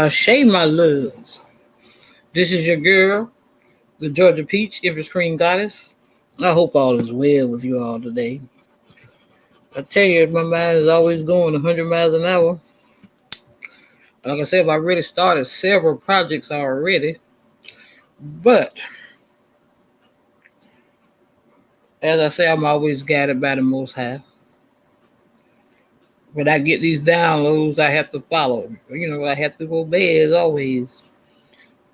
Shay, my loves. This is your girl, the Georgia Peach, Empress Cream Goddess. I hope all is well with you all today. I tell you, my mind is always going 100 miles an hour. Like I said, I've already started several projects already. But, as I say, I'm always guided by the Most High. When I get these downloads, I have to follow. I have to obey as always.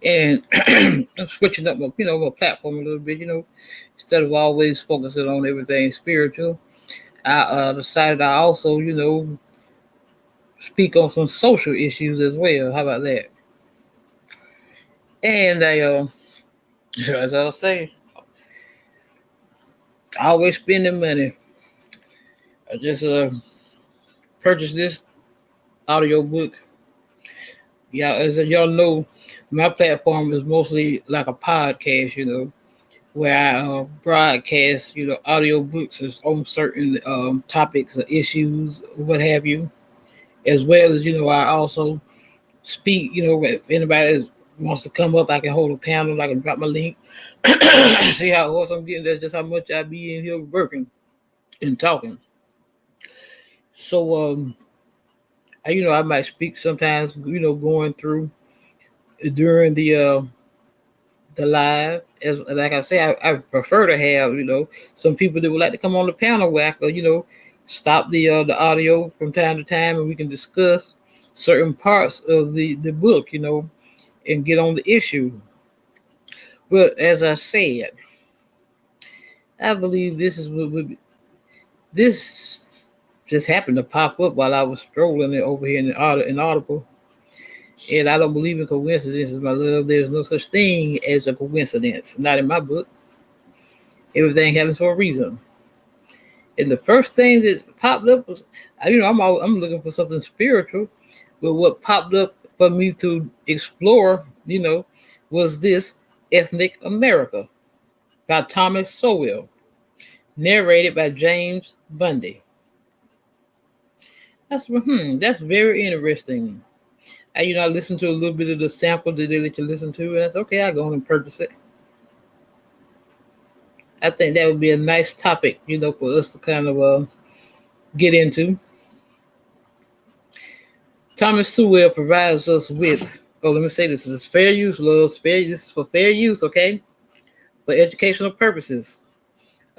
And I'm switching up my platform a little bit. Instead of always focusing on everything spiritual, I decided I also, speak on some social issues as well. How about that? And as I was saying, always spending money. I just purchased this audio book. Yeah, as y'all know, my platform is mostly like a podcast, where I broadcast, audio books on certain topics or issues, what have you, as well as, I also speak, if anybody wants to come up, I can hold a panel, I can drop my link, see how close I'm getting, that's just how much I be in here working and talking. So, I might speak sometimes, going through during the live. As like I say, I prefer to have some people that would like to come on the panel where I could stop the audio from time to time and we can discuss certain parts of the book, and get on the issue. But as I said, I believe this is what this just happened to pop up while I was strolling over here in Audible. And I don't believe in coincidences, my love. There's no such thing as a coincidence. Not in my book. Everything happens for a reason. And the first thing that popped up was, I'm looking for something spiritual, but what popped up for me to explore, was this Ethnic America by Thomas Sowell, narrated by James Bundy. That's very interesting. I listened to a little bit of the sample that they let you listen to, and that's okay. I'll go on and purchase it. I think that would be a nice topic, for us to kind of get into. Thomas Sowell provides us with, let me say this is fair use, love. This is for fair use, okay? For educational purposes.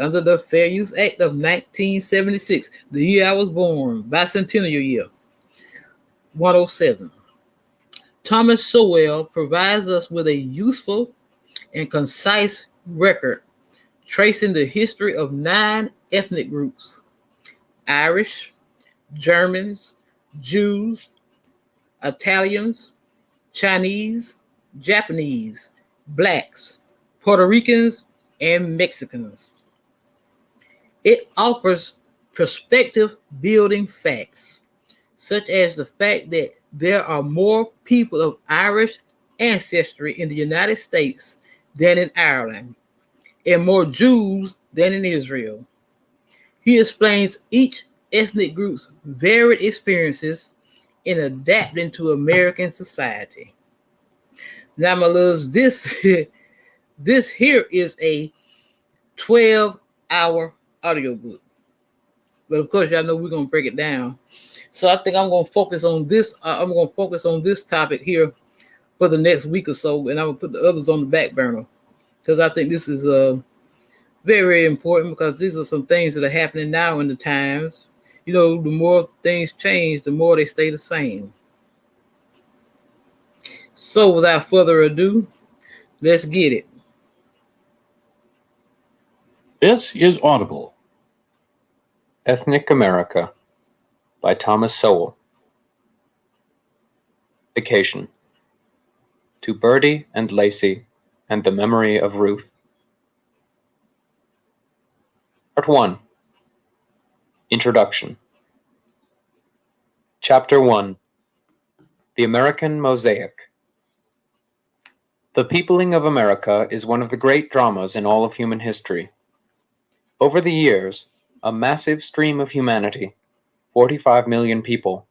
Under the Fair Use Act of 1976, the year I was born, bicentennial year, 107. Thomas Sowell provides us with a useful and concise record tracing the history of 9 ethnic groups: Irish, Germans, Jews, Italians, Chinese, Japanese, Blacks, Puerto Ricans, and Mexicans. It offers perspective building facts, such as the fact that there are more people of Irish ancestry in the United States than in Ireland, and more Jews than in Israel. He explains each ethnic group's varied experiences in adapting to American society. Now, my loves, this here is a 12-hour audiobook. But of course, y'all know we're going to break it down. So I think I'm going to focus on this. I'm going to focus on this topic here for the next week or so, and I'm going to put the others on the back burner because I think this is very important because these are some things that are happening now in the times. The more things change, the more they stay the same. So without further ado, let's get it. This is Audible. Ethnic America by Thomas Sowell. Vacation. To Bertie and Lacey and the Memory of Ruth. Part 1. Introduction. Chapter 1. The American Mosaic. The peopling of America is one of the great dramas in all of human history. Over the years, a massive stream of humanity, 45 million people,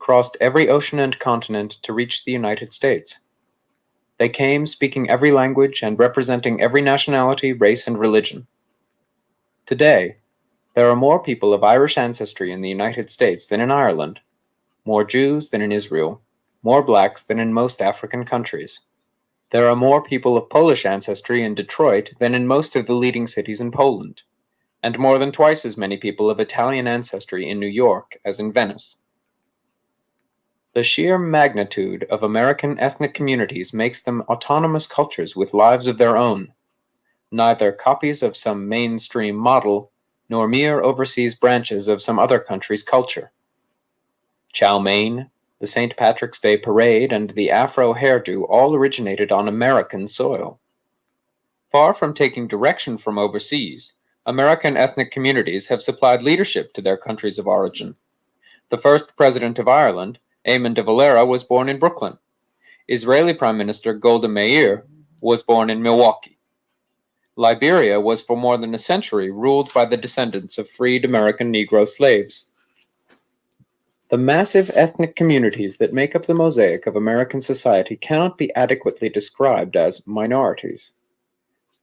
crossed every ocean and continent to reach the United States. They came speaking every language and representing every nationality, race, and religion. Today, there are more people of Irish ancestry in the United States than in Ireland, more Jews than in Israel, more blacks than in most African countries. There are more people of Polish ancestry in Detroit than in most of the leading cities in Poland, and more than twice as many people of Italian ancestry in New York as in Venice. The sheer magnitude of American ethnic communities makes them autonomous cultures with lives of their own, neither copies of some mainstream model nor mere overseas branches of some other country's culture. Chow mein, the St. Patrick's Day parade, and the Afro hairdo all originated on American soil. Far from taking direction from overseas, American ethnic communities have supplied leadership to their countries of origin. The first president of Ireland, Eamon de Valera, was born in Brooklyn. Israeli Prime Minister Golda Meir was born in Milwaukee. Liberia was for more than a century ruled by the descendants of freed American Negro slaves. The massive ethnic communities that make up the mosaic of American society cannot be adequately described as minorities.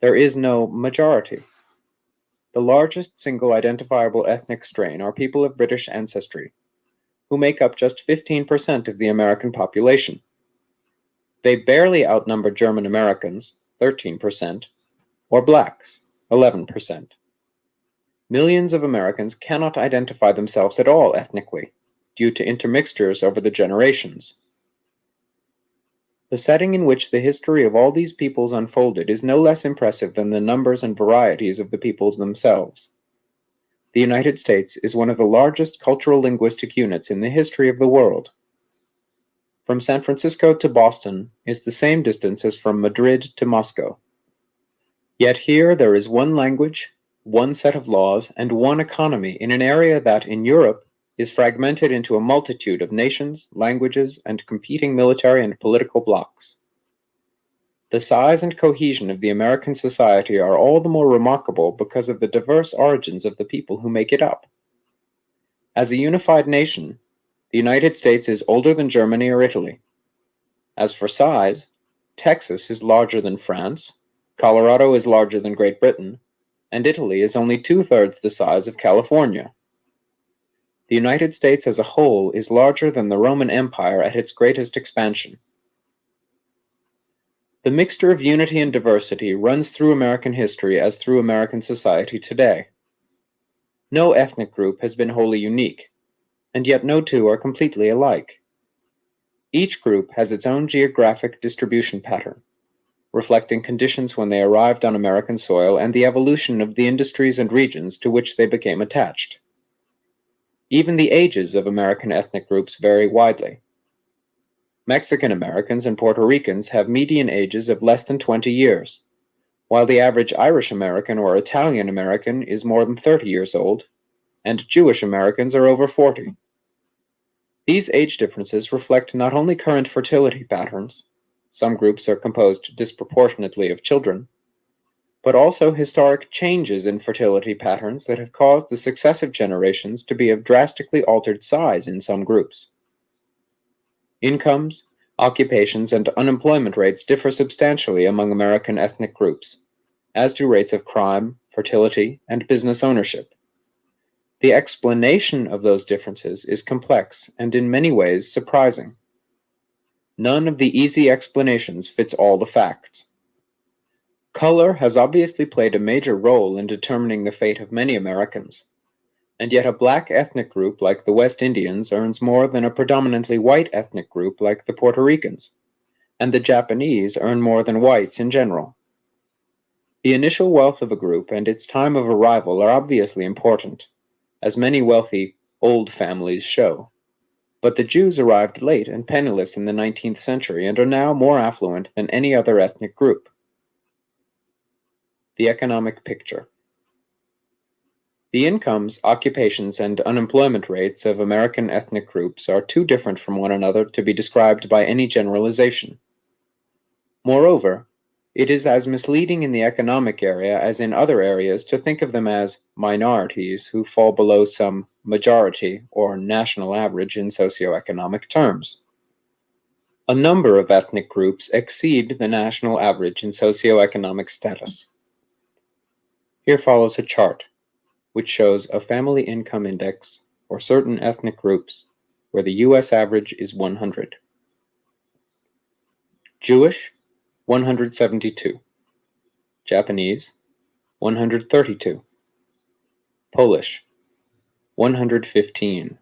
There is no majority. The largest single identifiable ethnic strain are people of British ancestry, who make up just 15% of the American population. They barely outnumber German Americans, 13%, or blacks, 11%. Millions of Americans cannot identify themselves at all ethnically, due to intermixtures over the generations. The setting in which the history of all these peoples unfolded is no less impressive than the numbers and varieties of the peoples themselves. The United States is one of the largest cultural linguistic units in the history of the world. From San Francisco to Boston is the same distance as from Madrid to Moscow. Yet here there is one language, one set of laws, and one economy in an area that, in Europe, is fragmented into a multitude of nations, languages, and competing military and political blocs. The size and cohesion of the American society are all the more remarkable because of the diverse origins of the people who make it up. As a unified nation, the United States is older than Germany or Italy. As for size, Texas is larger than France, Colorado is larger than Great Britain, and Italy is only 2/3 the size of California. The United States as a whole is larger than the Roman Empire at its greatest expansion. The mixture of unity and diversity runs through American history as through American society today. No ethnic group has been wholly unique, and yet no two are completely alike. Each group has its own geographic distribution pattern, reflecting conditions when they arrived on American soil and the evolution of the industries and regions to which they became attached. Even the ages of American ethnic groups vary widely. Mexican Americans and Puerto Ricans have median ages of less than 20 years, while the average Irish American or Italian American is more than 30 years old, and Jewish Americans are over 40. These age differences reflect not only current fertility patterns, some groups are composed disproportionately of children, but also historic changes in fertility patterns that have caused the successive generations to be of drastically altered size in some groups. Incomes, occupations, and unemployment rates differ substantially among American ethnic groups, as do rates of crime, fertility, and business ownership. The explanation of those differences is complex and in many ways surprising. None of the easy explanations fits all the facts. Color has obviously played a major role in determining the fate of many Americans, and yet a black ethnic group like the West Indians earns more than a predominantly white ethnic group like the Puerto Ricans, and the Japanese earn more than whites in general. The initial wealth of a group and its time of arrival are obviously important, as many wealthy old families show. But the Jews arrived late and penniless in the 19th century and are now more affluent than any other ethnic group. The economic picture. The incomes, occupations, and unemployment rates of American ethnic groups are too different from one another to be described by any generalization. Moreover, It is as misleading in the economic area as in other areas to think of them as minorities who fall below some majority or national average in socioeconomic terms. A number of ethnic groups exceed the national average in socioeconomic status. Here follows a chart which shows a family income index for certain ethnic groups where the US average is 100. Jewish, 172. Japanese, 132. Polish, 115.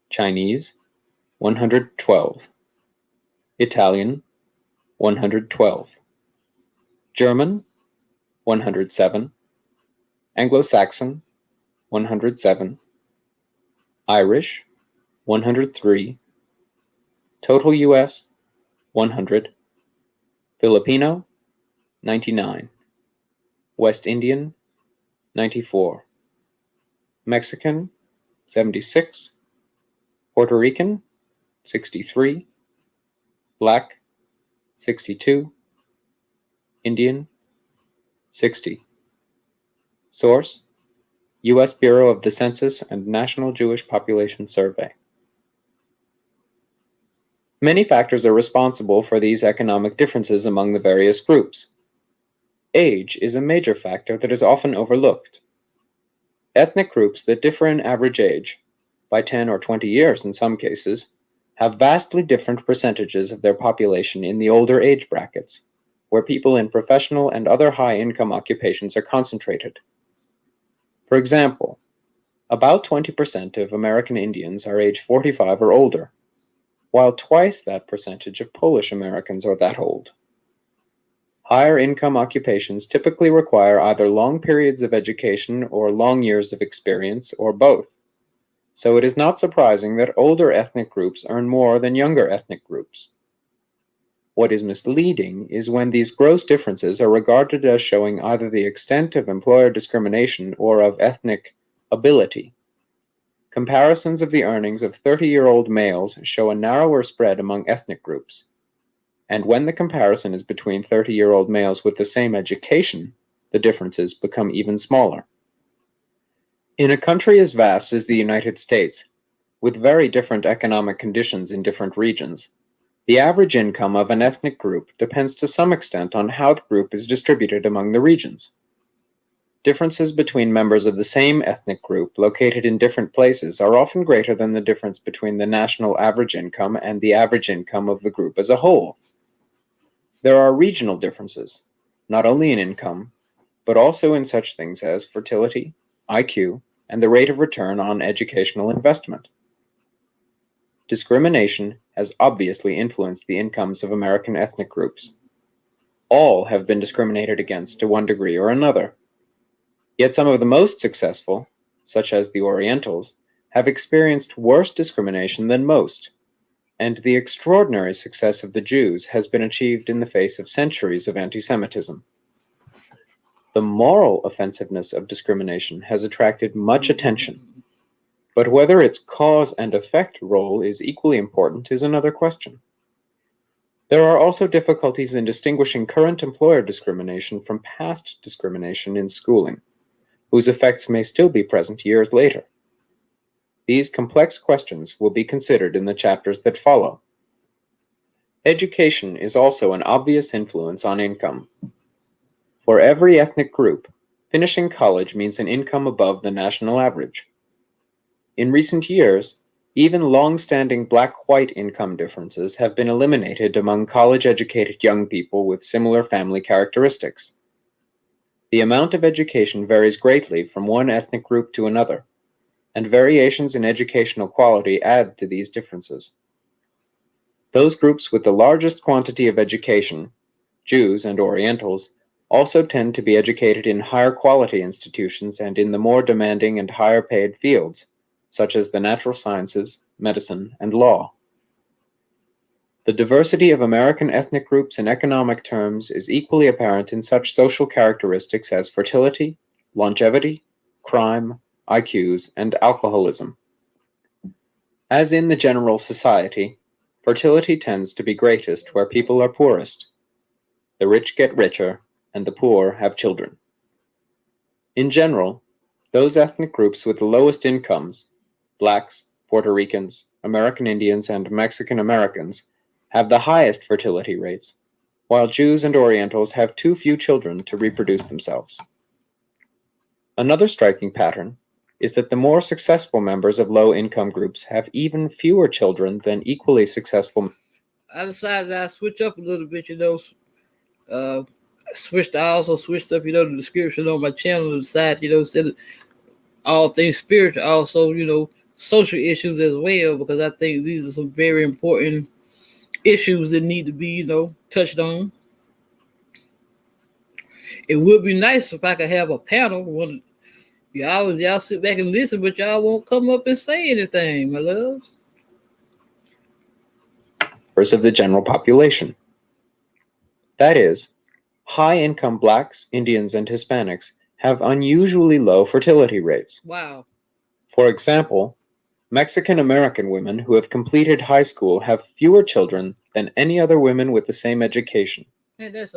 Chinese, 112. Italian, 112. German, 107. Anglo-Saxon, 107. Irish, 103. Total US, 100. Filipino, 99. West Indian, 94. Mexican, 76. Puerto Rican, 63. Black, 62. Indian, 60. Source: U.S. Bureau of the Census and National Jewish Population Survey. Many factors are responsible for these economic differences among the various groups. Age is a major factor that is often overlooked. Ethnic groups that differ in average age, by 10 or 20 years in some cases, have vastly different percentages of their population in the older age brackets, where people in professional and other high-income occupations are concentrated. For example, about 20% of American Indians are age 45 or older, while twice that percentage of Polish Americans are that old. Higher income occupations typically require either long periods of education or long years of experience, or both. So it is not surprising that older ethnic groups earn more than younger ethnic groups. What is misleading is when these gross differences are regarded as showing either the extent of employer discrimination or of ethnic ability. Comparisons of the earnings of 30-year-old males show a narrower spread among ethnic groups. And when the comparison is between 30-year-old males with the same education, the differences become even smaller. In a country as vast as the United States, with very different economic conditions in different regions, the average income of an ethnic group depends to some extent on how the group is distributed among the regions. Differences between members of the same ethnic group located in different places are often greater than the difference between the national average income and the average income of the group as a whole. There are regional differences, not only in income, but also in such things as fertility, IQ, and the rate of return on educational investment. Discrimination has obviously influenced the incomes of American ethnic groups. All have been discriminated against to one degree or another. Yet some of the most successful, such as the Orientals, have experienced worse discrimination than most, and the extraordinary success of the Jews has been achieved in the face of centuries of anti-Semitism. The moral offensiveness of discrimination has attracted much attention, but whether its cause and effect role is equally important is another question. There are also difficulties in distinguishing current employer discrimination from past discrimination in schooling, whose effects may still be present years later. These complex questions will be considered in the chapters that follow. Education is also an obvious influence on income. For every ethnic group, finishing college means an income above the national average. In recent years, even long-standing black-white income differences have been eliminated among college-educated young people with similar family characteristics. The amount of education varies greatly from one ethnic group to another, and variations in educational quality add to these differences. Those groups with the largest quantity of education, Jews and Orientals, also tend to be educated in higher quality institutions and in the more demanding and higher paid fields, such as the natural sciences, medicine, and law. The diversity of American ethnic groups in economic terms is equally apparent in such social characteristics as fertility, longevity, crime, IQs, and alcoholism. As in the general society, fertility tends to be greatest where people are poorest. the rich get richer, and the poor have children. In general, those ethnic groups with the lowest incomes, blacks, Puerto Ricans, American Indians, and Mexican Americans, have the highest fertility rates, while Jews and Orientals have too few children to reproduce themselves. Another striking pattern is that the more successful members of low-income groups have even fewer children than equally successful. I decided I'd switch up a little bit, uh, I also switched up, the description on my channel to the side, instead of all things spiritual, also, social issues as well, because I think these are some very important issues that need to be, touched on. It would be nice if I could have a panel. Y'all sit back and listen, but y'all won't come up and say anything, my loves. Of the general population. That is, high-income blacks, Indians, and Hispanics have unusually low fertility rates. Wow. For example, Mexican American women who have completed high school have fewer children than any other women with the same education,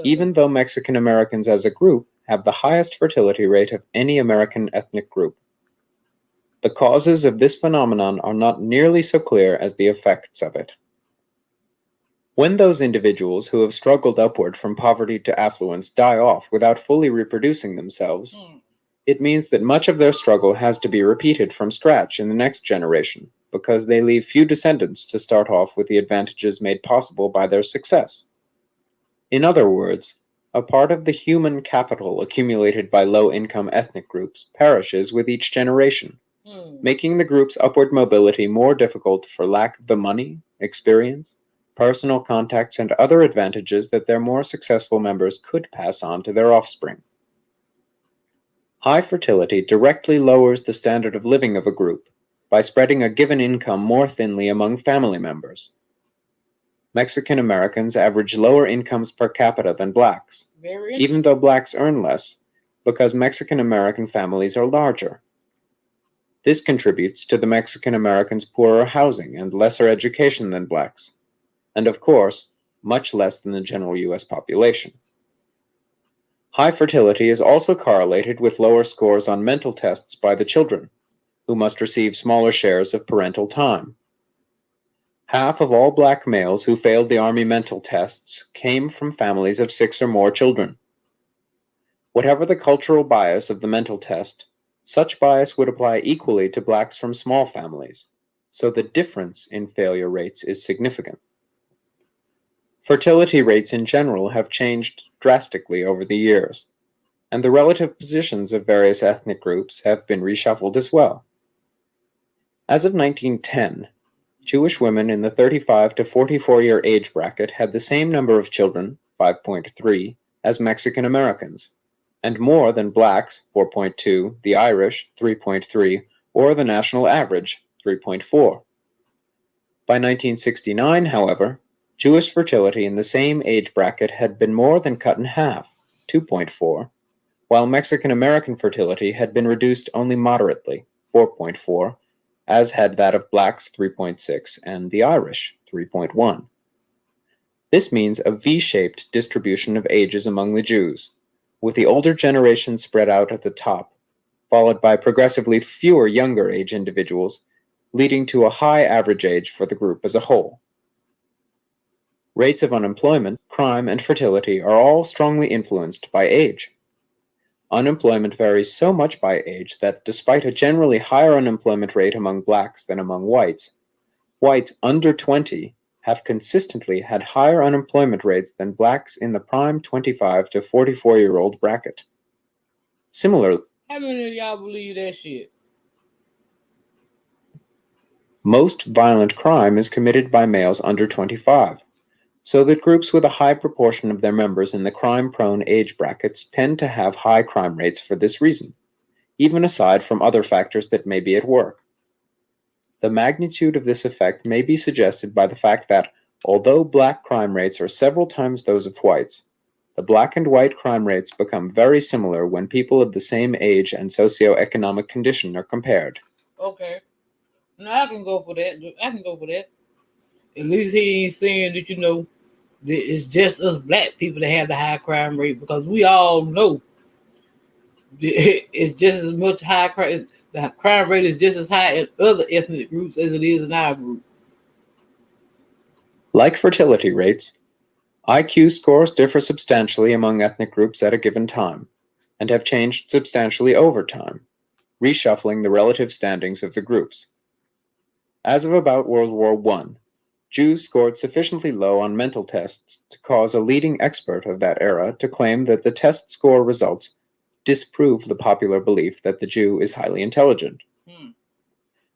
even though Mexican Americans as a group have the highest fertility rate of any American ethnic group. The causes of this phenomenon are not nearly so clear as the effects of it. When those individuals who have struggled upward from poverty to affluence die off without fully reproducing themselves, it means that much of their struggle has to be repeated from scratch in the next generation, because they leave few descendants to start off with the advantages made possible by their success. In other words, a part of the human capital accumulated by low-income ethnic groups perishes with each generation, making the group's upward mobility more difficult for lack of the money, experience, personal contacts, and other advantages that their more successful members could pass on to their offspring. High fertility directly lowers the standard of living of a group by spreading a given income more thinly among family members. Mexican Americans average lower incomes per capita than blacks, even though blacks earn less, because Mexican American families are larger. This contributes to the Mexican Americans' poorer housing and lesser education than blacks, and of course, much less than the general U.S. population. High fertility is also correlated with lower scores on mental tests by the children, who must receive smaller shares of parental time. Half of all black males who failed the Army mental tests came from families of 6 or more children. Whatever the cultural bias of the mental test, such bias would apply equally to blacks from small families, so the difference in failure rates is significant. Fertility rates in general have changed drastically over the years, and the relative positions of various ethnic groups have been reshuffled as well. As of 1910, Jewish women in the 35 to 44-year age bracket had the same number of children, 5.3, as Mexican Americans, and more than blacks, 4.2, the Irish, 3.3, or the national average, 3.4. By 1969, however, Jewish fertility in the same age bracket had been more than cut in half, 2.4, while Mexican American fertility had been reduced only moderately, 4.4, as had that of blacks, 3.6, and the Irish, 3.1. This means a V-shaped distribution of ages among the Jews, with the older generation spread out at the top, followed by progressively fewer younger age individuals, leading to a high average age for the group as a whole. Rates of unemployment, crime, and fertility are all strongly influenced by age. Unemployment varies so much by age that despite a generally higher unemployment rate among blacks than among whites, whites under 20 have consistently had higher unemployment rates than blacks in the prime 25 to 44-year-old bracket. Similarly, how many of y'all believe that shit? Most violent crime is committed by males under 25. So that groups with a high proportion of their members in the crime-prone age brackets tend to have high crime rates for this reason, even aside from other factors that may be at work. The magnitude of this effect may be suggested by the fact that, although black crime rates are several times those of whites, the black and white crime rates become very similar when people of the same age and socioeconomic condition are compared. Okay. Now I can go for that. At least he ain't saying that, It's just us black people that have the high crime rate because we all know it's just as much high crime. The crime rate is just as high in other ethnic groups as it is in our group. Like fertility rates, IQ scores differ substantially among ethnic groups at a given time and have changed substantially over time, reshuffling the relative standings of the groups. As of about World War I, Jews scored sufficiently low on mental tests to cause a leading expert of that era to claim that the test score results disprove the popular belief that the Jew is highly intelligent.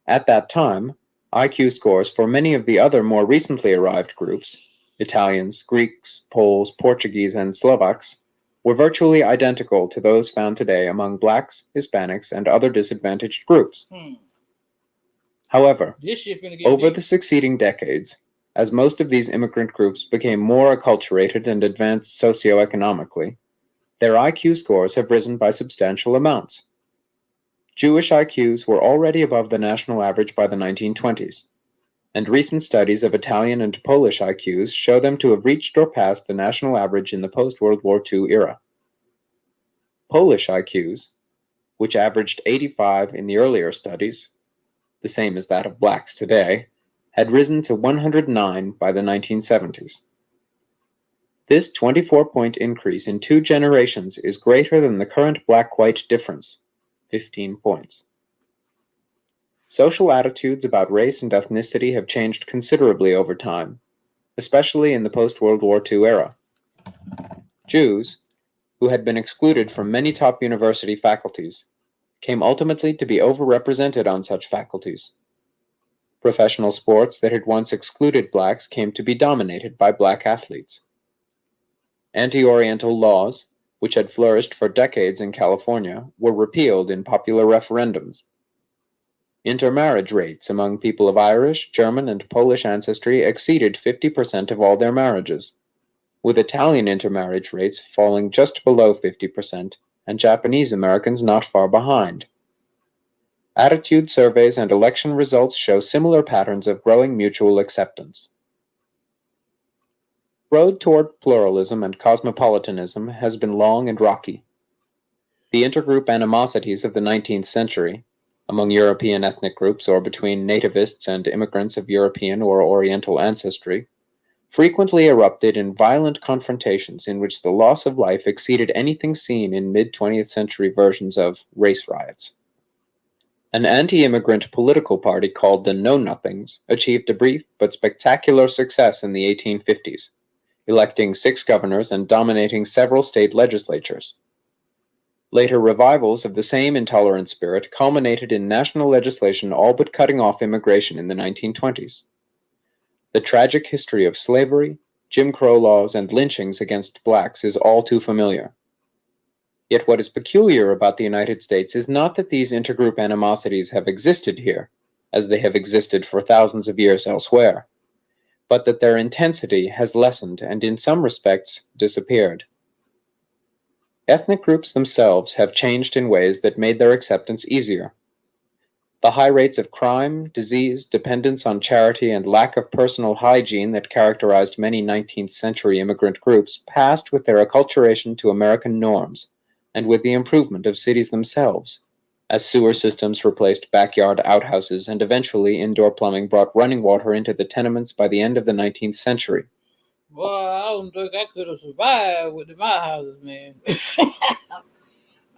At that time, IQ scores for many of the other more recently arrived groups, Italians, Greeks, Poles, Portuguese, and Slovaks, were virtually identical to those found today among blacks, Hispanics, and other disadvantaged groups. However, over the succeeding decades, as most of these immigrant groups became more acculturated and advanced socioeconomically, their IQ scores have risen by substantial amounts. Jewish IQs were already above the national average by the 1920s, and recent studies of Italian and Polish IQs show them to have reached or passed the national average in the post-World War II era. Polish IQs, which averaged 85 in the earlier studies, the same as that of blacks today, had risen to 109 by the 1970s. This 24-point increase in 2 generations is greater than the current black-white difference, 15 points. Social attitudes about race and ethnicity have changed considerably over time, especially in the post-World War II era. Jews, who had been excluded from many top university faculties, came ultimately to be overrepresented on such faculties. Professional sports that had once excluded blacks came to be dominated by black athletes. Anti-Oriental laws, which had flourished for decades in California, were repealed in popular referendums. Intermarriage rates among people of Irish, German, and Polish ancestry exceeded 50% of all their marriages, with Italian intermarriage rates falling just below 50% and Japanese Americans not far behind. Attitude surveys and election results show similar patterns of growing mutual acceptance. The road toward pluralism and cosmopolitanism has been long and rocky. The intergroup animosities of the 19th century, among European ethnic groups or between nativists and immigrants of European or Oriental ancestry, frequently erupted in violent confrontations in which the loss of life exceeded anything seen in mid-20th century versions of race riots. An anti-immigrant political party called the Know-Nothings achieved a brief but spectacular success in the 1850s, electing 6 governors and dominating several state legislatures. Later revivals of the same intolerant spirit culminated in national legislation all but cutting off immigration in the 1920s. The tragic history of slavery, Jim Crow laws, and lynchings against blacks is all too familiar. Yet what is peculiar about the United States is not that these intergroup animosities have existed here, as they have existed for thousands of years elsewhere, but that their intensity has lessened and in some respects disappeared. Ethnic groups themselves have changed in ways that made their acceptance easier. The high rates of crime, disease, dependence on charity, and lack of personal hygiene that characterized many 19th century immigrant groups passed with their acculturation to American norms and with the improvement of cities themselves, as sewer systems replaced backyard outhouses and eventually indoor plumbing brought running water into the tenements by the end of the 19th century. Well, I don't think I could have survived with my houses, man.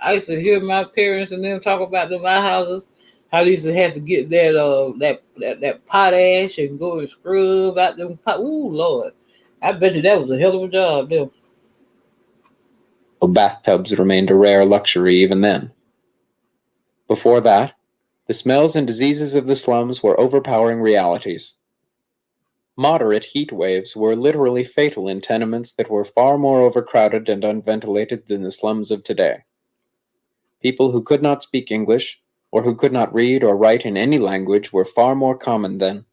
I used to hear my parents and them talk about them houses, how they used to have to get that potash and go and scrub out them pot. Ooh, Lord. I bet you that was a hell of a job, there. Bathtubs remained a rare luxury even then. Before that, the smells and diseases of the slums were overpowering realities. Moderate heat waves were literally fatal in tenements that were far more overcrowded and unventilated than the slums of today. People who could not speak English, or who could not read or write in any language, were far more common then.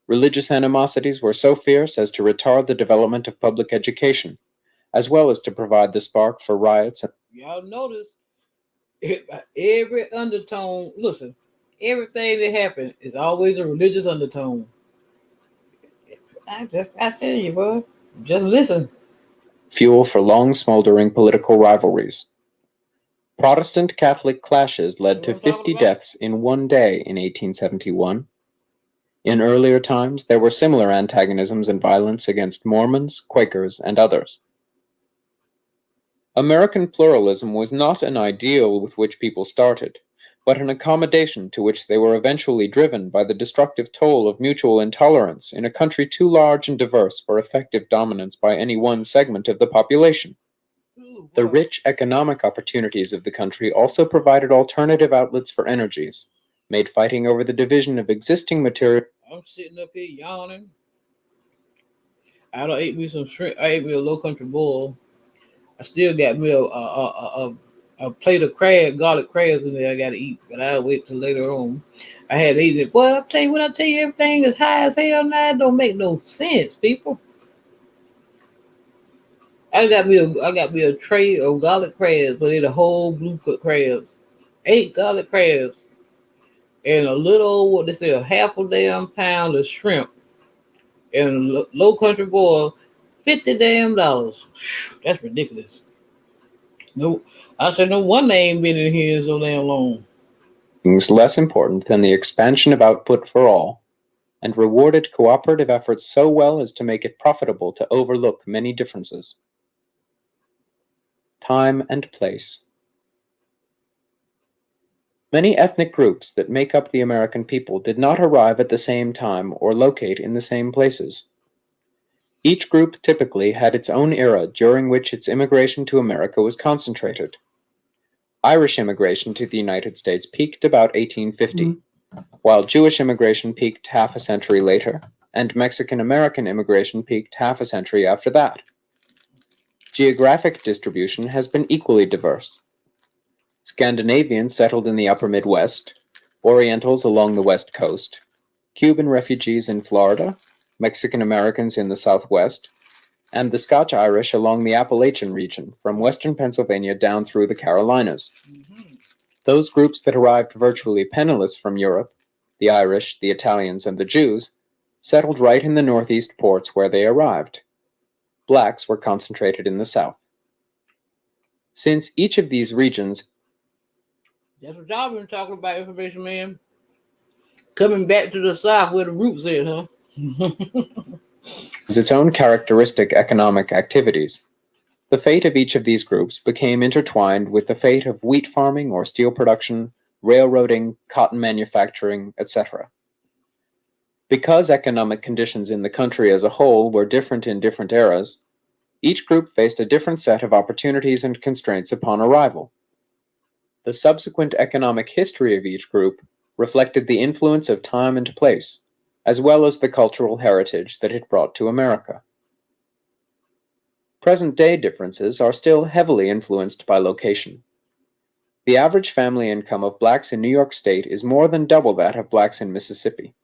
Religious animosities were so fierce as to retard the development of public education, as well as to provide the spark for riots. Y'all notice every undertone, listen, everything that happens is always a religious undertone. I tell you, bro. Just listen. fuel for long smoldering political rivalries. Protestant Catholic clashes led to 50 deaths in one day in 1871. In earlier times, there were similar antagonisms and violence against Mormons, Quakers, and others. American pluralism was not an ideal with which people started, but an accommodation to which they were eventually driven by the destructive toll of mutual intolerance in a country too large and diverse for effective dominance by any one segment of the population. The rich economic opportunities of the country also provided alternative outlets for energies, made fighting over the division of existing material. I'm sitting up here yawning. I done ate me some shrimp. I ate me a low country boil. I still got me a plate of garlic crabs in there I gotta eat, but I'll wait till later on. I had eaten it. Well, when I tell you everything is high as hell now, it don't make no sense, people. I got me a tray of garlic crabs, but in a whole blue put crabs. 8 garlic crabs and a little what they say a half a damn pound of shrimp and a low country boil, $50 damn dollars. That's ridiculous. No, I said no wonder they ain't been in here so damn long. Things less important than the expansion of output for all, and rewarded cooperative efforts so well as to make it profitable to overlook many differences. Time and place. Many ethnic groups that make up the American people did not arrive at the same time or locate in the same places. Each group typically had its own era during which its immigration to America was concentrated. Irish immigration to the United States peaked about 1850, while Jewish immigration peaked half a century later, and Mexican-American immigration peaked half a century after that. Geographic distribution has been equally diverse. Scandinavians settled in the upper Midwest, Orientals along the West Coast, Cuban refugees in Florida, Mexican Americans in the Southwest, and the Scotch-Irish along the Appalachian region from western Pennsylvania down through the Carolinas. Those groups that arrived virtually penniless from Europe, the Irish, the Italians, and the Jews, settled right in the northeast ports where they arrived. Blacks were concentrated in the South. Since each of these regions— That's what y'all been talking about, information man. Coming back to the South where the roots is, huh? has its own characteristic economic activities. The fate of each of these groups became intertwined with the fate of wheat farming or steel production, railroading, cotton manufacturing, etc. Because economic conditions in the country as a whole were different in different eras, each group faced a different set of opportunities and constraints upon arrival. The subsequent economic history of each group reflected the influence of time and place, as well as the cultural heritage that it brought to America. Present-day differences are still heavily influenced by location. The average family income of blacks in New York State is more than double that of blacks in Mississippi.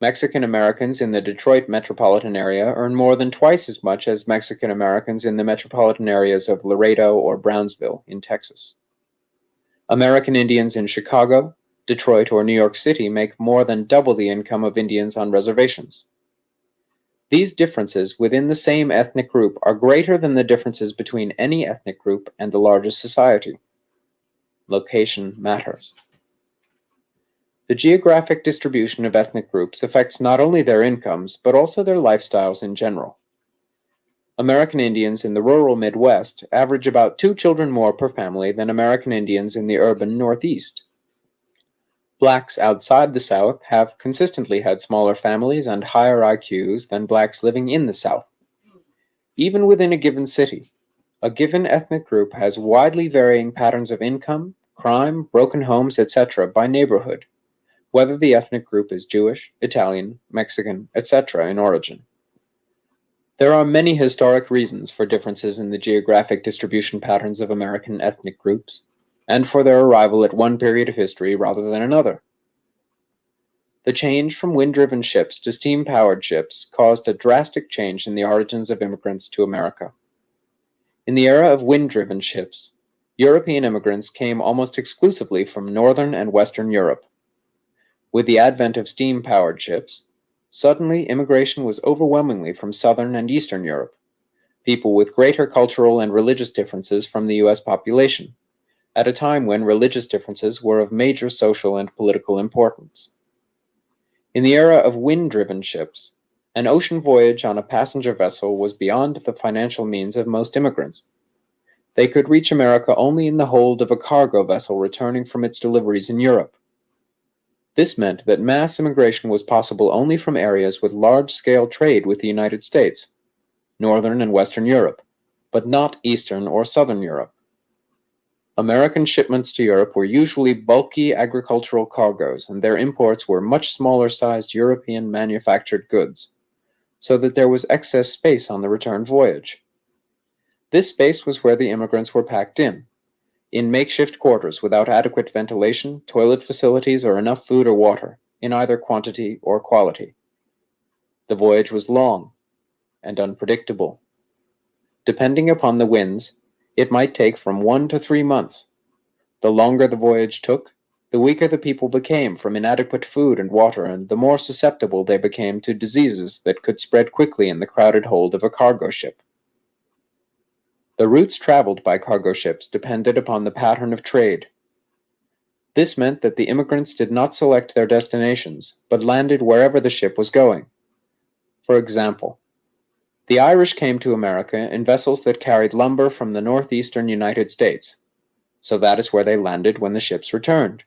Mexican Americans in the Detroit metropolitan area earn more than twice as much as Mexican Americans in the metropolitan areas of Laredo or Brownsville in Texas. American Indians in Chicago, Detroit, or New York City make more than double the income of Indians on reservations. These differences within the same ethnic group are greater than the differences between any ethnic group and the largest society. Location matters. The geographic distribution of ethnic groups affects not only their incomes, but also their lifestyles in general. American Indians in the rural Midwest average about 2 children more per family than American Indians in the urban Northeast. Blacks outside the South have consistently had smaller families and higher IQs than blacks living in the South. Even within a given city, a given ethnic group has widely varying patterns of income, crime, broken homes, etc. by neighborhood, whether the ethnic group is Jewish, Italian, Mexican, etc. in origin. There are many historic reasons for differences in the geographic distribution patterns of American ethnic groups, and for their arrival at one period of history rather than another. The change from wind-driven ships to steam-powered ships caused a drastic change in the origins of immigrants to America. In the era of wind-driven ships, European immigrants came almost exclusively from Northern and Western Europe. With the advent of steam-powered ships, suddenly immigration was overwhelmingly from Southern and Eastern Europe, people with greater cultural and religious differences from the US population, at a time when religious differences were of major social and political importance. In the era of wind-driven ships, an ocean voyage on a passenger vessel was beyond the financial means of most immigrants. They could reach America only in the hold of a cargo vessel returning from its deliveries in Europe. This meant that mass immigration was possible only from areas with large-scale trade with the United States, Northern and Western Europe, but not Eastern or Southern Europe. American shipments to Europe were usually bulky agricultural cargoes, and their imports were much smaller-sized European manufactured goods, so that there was excess space on the return voyage. This space was where the immigrants were packed in makeshift quarters without adequate ventilation, toilet facilities, or enough food or water, in either quantity or quality. The voyage was long and unpredictable. Depending upon the winds, it might take from 1 to 3 months. The longer the voyage took, the weaker the people became from inadequate food and water, and the more susceptible they became to diseases that could spread quickly in the crowded hold of a cargo ship. The routes traveled by cargo ships depended upon the pattern of trade. This meant that the immigrants did not select their destinations, but landed wherever the ship was going. For example, the Irish came to America in vessels that carried lumber from the northeastern United States, so that is where they landed when the ships returned.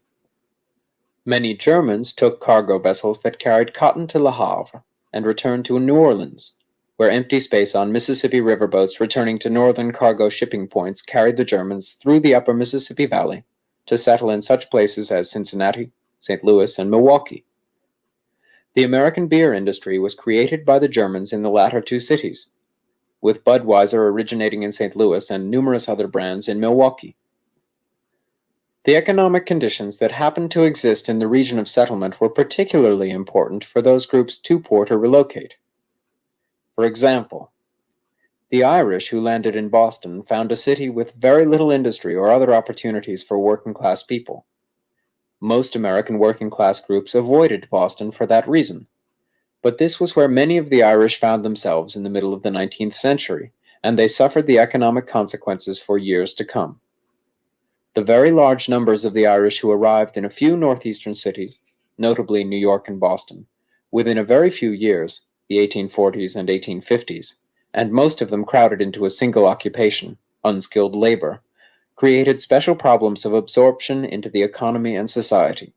Many Germans took cargo vessels that carried cotton to Le Havre and returned to New Orleans, where empty space on Mississippi riverboats returning to northern cargo shipping points carried the Germans through the upper Mississippi Valley to settle in such places as Cincinnati, St. Louis, and Milwaukee. The American beer industry was created by the Germans in the latter two cities, with Budweiser originating in St. Louis and numerous other brands in Milwaukee. The economic conditions that happened to exist in the region of settlement were particularly important for those groups too poor to relocate. For example, the Irish who landed in Boston found a city with very little industry or other opportunities for working-class people. Most American working-class groups avoided Boston for that reason, but this was where many of the Irish found themselves in the middle of the 19th century, and they suffered the economic consequences for years to come. The very large numbers of the Irish who arrived in a few northeastern cities, notably New York and Boston, within a very few years, the 1840s and 1850s, and most of them crowded into a single occupation, unskilled labor, created special problems of absorption into the economy and society.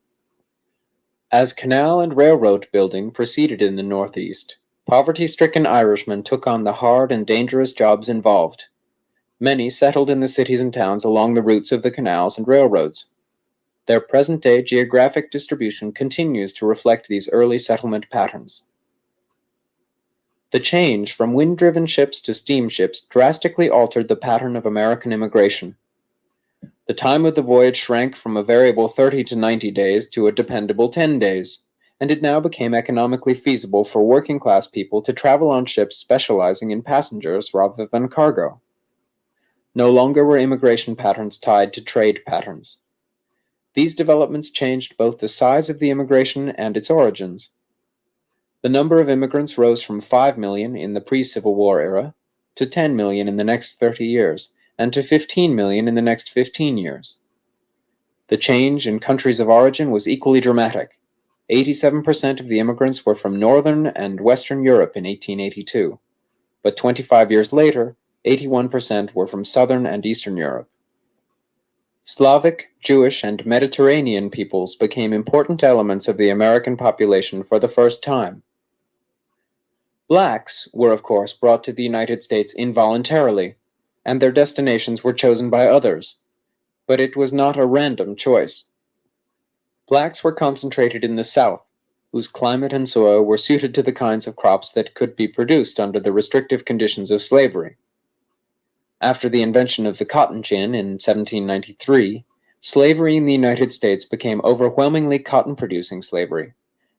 As canal and railroad building proceeded in the Northeast, poverty-stricken Irishmen took on the hard and dangerous jobs involved. Many settled in the cities and towns along the routes of the canals and railroads. Their present-day geographic distribution continues to reflect these early settlement patterns. The change from wind-driven ships to steamships drastically altered the pattern of American immigration. The time of the voyage shrank from a variable 30 to 90 days to a dependable 10 days, and it now became economically feasible for working-class people to travel on ships specializing in passengers rather than cargo. No longer were immigration patterns tied to trade patterns. These developments changed both the size of the immigration and its origins. The number of immigrants rose from 5 million in the pre-Civil War era to 10 million in the next 30 years, and to 15 million in the next 15 years. The change in countries of origin was equally dramatic. 87% of the immigrants were from Northern and Western Europe in 1882, but 25 years later, 81% were from Southern and Eastern Europe. Slavic, Jewish, and Mediterranean peoples became important elements of the American population for the first time. Blacks were, of course, brought to the United States involuntarily, and their destinations were chosen by others, but it was not a random choice. Blacks were concentrated in the South, whose climate and soil were suited to the kinds of crops that could be produced under the restrictive conditions of slavery. After the invention of the cotton gin in 1793, slavery in the United States became overwhelmingly cotton-producing slavery,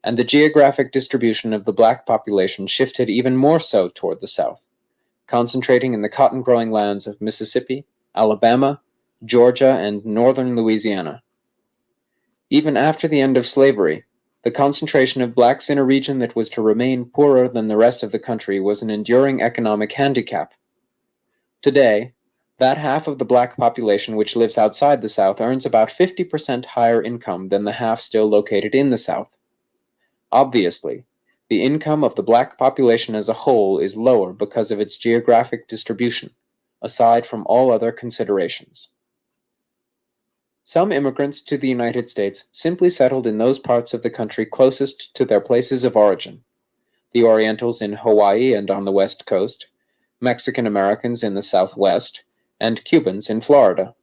and the geographic distribution of the black population shifted even more so toward the South, concentrating in the cotton-growing lands of Mississippi, Alabama, Georgia, and northern Louisiana. Even after the end of slavery, The concentration of blacks in a region that was to remain poorer than the rest of the country was an enduring economic handicap. Today, that half of the black population which lives outside the South earns about 50% higher income than the half still located in the South. Obviously, the income of the black population as a whole is lower because of its geographic distribution, aside from all other considerations. Some immigrants to the United States simply settled in those parts of the country closest to their places of origin: the Orientals in Hawaii and on the West Coast, Mexican Americans in the Southwest, and Cubans in Florida.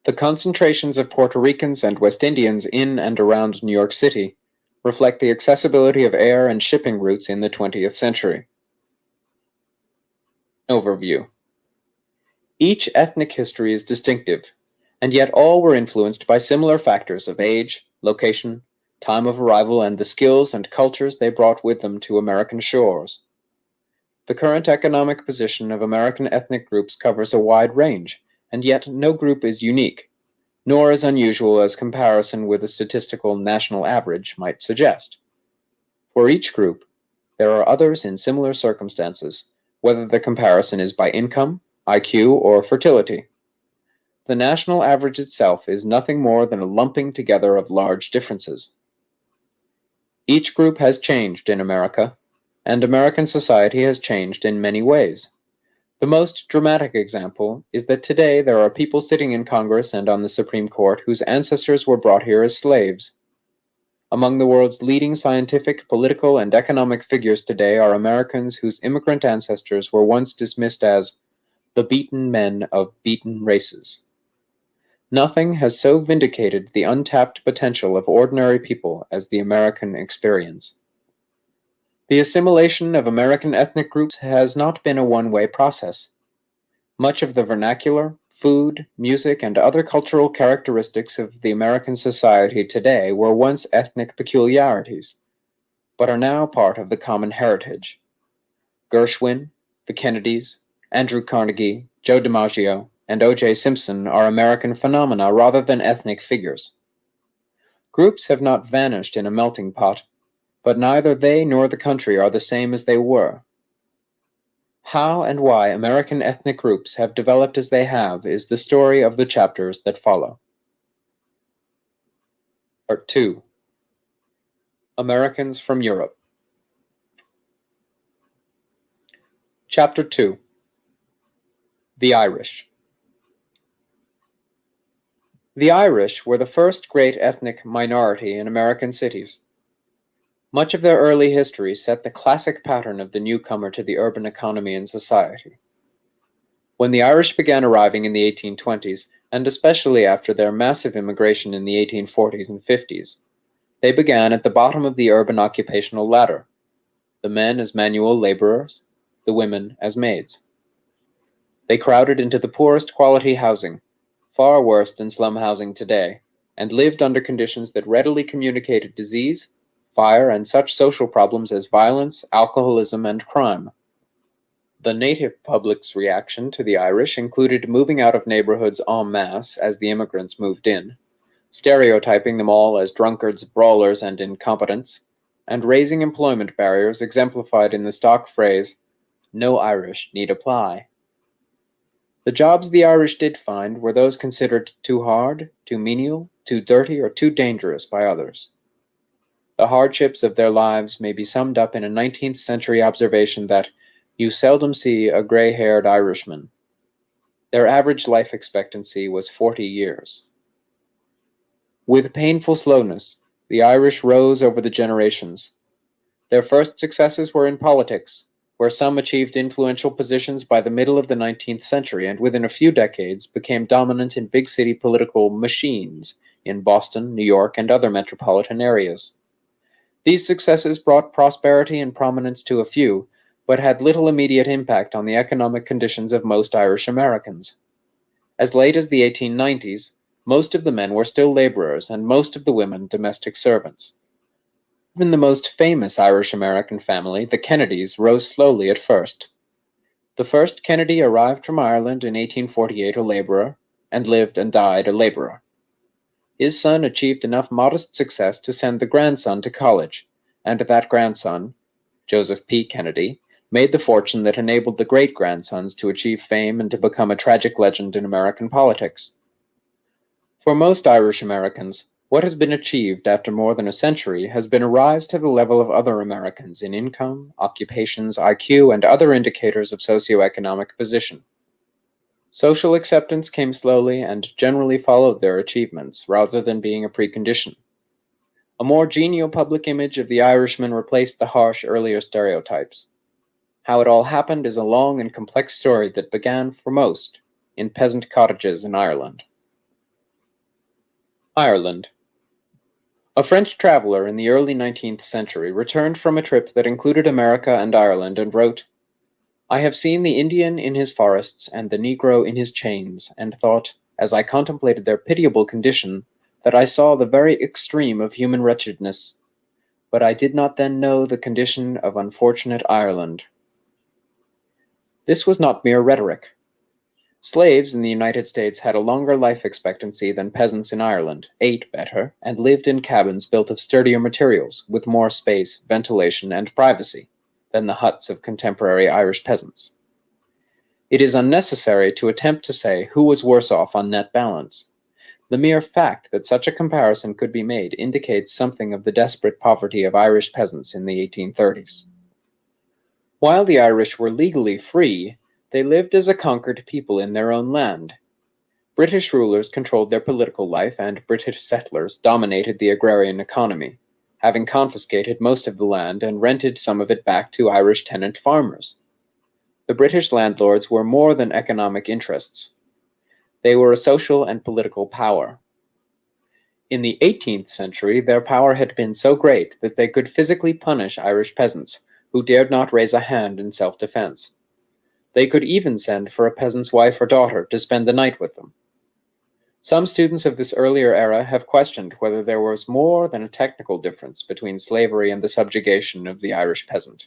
The concentrations of Puerto Ricans and West Indians in and around New York City reflect the accessibility of air and shipping routes in the 20th century. Overview. Each ethnic history is distinctive, and yet all were influenced by similar factors of age, location, time of arrival, and the skills and cultures they brought with them to American shores. The current economic position of American ethnic groups covers a wide range, and yet no group is unique, nor as unusual as comparison with a statistical national average might suggest. For each group, there are others in similar circumstances, whether the comparison is by income, IQ, or fertility. The national average itself is nothing more than a lumping together of large differences. Each group has changed in America, and American society has changed in many ways. The most dramatic example is that today there are people sitting in Congress and on the Supreme Court whose ancestors were brought here as slaves. Among the world's leading scientific, political, and economic figures today are Americans whose immigrant ancestors were once dismissed as the beaten men of beaten races. Nothing has so vindicated the untapped potential of ordinary people as the American experience. The assimilation of American ethnic groups has not been a one-way process. Much of the vernacular, food, music, and other cultural characteristics of the American society today were once ethnic peculiarities, but are now part of the common heritage. Gershwin, the Kennedys, Andrew Carnegie, Joe DiMaggio, and O.J. Simpson are American phenomena rather than ethnic figures. Groups have not vanished in a melting pot, but neither they nor the country are the same as they were. How and why American ethnic groups have developed as they have is the story of the chapters that follow. Part 2. Americans from Europe. Chapter 2. The Irish. The Irish were the first great ethnic minority in American cities. Much of their early history set the classic pattern of the newcomer to the urban economy and society. When the Irish began arriving in the 1820s, and especially after their massive immigration in the 1840s and 50s, they began at the bottom of the urban occupational ladder, the men as manual laborers, the women as maids. They crowded into the poorest quality housing, far worse than slum housing today, and lived under conditions that readily communicated disease, fire, and such social problems as violence, alcoholism, and crime. The native public's reaction to the Irish included moving out of neighborhoods en masse as the immigrants moved in, stereotyping them all as drunkards, brawlers, and incompetents, and raising employment barriers exemplified in the stock phrase, "No Irish need apply." The jobs the Irish did find were those considered too hard, too menial, too dirty, or too dangerous by others. The hardships of their lives may be summed up in a 19th century observation that you seldom see a gray-haired Irishman. Their average life expectancy was 40 years. With painful slowness, the Irish rose over the generations. Their first successes were in politics, where some achieved influential positions by the middle of the 19th century and within a few decades became dominant in big city political machines in Boston, New York, and other metropolitan areas. These successes brought prosperity and prominence to a few, but had little immediate impact on the economic conditions of most Irish Americans. As late as the 1890s, most of the men were still laborers and most of the women domestic servants. Even the most famous Irish-American family, the Kennedys, rose slowly at first. The first Kennedy arrived from Ireland in 1848 a laborer, and lived and died a laborer. His son achieved enough modest success to send the grandson to college, and that grandson, Joseph P. Kennedy, made the fortune that enabled the great-grandsons to achieve fame and to become a tragic legend in American politics. For most Irish Americans, what has been achieved after more than a century has been a rise to the level of other Americans in income, occupations, IQ, and other indicators of socioeconomic position. Social acceptance came slowly and generally followed their achievements, rather than being a precondition. A more genial public image of the Irishman replaced the harsh earlier stereotypes. How it all happened is a long and complex story that began, for most, in peasant cottages in Ireland. Ireland. A French traveler in the early 19th century returned from a trip that included America and Ireland and wrote, "I have seen the Indian in his forests and the Negro in his chains, and thought, as I contemplated their pitiable condition, that I saw the very extreme of human wretchedness. But I did not then know the condition of unfortunate Ireland." This was not mere rhetoric. Slaves in the United States had a longer life expectancy than peasants in Ireland, ate better, and lived in cabins built of sturdier materials, with more space, ventilation, and privacy than the huts of contemporary Irish peasants. It is unnecessary to attempt to say who was worse off on net balance. The mere fact that such a comparison could be made indicates something of the desperate poverty of Irish peasants in the 1830s. While the Irish were legally free, they lived as a conquered people in their own land. British rulers controlled their political life, and British settlers dominated the agrarian economy, having confiscated most of the land and rented some of it back to Irish tenant farmers. The British landlords were more than economic interests. They were a social and political power. In the 18th century, their power had been so great that they could physically punish Irish peasants who dared not raise a hand in self-defense. They could even send for a peasant's wife or daughter to spend the night with them. Some students of this earlier era have questioned whether there was more than a technical difference between slavery and the subjugation of the Irish peasant.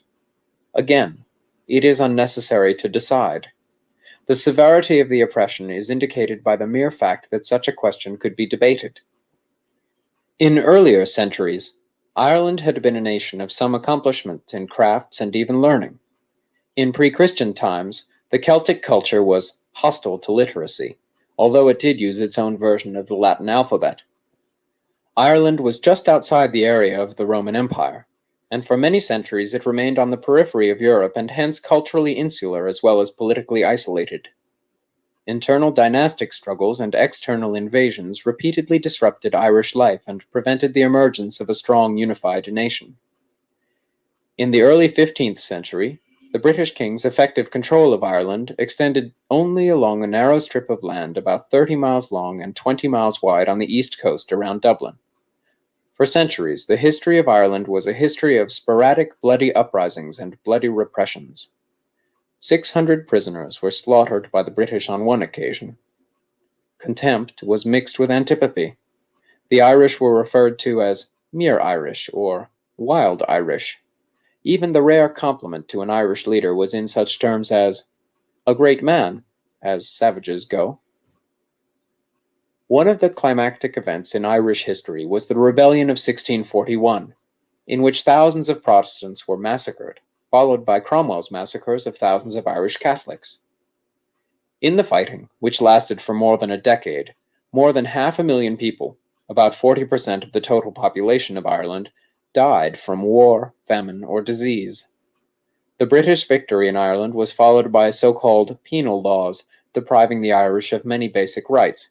Again, it is unnecessary to decide. The severity of the oppression is indicated by the mere fact that such a question could be debated. In earlier centuries, Ireland had been a nation of some accomplishment in crafts and even learning. In pre-Christian times, the Celtic culture was hostile to literacy, although it did use its own version of the Latin alphabet. Ireland was just outside the area of the Roman Empire, and for many centuries it remained on the periphery of Europe and hence culturally insular as well as politically isolated. Internal dynastic struggles and external invasions repeatedly disrupted Irish life and prevented the emergence of a strong unified nation. In the early 15th century, the British king's effective control of Ireland extended only along a narrow strip of land about 30 miles long and 20 miles wide on the east coast around Dublin. For centuries, the history of Ireland was a history of sporadic bloody uprisings and bloody repressions. 600 prisoners were slaughtered by the British on one occasion. Contempt was mixed with antipathy. The Irish were referred to as mere Irish or wild Irish. Even the rare compliment to an Irish leader was in such terms as a great man, as savages go. One of the climactic events in Irish history was the Rebellion of 1641, in which thousands of Protestants were massacred, followed by Cromwell's massacres of thousands of Irish Catholics. In the fighting, which lasted for more than a decade, more than 500,000 people, about 40% of the total population of Ireland, died from war, famine, or disease. The British victory in Ireland was followed by so-called penal laws, depriving the Irish of many basic rights.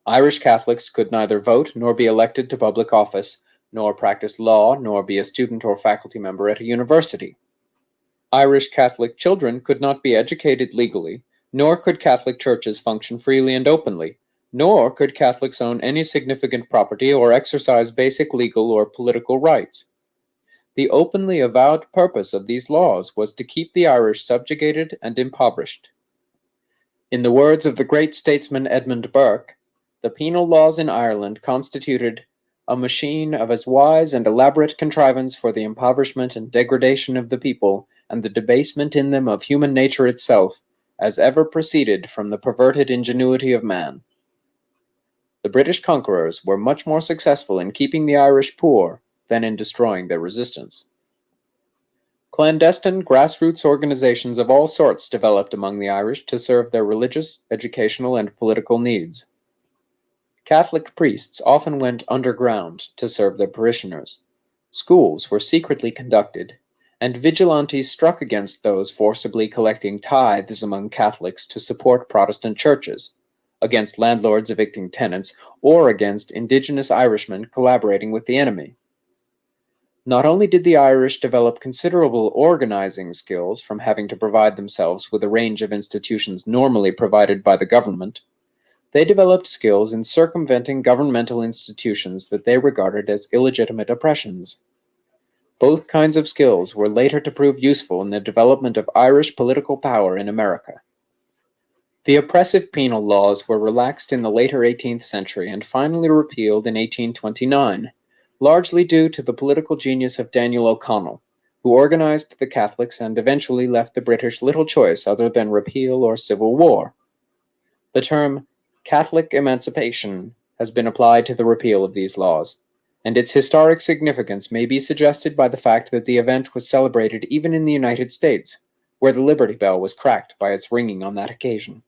Irish Catholics could neither vote nor be elected to public office, nor practice law, nor be a student or faculty member at a university. Irish Catholic children could not be educated legally, nor could Catholic churches function freely and openly, nor could Catholics own any significant property or exercise basic legal or political rights. The openly avowed purpose of these laws was to keep the Irish subjugated and impoverished. In the words of the great statesman Edmund Burke, the penal laws in Ireland constituted a machine of as wise and elaborate contrivance for the impoverishment and degradation of the people, and the debasement in them of human nature itself, as ever proceeded from the perverted ingenuity of man. The British conquerors were much more successful in keeping the Irish poor than in destroying their resistance. Clandestine grassroots organizations of all sorts developed among the Irish to serve their religious, educational, and political needs. Catholic priests often went underground to serve their parishioners. Schools were secretly conducted, and vigilantes struck against those forcibly collecting tithes among Catholics to support Protestant churches, against landlords evicting tenants, or against indigenous Irishmen collaborating with the enemy. Not only did the Irish develop considerable organizing skills from having to provide themselves with a range of institutions normally provided by the government, they developed skills in circumventing governmental institutions that they regarded as illegitimate oppressions. Both kinds of skills were later to prove useful in the development of Irish political power in America. The oppressive penal laws were relaxed in the later 18th century and finally repealed in 1829, largely due to the political genius of Daniel O'Connell, who organized the Catholics and eventually left the British little choice other than repeal or civil war. The term Catholic Emancipation has been applied to the repeal of these laws, and its historic significance may be suggested by the fact that the event was celebrated even in the United States, where the Liberty Bell was cracked by its ringing on that occasion.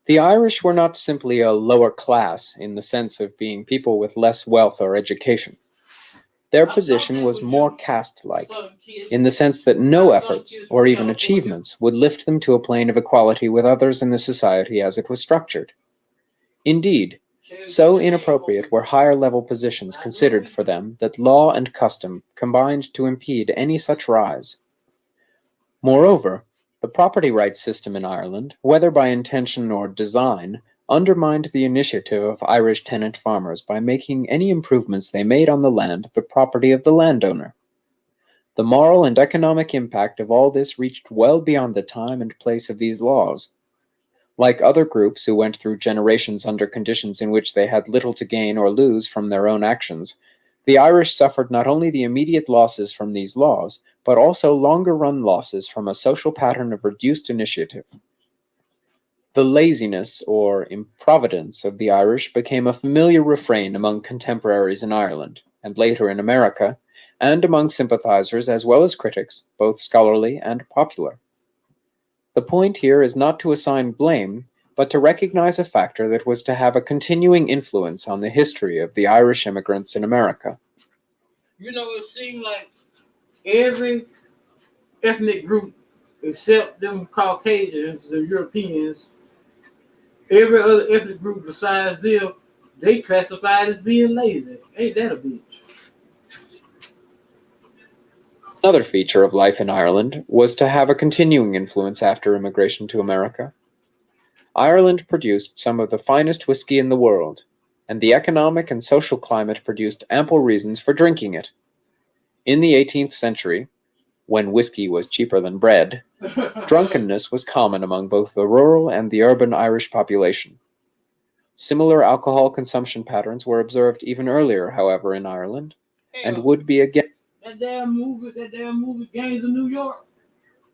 The Irish were not simply a lower class in the sense of being people with less wealth or education. Their position was more caste-like, in the sense that no efforts, or even achievements, would lift them to a plane of equality with others in the society as it was structured. Indeed, so inappropriate were higher-level positions considered for them that law and custom combined to impede any such rise. Moreover, the property rights system in Ireland, whether by intention or design, undermined the initiative of Irish tenant farmers by making any improvements they made on the land the property of the landowner. The moral and economic impact of all this reached well beyond the time and place of these laws. Like other groups who went through generations under conditions in which they had little to gain or lose from their own actions, the Irish suffered not only the immediate losses from these laws, but also longer-run losses from a social pattern of reduced initiative. The laziness or improvidence of the Irish became a familiar refrain among contemporaries in Ireland, and later in America, and among sympathizers as well as critics, both scholarly and popular. The point here is not to assign blame, but to recognize a factor that was to have a continuing influence on the history of the Irish immigrants in America. It seemed like every ethnic group, except them Caucasians, the Europeans, every other ethnic group besides them, they classified as being lazy. Ain't that a bitch? Another feature of life in Ireland was to have a continuing influence after immigration to America. Ireland produced some of the finest whiskey in the world, and the economic and social climate produced ample reasons for drinking it. In the 18th century, when whiskey was cheaper than bread, drunkenness was common among both the rural and the urban Irish population. Similar alcohol consumption patterns were observed even earlier, however, in Ireland, and would be again. That damn movie, Gangs of New York.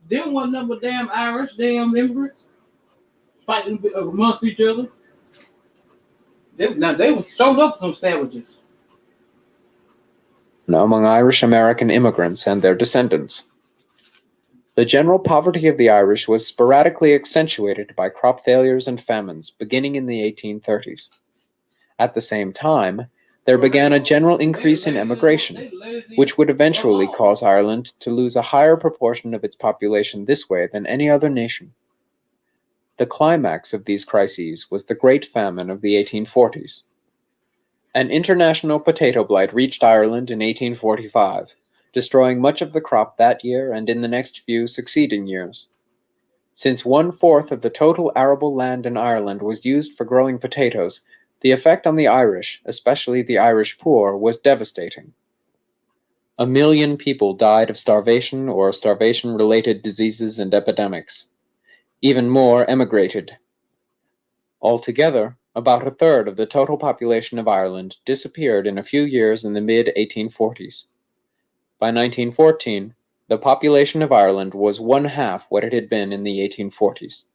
Them wasn't nothing but damn Irish, damn immigrants fighting amongst each other. They was showed up some savages. Among Irish American immigrants and their descendants. The general poverty of the Irish was sporadically accentuated by crop failures and famines beginning in the 1830s. At the same time, there began a general increase in emigration, which would eventually cause Ireland to lose a higher proportion of its population this way than any other nation. The climax of these crises was the Great Famine of the 1840s. An international potato blight reached Ireland in 1845, destroying much of the crop that year and in the next few succeeding years. Since 1/4 of the total arable land in Ireland was used for growing potatoes, the effect on the Irish, especially the Irish poor, was devastating. 1 million people died of starvation or starvation-related diseases and epidemics. Even more emigrated. Altogether, about 1/3 of the total population of Ireland disappeared in a few years in the mid-1840s. By 1914, the population of Ireland was 1/2 what it had been in the 1840s.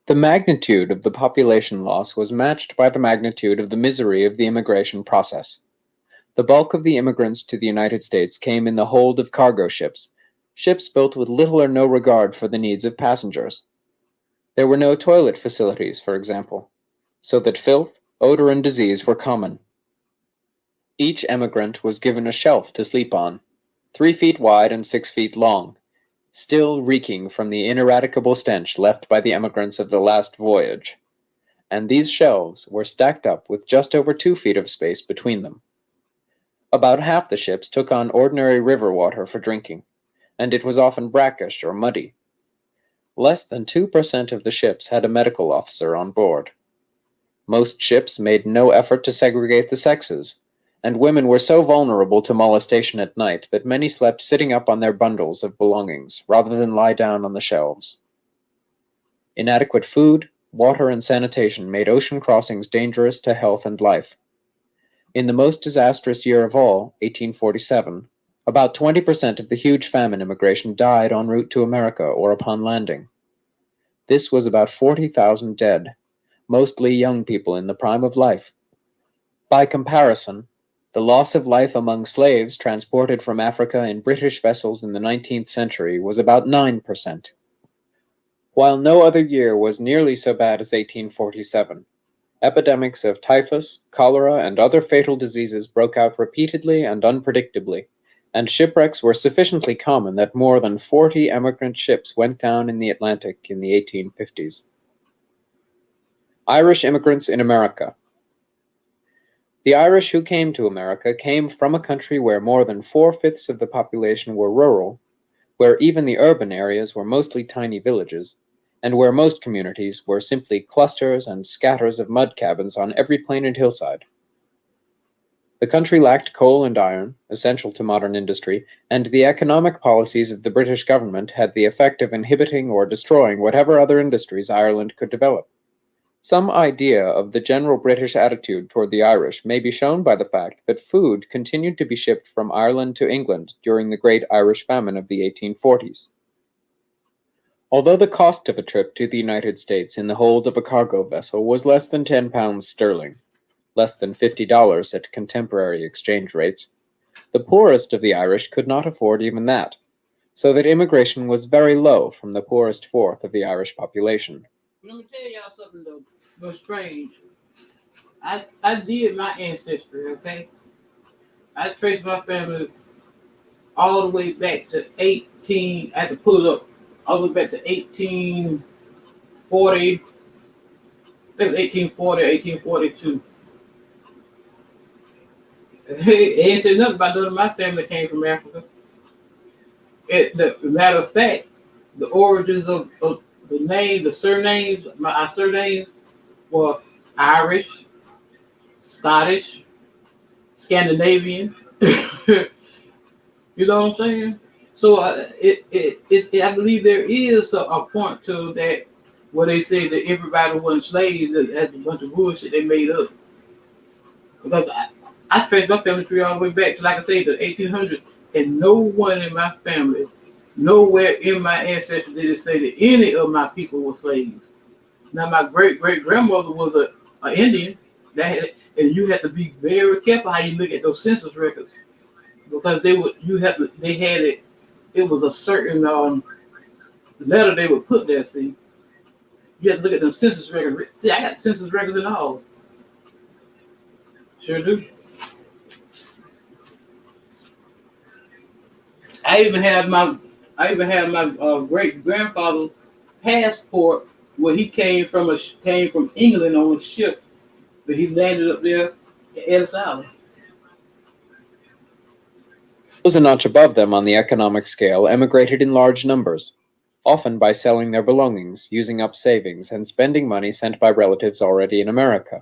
The magnitude of the population loss was matched by the magnitude of the misery of the immigration process. The bulk of the immigrants to the United States came in the hold of cargo ships, ships built with little or no regard for the needs of passengers. There were no toilet facilities, for example, so that filth, odor, and disease were common. Each emigrant was given a shelf to sleep on, 3 feet wide and 6 feet long, still reeking from the ineradicable stench left by the emigrants of the last voyage, and these shelves were stacked up with just over 2 feet of space between them. About half the ships took on ordinary river water for drinking, and it was often brackish or muddy. Less than 2% of the ships had a medical officer on board. Most ships made no effort to segregate the sexes, and women were so vulnerable to molestation at night that many slept sitting up on their bundles of belongings rather than lie down on the shelves. Inadequate food, water, and sanitation made ocean crossings dangerous to health and life. In the most disastrous year of all, 1847, about 20% of the huge famine immigration died en route to America or upon landing. This was about 40,000 dead, mostly young people in the prime of life. By comparison, the loss of life among slaves transported from Africa in British vessels in the 19th century was about 9%. While no other year was nearly so bad as 1847, epidemics of typhus, cholera, and other fatal diseases broke out repeatedly and unpredictably, and shipwrecks were sufficiently common that more than 40 emigrant ships went down in the Atlantic in the 1850s. Irish immigrants in America. The Irish who came to America came from a country where more than 4/5 of the population were rural, where even the urban areas were mostly tiny villages, and where most communities were simply clusters and scatters of mud cabins on every plain and hillside. The country lacked coal and iron, essential to modern industry, and the economic policies of the British government had the effect of inhibiting or destroying whatever other industries Ireland could develop. Some idea of the general British attitude toward the Irish may be shown by the fact that food continued to be shipped from Ireland to England during the Great Irish Famine of the 1840s. Although the cost of a trip to the United States in the hold of a cargo vessel was less than £10 sterling, less than $50 at contemporary exchange rates, the poorest of the Irish could not afford even that, so that immigration was very low from the poorest fourth of the Irish population. Let me tell y'all something though, but strange. I did my ancestry, okay? I traced my family all the way back to 18. I had to pull it up all the way back to 1840. I think it was 1840, 1842. It ain't said nothing about none of my family came from Africa. The matter of fact, the origins of the name, the surnames, our surnames were Irish, Scottish, Scandinavian. You know what I'm saying? So I believe there is a point to that where they say that everybody wasn't slaves. That's a bunch of bullshit they made up. Because I traced my family tree all the way back to, like I say, the 1800s, and no one in my family, nowhere in my ancestry did it say that any of my people were slaves. Now, my great-great-grandmother was an Indian, and you have to be very careful how you look at those census records, because they had it. It was a certain letter they would put there. See, you have to look at them census records. See, I got census records and all. Sure do. I even have my great grandfather's passport where he came from England on a ship, but he landed up there in Ellis Island. Those a notch above them on the economic scale emigrated in large numbers, often by selling their belongings, using up savings, and spending money sent by relatives already in America.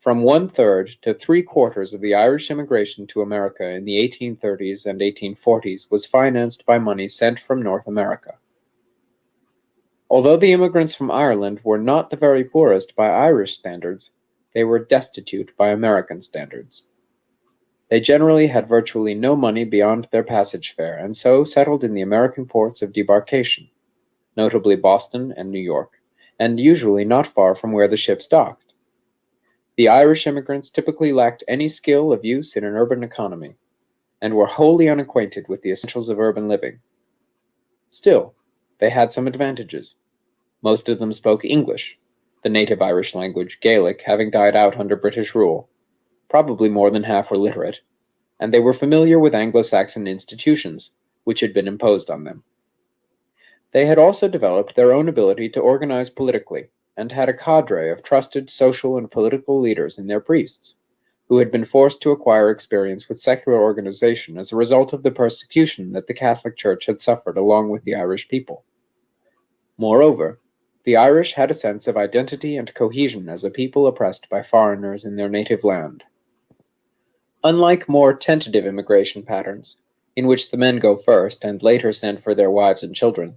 From 1/3 to 3/4 of the Irish immigration to America in the 1830s and 1840s was financed by money sent from North America. Although the immigrants from Ireland were not the very poorest by Irish standards, they were destitute by American standards. They generally had virtually no money beyond their passage fare, and so settled in the American ports of debarkation, notably Boston and New York, and usually not far from where the ships docked. The Irish immigrants typically lacked any skill of use in an urban economy, and were wholly unacquainted with the essentials of urban living. Still, they had some advantages. Most of them spoke English, the native Irish language, Gaelic, having died out under British rule. Probably more than half were literate, and they were familiar with Anglo-Saxon institutions, which had been imposed on them. They had also developed their own ability to organize politically, and had a cadre of trusted social and political leaders in their priests, who had been forced to acquire experience with secular organization as a result of the persecution that the Catholic Church had suffered along with the Irish people. Moreover, the Irish had a sense of identity and cohesion as a people oppressed by foreigners in their native land. Unlike more tentative immigration patterns, in which the men go first and later send for their wives and children,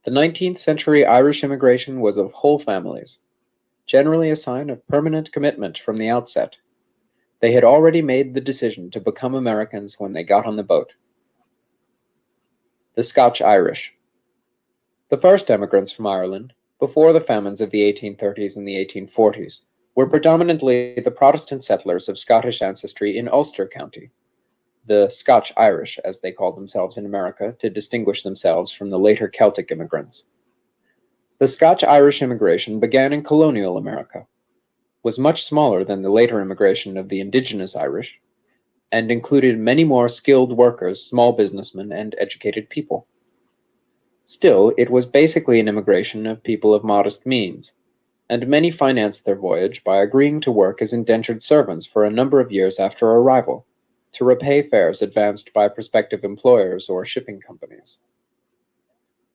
the 19th century Irish immigration was of whole families, generally a sign of permanent commitment from the outset. They had already made the decision to become Americans when they got on the boat. The Scotch-Irish. The first emigrants from Ireland, before the famines of the 1830s and the 1840s, were predominantly the Protestant settlers of Scottish ancestry in Ulster County, the Scotch-Irish, as they called themselves in America, to distinguish themselves from the later Celtic immigrants. The Scotch-Irish immigration began in colonial America, was much smaller than the later immigration of the indigenous Irish, and included many more skilled workers, small businessmen, and educated people. Still, it was basically an immigration of people of modest means, and many financed their voyage by agreeing to work as indentured servants for a number of years after arrival, to repay fares advanced by prospective employers or shipping companies.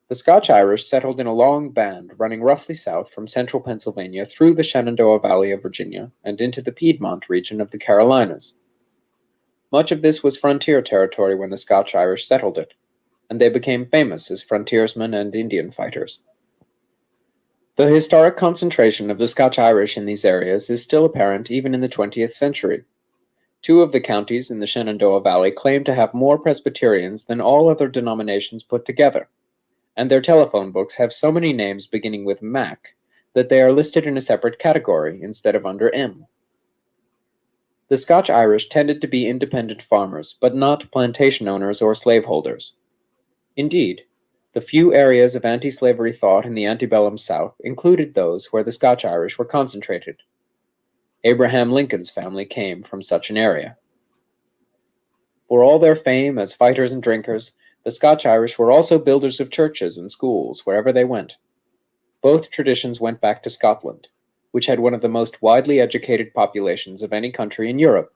The Scotch-Irish settled in a long band running roughly south from central Pennsylvania through the Shenandoah Valley of Virginia and into the Piedmont region of the Carolinas. Much of this was frontier territory when the Scotch-Irish settled it, and they became famous as frontiersmen and Indian fighters. The historic concentration of the Scotch-Irish in these areas is still apparent even in the 20th century. Two of the counties in the Shenandoah Valley claim to have more Presbyterians than all other denominations put together, and their telephone books have so many names beginning with Mac that they are listed in a separate category instead of under M. The Scotch-Irish tended to be independent farmers, but not plantation owners or slaveholders. Indeed, the few areas of anti-slavery thought in the antebellum South included those where the Scotch-Irish were concentrated. Abraham Lincoln's family came from such an area. For all their fame as fighters and drinkers, the Scotch-Irish were also builders of churches and schools wherever they went. Both traditions went back to Scotland, which had one of the most widely educated populations of any country in Europe.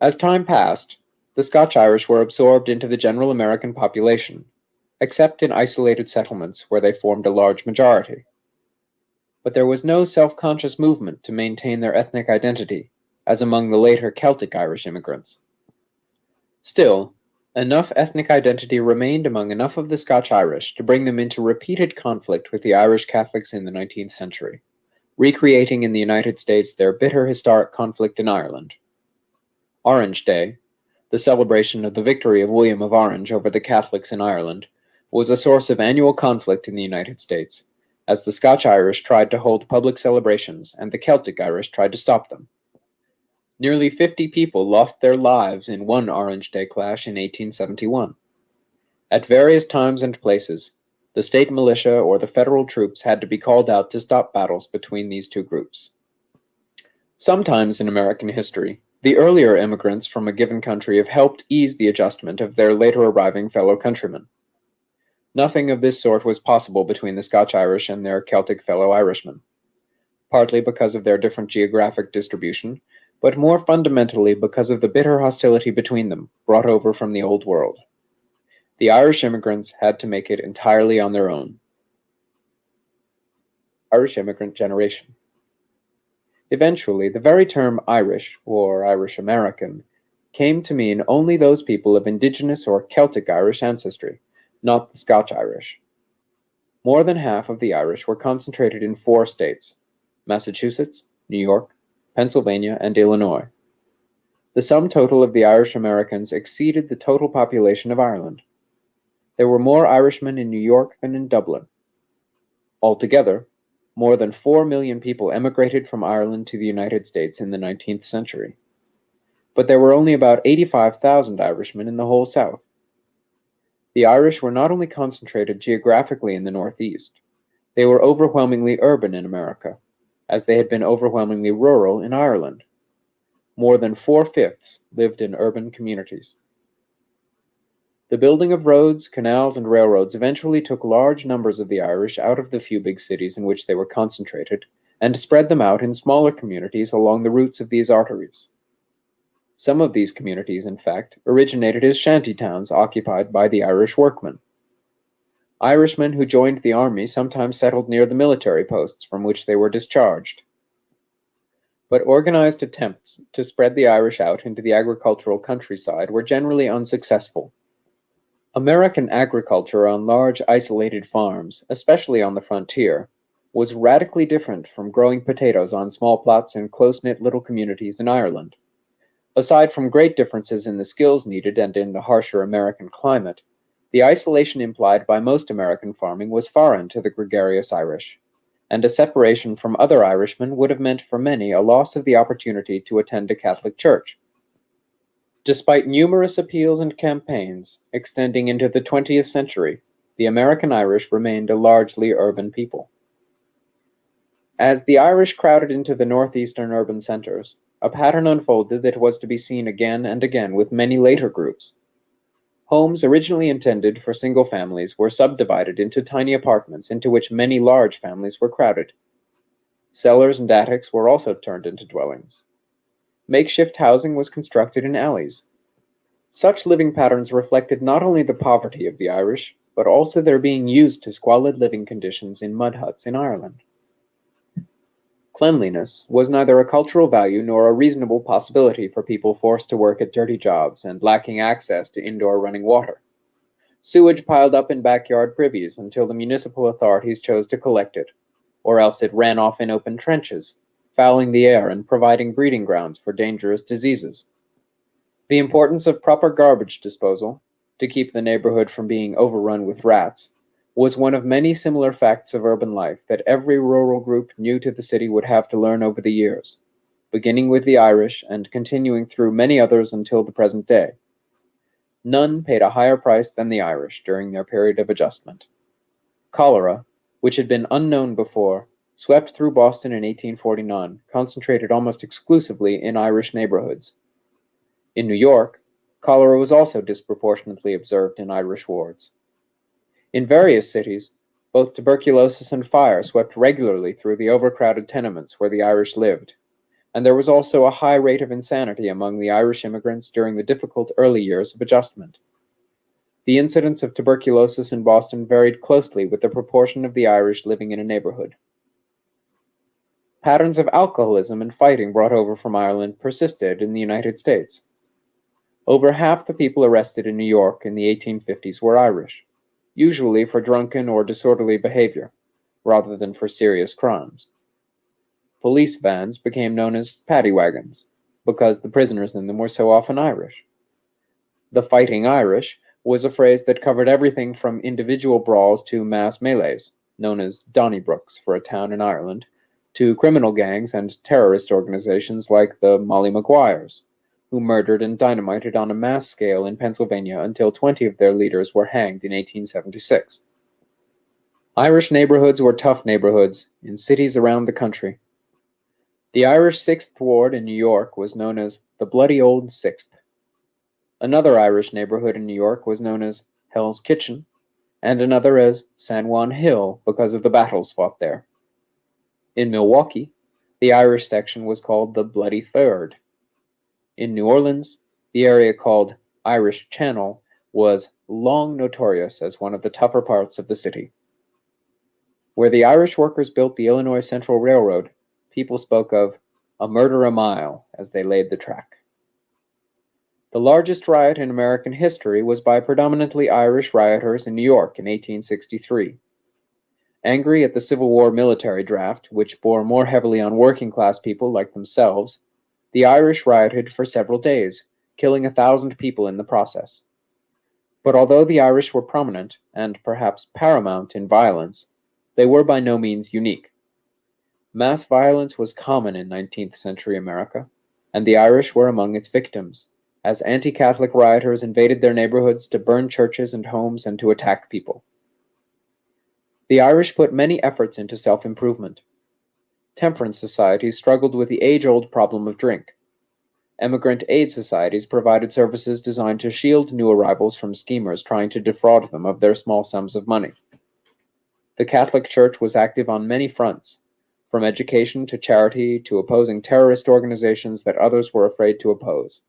As time passed, the Scotch-Irish were absorbed into the general American population, except in isolated settlements where they formed a large majority. But there was no self-conscious movement to maintain their ethnic identity, as among the later Celtic Irish immigrants. Still, enough ethnic identity remained among enough of the Scotch-Irish to bring them into repeated conflict with the Irish Catholics in the 19th century, recreating in the United States their bitter historic conflict in Ireland. Orange Day, the celebration of the victory of William of Orange over the Catholics in Ireland, was a source of annual conflict in the United States, as the Scotch-Irish tried to hold public celebrations and the Celtic Irish tried to stop them. Nearly 50 people lost their lives in one Orange Day clash in 1871. At various times and places, the state militia or the federal troops had to be called out to stop battles between these two groups. Sometimes in American history, the earlier immigrants from a given country have helped ease the adjustment of their later arriving fellow countrymen. Nothing of this sort was possible between the Scotch-Irish and their Celtic fellow Irishmen, partly because of their different geographic distribution, but more fundamentally because of the bitter hostility between them, brought over from the Old World. The Irish immigrants had to make it entirely on their own. Irish immigrant generation. Eventually, the very term Irish, or Irish American, came to mean only those people of indigenous or Celtic Irish ancestry, not the Scotch-Irish. More than half of the Irish were concentrated in 4 states: Massachusetts, New York, Pennsylvania, and Illinois. The sum total of the Irish Americans exceeded the total population of Ireland. There were more Irishmen in New York than in Dublin. Altogether, more than 4 million people emigrated from Ireland to the United States in the 19th century. But there were only about 85,000 Irishmen in the whole South. The Irish were not only concentrated geographically in the Northeast, they were overwhelmingly urban in America, as they had been overwhelmingly rural in Ireland. More than 4/5 lived in urban communities. The building of roads, canals, and railroads eventually took large numbers of the Irish out of the few big cities in which they were concentrated and spread them out in smaller communities along the routes of these arteries. Some of these communities, in fact, originated as shanty towns occupied by the Irish workmen. Irishmen who joined the army sometimes settled near the military posts from which they were discharged. But organized attempts to spread the Irish out into the agricultural countryside were generally unsuccessful. American agriculture on large isolated farms, especially on the frontier, was radically different from growing potatoes on small plots in close-knit little communities in Ireland. Aside from great differences in the skills needed and in the harsher American climate, the isolation implied by most American farming was foreign to the gregarious Irish, and a separation from other Irishmen would have meant for many a loss of the opportunity to attend a Catholic church. Despite numerous appeals and campaigns extending into the 20th century, the American Irish remained a largely urban people. As the Irish crowded into the northeastern urban centers, a pattern unfolded that was to be seen again and again with many later groups. Homes originally intended for single families were subdivided into tiny apartments into which many large families were crowded. Cellars and attics were also turned into dwellings. Makeshift housing was constructed in alleys. Such living patterns reflected not only the poverty of the Irish, but also their being used to squalid living conditions in mud huts in Ireland. Cleanliness was neither a cultural value nor a reasonable possibility for people forced to work at dirty jobs and lacking access to indoor running water. Sewage piled up in backyard privies until the municipal authorities chose to collect it, or else it ran off in open trenches, fouling the air and providing breeding grounds for dangerous diseases. The importance of proper garbage disposal, to keep the neighborhood from being overrun with rats, was one of many similar facts of urban life that every rural group new to the city would have to learn over the years, beginning with the Irish and continuing through many others until the present day. None paid a higher price than the Irish during their period of adjustment. Cholera, which had been unknown before, swept through Boston in 1849, concentrated almost exclusively in Irish neighborhoods. In New York, cholera was also disproportionately observed in Irish wards. In various cities, both tuberculosis and fire swept regularly through the overcrowded tenements where the Irish lived, and there was also a high rate of insanity among the Irish immigrants during the difficult early years of adjustment. The incidence of tuberculosis in Boston varied closely with the proportion of the Irish living in a neighborhood. Patterns of alcoholism and fighting brought over from Ireland persisted in the United States. Over half the people arrested in New York in the 1850s were Irish, usually for drunken or disorderly behavior, rather than for serious crimes. Police vans became known as paddy wagons, because the prisoners in them were so often Irish. The Fighting Irish was a phrase that covered everything from individual brawls to mass melees, known as Donnybrooks for a town in Ireland, to criminal gangs and terrorist organizations like the Molly Maguires, who murdered and dynamited on a mass scale in Pennsylvania until 20 of their leaders were hanged in 1876. Irish neighborhoods were tough neighborhoods in cities around the country. The Irish 6th Ward in New York was known as the Bloody Old Sixth. Another Irish neighborhood in New York was known as Hell's Kitchen, and another as San Juan Hill because of the battles fought there. In Milwaukee, the Irish section was called the Bloody Third. In New Orleans, the area called Irish Channel was long notorious as one of the tougher parts of the city. Where the Irish workers built the Illinois Central Railroad, people spoke of a murder a mile as they laid the track. The largest riot in American history was by predominantly Irish rioters in New York in 1863. Angry at the Civil War military draft, which bore more heavily on working-class people like themselves, the Irish rioted for several days, killing 1,000 people in the process. But although the Irish were prominent, and perhaps paramount in violence, they were by no means unique. Mass violence was common in 19th century America, and the Irish were among its victims, as anti-Catholic rioters invaded their neighborhoods to burn churches and homes and to attack people. The Irish put many efforts into self-improvement. Temperance societies struggled with the age-old problem of drink. Emigrant aid societies provided services designed to shield new arrivals from schemers trying to defraud them of their small sums of money. The Catholic Church was active on many fronts, from education to charity to opposing terrorist organizations that others were afraid to oppose.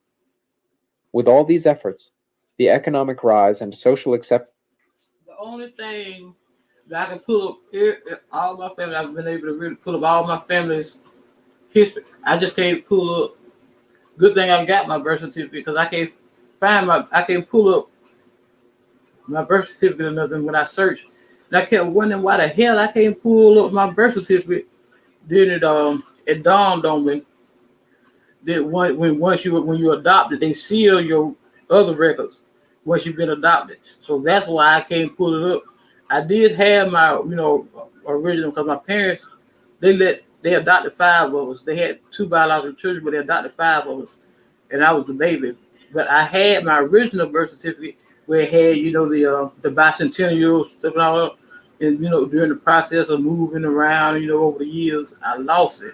With all these efforts, the economic rise and social acceptance. The only thing that I can pull up all my family, I've been able to really pull up all my family's history. I just can't pull up. Good thing I got my birth certificate because I can't pull up my birth certificate or nothing when I search. And I kept wondering why the hell I can't pull up my birth certificate. Then it dawned on me that when you adopted, they seal your other records once you've been adopted. So that's why I can't pull it up. I did have my original because my parents they adopted 5 of us. They had 2 biological children, but they adopted 5 of us, and I was the baby. But I had my original birth certificate where it had the bicentennial stuff and all that. And during the process of moving around, over the years, I lost it.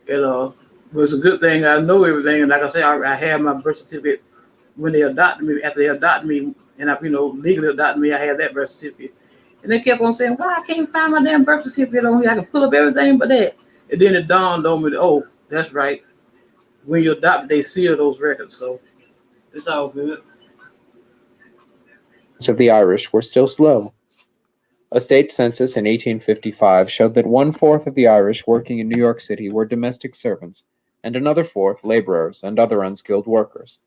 And but it's a good thing I know everything. And like I said, I had my birth certificate when they adopted me. After they adopted me, and I legally adopted me, I had that birth certificate. And they kept on saying, "Why I can't find my damn birth certificate on here? I can pull up everything but that." And then it dawned on me, oh, that's right. When you adopt, they seal those records, so it's all good. Of the Irish were still slow. A state census in 1855 showed that 1/4 of the Irish working in New York City were domestic servants, and another 1/4 laborers and other unskilled workers.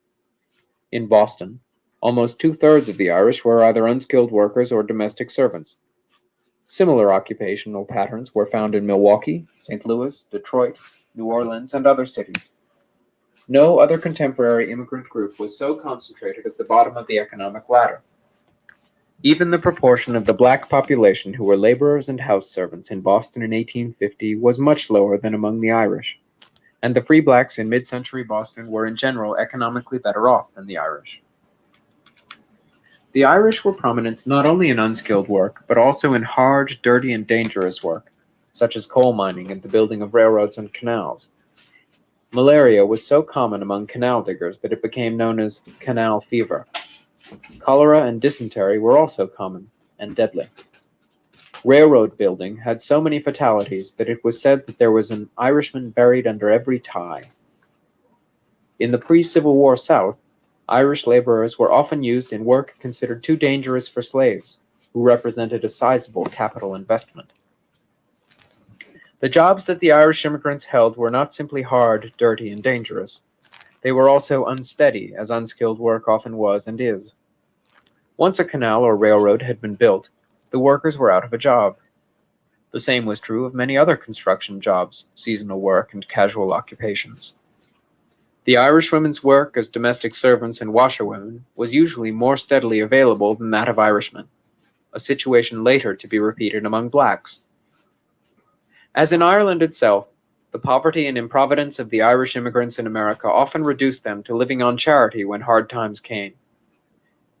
In Boston, almost 2/3 of the Irish were either unskilled workers or domestic servants. Similar occupational patterns were found in Milwaukee, St. Louis, Detroit, New Orleans, and other cities. No other contemporary immigrant group was so concentrated at the bottom of the economic ladder. Even the proportion of the black population who were laborers and house servants in Boston in 1850 was much lower than among the Irish, and the free blacks in mid-century Boston were in general economically better off than the Irish. The Irish were prominent not only in unskilled work, but also in hard, dirty, and dangerous work, such as coal mining and the building of railroads and canals. Malaria was so common among canal diggers that it became known as canal fever. Cholera and dysentery were also common and deadly. Railroad building had so many fatalities that it was said that there was an Irishman buried under every tie. In the pre-Civil War South, Irish laborers were often used in work considered too dangerous for slaves, who represented a sizable capital investment. The jobs that the Irish immigrants held were not simply hard, dirty, and dangerous. They were also unsteady, as unskilled work often was and is. Once a canal or railroad had been built, the workers were out of a job. The same was true of many other construction jobs, seasonal work, and casual occupations. The Irish women's work as domestic servants and washerwomen was usually more steadily available than that of Irishmen, a situation later to be repeated among blacks. As in Ireland itself, the poverty and improvidence of the Irish immigrants in America often reduced them to living on charity when hard times came.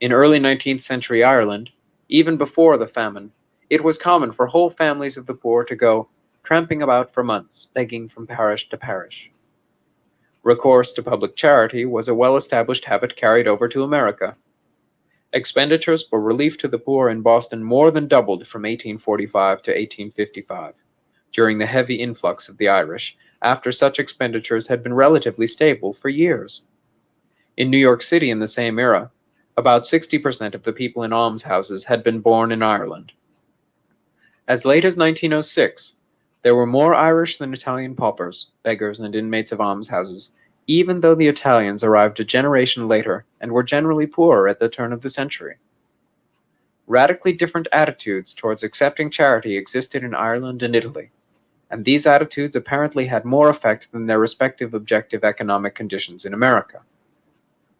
In early 19th century Ireland, even before the famine, it was common for whole families of the poor to go tramping about for months, begging from parish to parish. Recourse to public charity was a well-established habit carried over to America. Expenditures for relief to the poor in Boston more than doubled from 1845 to 1855. During the heavy influx of the Irish, after such expenditures had been relatively stable for years. In New York City in the same era, about 60% of the people in almshouses had been born in Ireland. As late as 1906, there were more Irish than Italian paupers, beggars, and inmates of almshouses, even though the Italians arrived a generation later and were generally poorer at the turn of the century. Radically different attitudes towards accepting charity existed in Ireland and Italy, and these attitudes apparently had more effect than their respective objective economic conditions in America.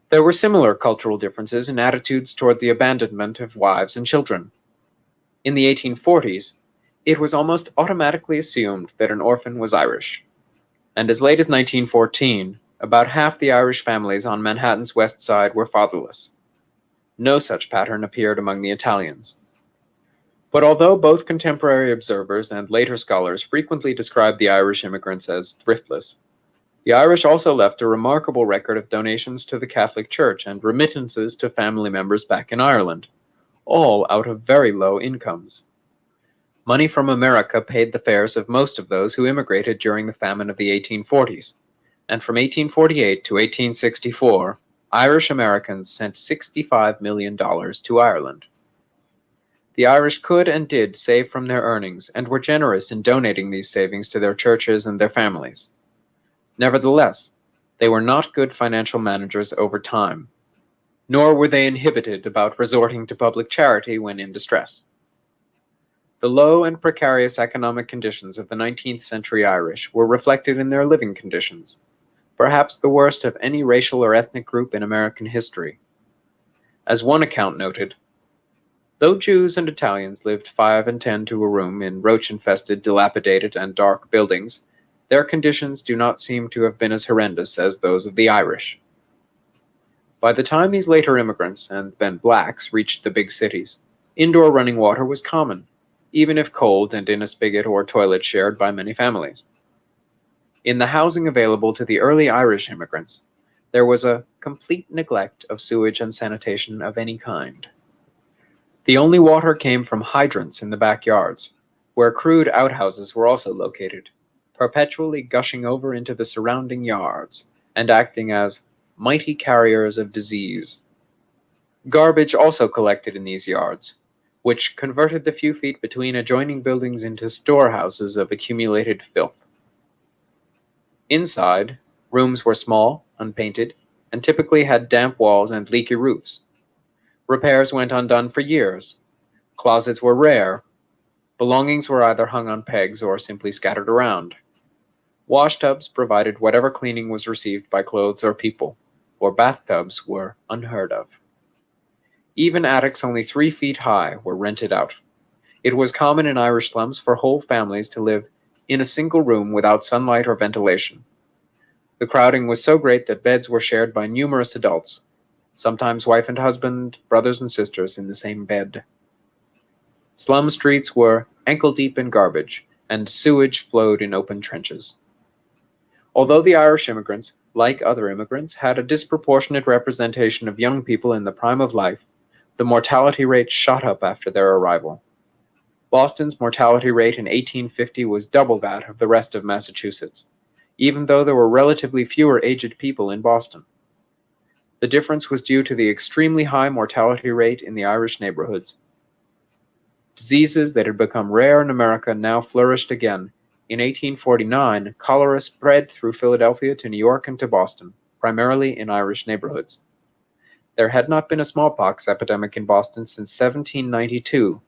There were similar cultural differences in attitudes toward the abandonment of wives and children. In the 1840s, it was almost automatically assumed that an orphan was Irish, and as late as 1914, about half the Irish families on Manhattan's West Side were fatherless. No such pattern appeared among the Italians. But although both contemporary observers and later scholars frequently described the Irish immigrants as thriftless, the Irish also left a remarkable record of donations to the Catholic Church and remittances to family members back in Ireland, all out of very low incomes. Money from America paid the fares of most of those who immigrated during the famine of the 1840s, and from 1848 to 1864, Irish Americans sent $65 million to Ireland. The Irish could and did save from their earnings and were generous in donating these savings to their churches and their families. Nevertheless, they were not good financial managers over time, nor were they inhibited about resorting to public charity when in distress. The low and precarious economic conditions of the 19th century Irish were reflected in their living conditions, perhaps the worst of any racial or ethnic group in American history. As one account noted, though Jews and Italians lived 5 and 10 to a room in roach-infested, dilapidated, and dark buildings, their conditions do not seem to have been as horrendous as those of the Irish. By the time these later immigrants, and then blacks, reached the big cities, indoor running water was common, even if cold and in a spigot or toilet shared by many families. In the housing available to the early Irish immigrants, there was a complete neglect of sewage and sanitation of any kind. The only water came from hydrants in the backyards, where crude outhouses were also located, perpetually gushing over into the surrounding yards and acting as mighty carriers of disease. Garbage also collected in these yards, which converted the few feet between adjoining buildings into storehouses of accumulated filth. Inside, rooms were small, unpainted, and typically had damp walls and leaky roofs. Repairs went undone for years. Closets were rare. Belongings were either hung on pegs or simply scattered around. Washtubs provided whatever cleaning was received by clothes or people, or bathtubs were unheard of. Even attics only 3 feet high were rented out. It was common in Irish slums for whole families to live in a single room without sunlight or ventilation. The crowding was so great that beds were shared by numerous adults, sometimes wife and husband, brothers and sisters in the same bed. Slum streets were ankle-deep in garbage, and sewage flowed in open trenches. Although the Irish immigrants, like other immigrants, had a disproportionate representation of young people in the prime of life, the mortality rate shot up after their arrival. Boston's mortality rate in 1850 was double that of the rest of Massachusetts, even though there were relatively fewer aged people in Boston. The difference was due to the extremely high mortality rate in the Irish neighborhoods. Diseases that had become rare in America now flourished again. In 1849, cholera spread through Philadelphia to New York and to Boston, primarily in Irish neighborhoods. There had not been a smallpox epidemic in Boston since 1792,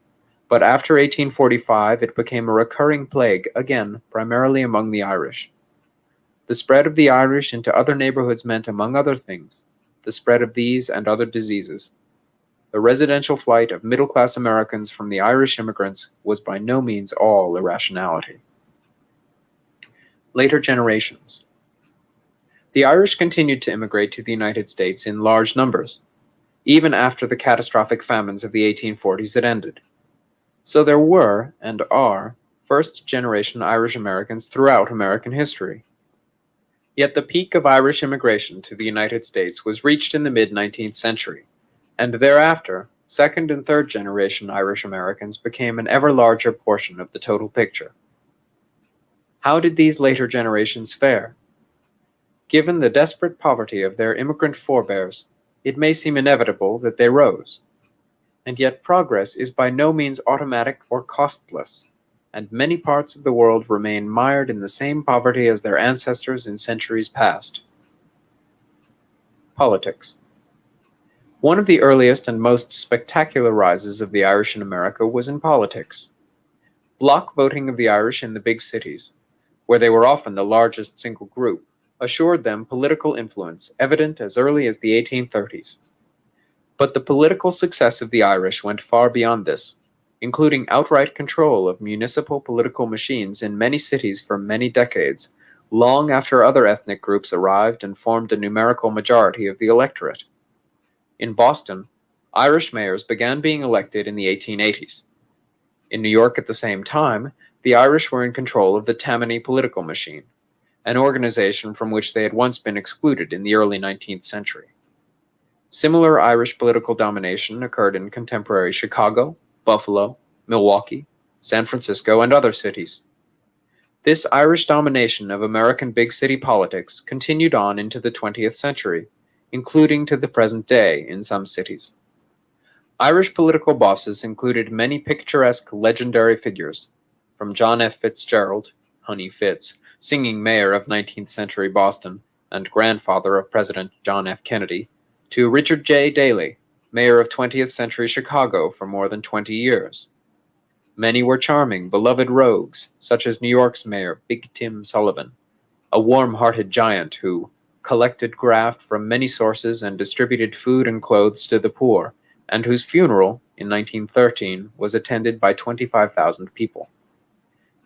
but after 1845 it became a recurring plague, again, primarily among the Irish. The spread of the Irish into other neighborhoods meant, among other things, the spread of these and other diseases. The residential flight of middle-class Americans from the Irish immigrants was by no means all irrationality. Later generations. The Irish continued to immigrate to the United States in large numbers, even after the catastrophic famines of the 1840s had ended. So there were, and are, first-generation Irish Americans throughout American history. Yet the peak of Irish immigration to the United States was reached in the mid-19th century, and thereafter, second- and third-generation Irish Americans became an ever larger portion of the total picture. How did these later generations fare? Given the desperate poverty of their immigrant forebears, it may seem inevitable that they rose. And yet progress is by no means automatic or costless, and many parts of the world remain mired in the same poverty as their ancestors in centuries past. Politics. One of the earliest and most spectacular rises of the Irish in America was in politics. Bloc voting of the Irish in the big cities, where they were often the largest single group, assured them political influence evident as early as the 1830s. But the political success of the Irish went far beyond this. including outright control of municipal political machines in many cities for many decades, long after other ethnic groups arrived and formed a numerical majority of the electorate. In Boston, Irish mayors began being elected in the 1880s. In New York at the same time, the Irish were in control of the Tammany political machine, an organization from which they had once been excluded in the early 19th century. Similar Irish political domination occurred in contemporary Chicago, Buffalo, Milwaukee, San Francisco, and other cities. This Irish domination of American big city politics continued on into the 20th century, including to the present day in some cities. Irish political bosses included many picturesque legendary figures, from John F. Fitzgerald, Honey Fitz, singing mayor of 19th century Boston and grandfather of President John F. Kennedy, to Richard J. Daley, mayor of 20th century Chicago for more than 20 years. Many were charming, beloved rogues, such as New York's mayor Big Tim Sullivan, a warm-hearted giant who collected graft from many sources and distributed food and clothes to the poor, and whose funeral, in 1913, was attended by 25,000 people.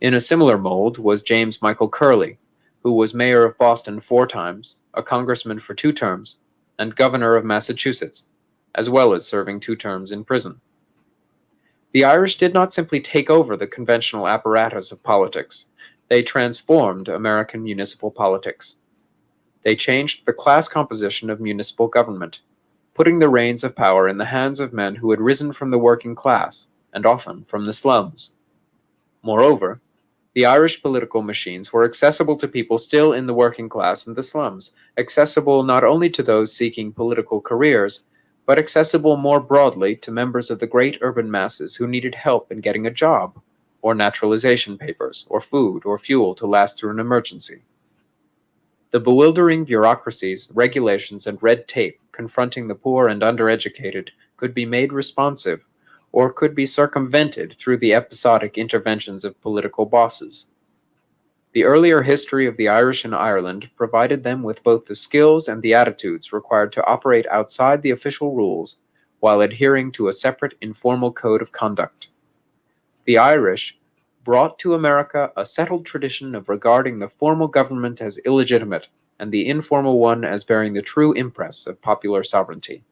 In a similar mold was James Michael Curley, who was mayor of Boston 4 times, a congressman for 2 terms, and governor of Massachusetts, as well as serving 2 terms in prison. The Irish did not simply take over the conventional apparatus of politics, they transformed American municipal politics. They changed the class composition of municipal government, putting the reins of power in the hands of men who had risen from the working class, and often from the slums. Moreover, the Irish political machines were accessible to people still in the working class and the slums, accessible not only to those seeking political careers, but accessible more broadly to members of the great urban masses who needed help in getting a job, or naturalization papers, or food, or fuel to last through an emergency. The bewildering bureaucracies, regulations, and red tape confronting the poor and undereducated could be made responsive, or could be circumvented through the episodic interventions of political bosses. The earlier history of the Irish in Ireland provided them with both the skills and the attitudes required to operate outside the official rules while adhering to a separate informal code of conduct. The Irish brought to America a settled tradition of regarding the formal government as illegitimate and the informal one as bearing the true impress of popular sovereignty.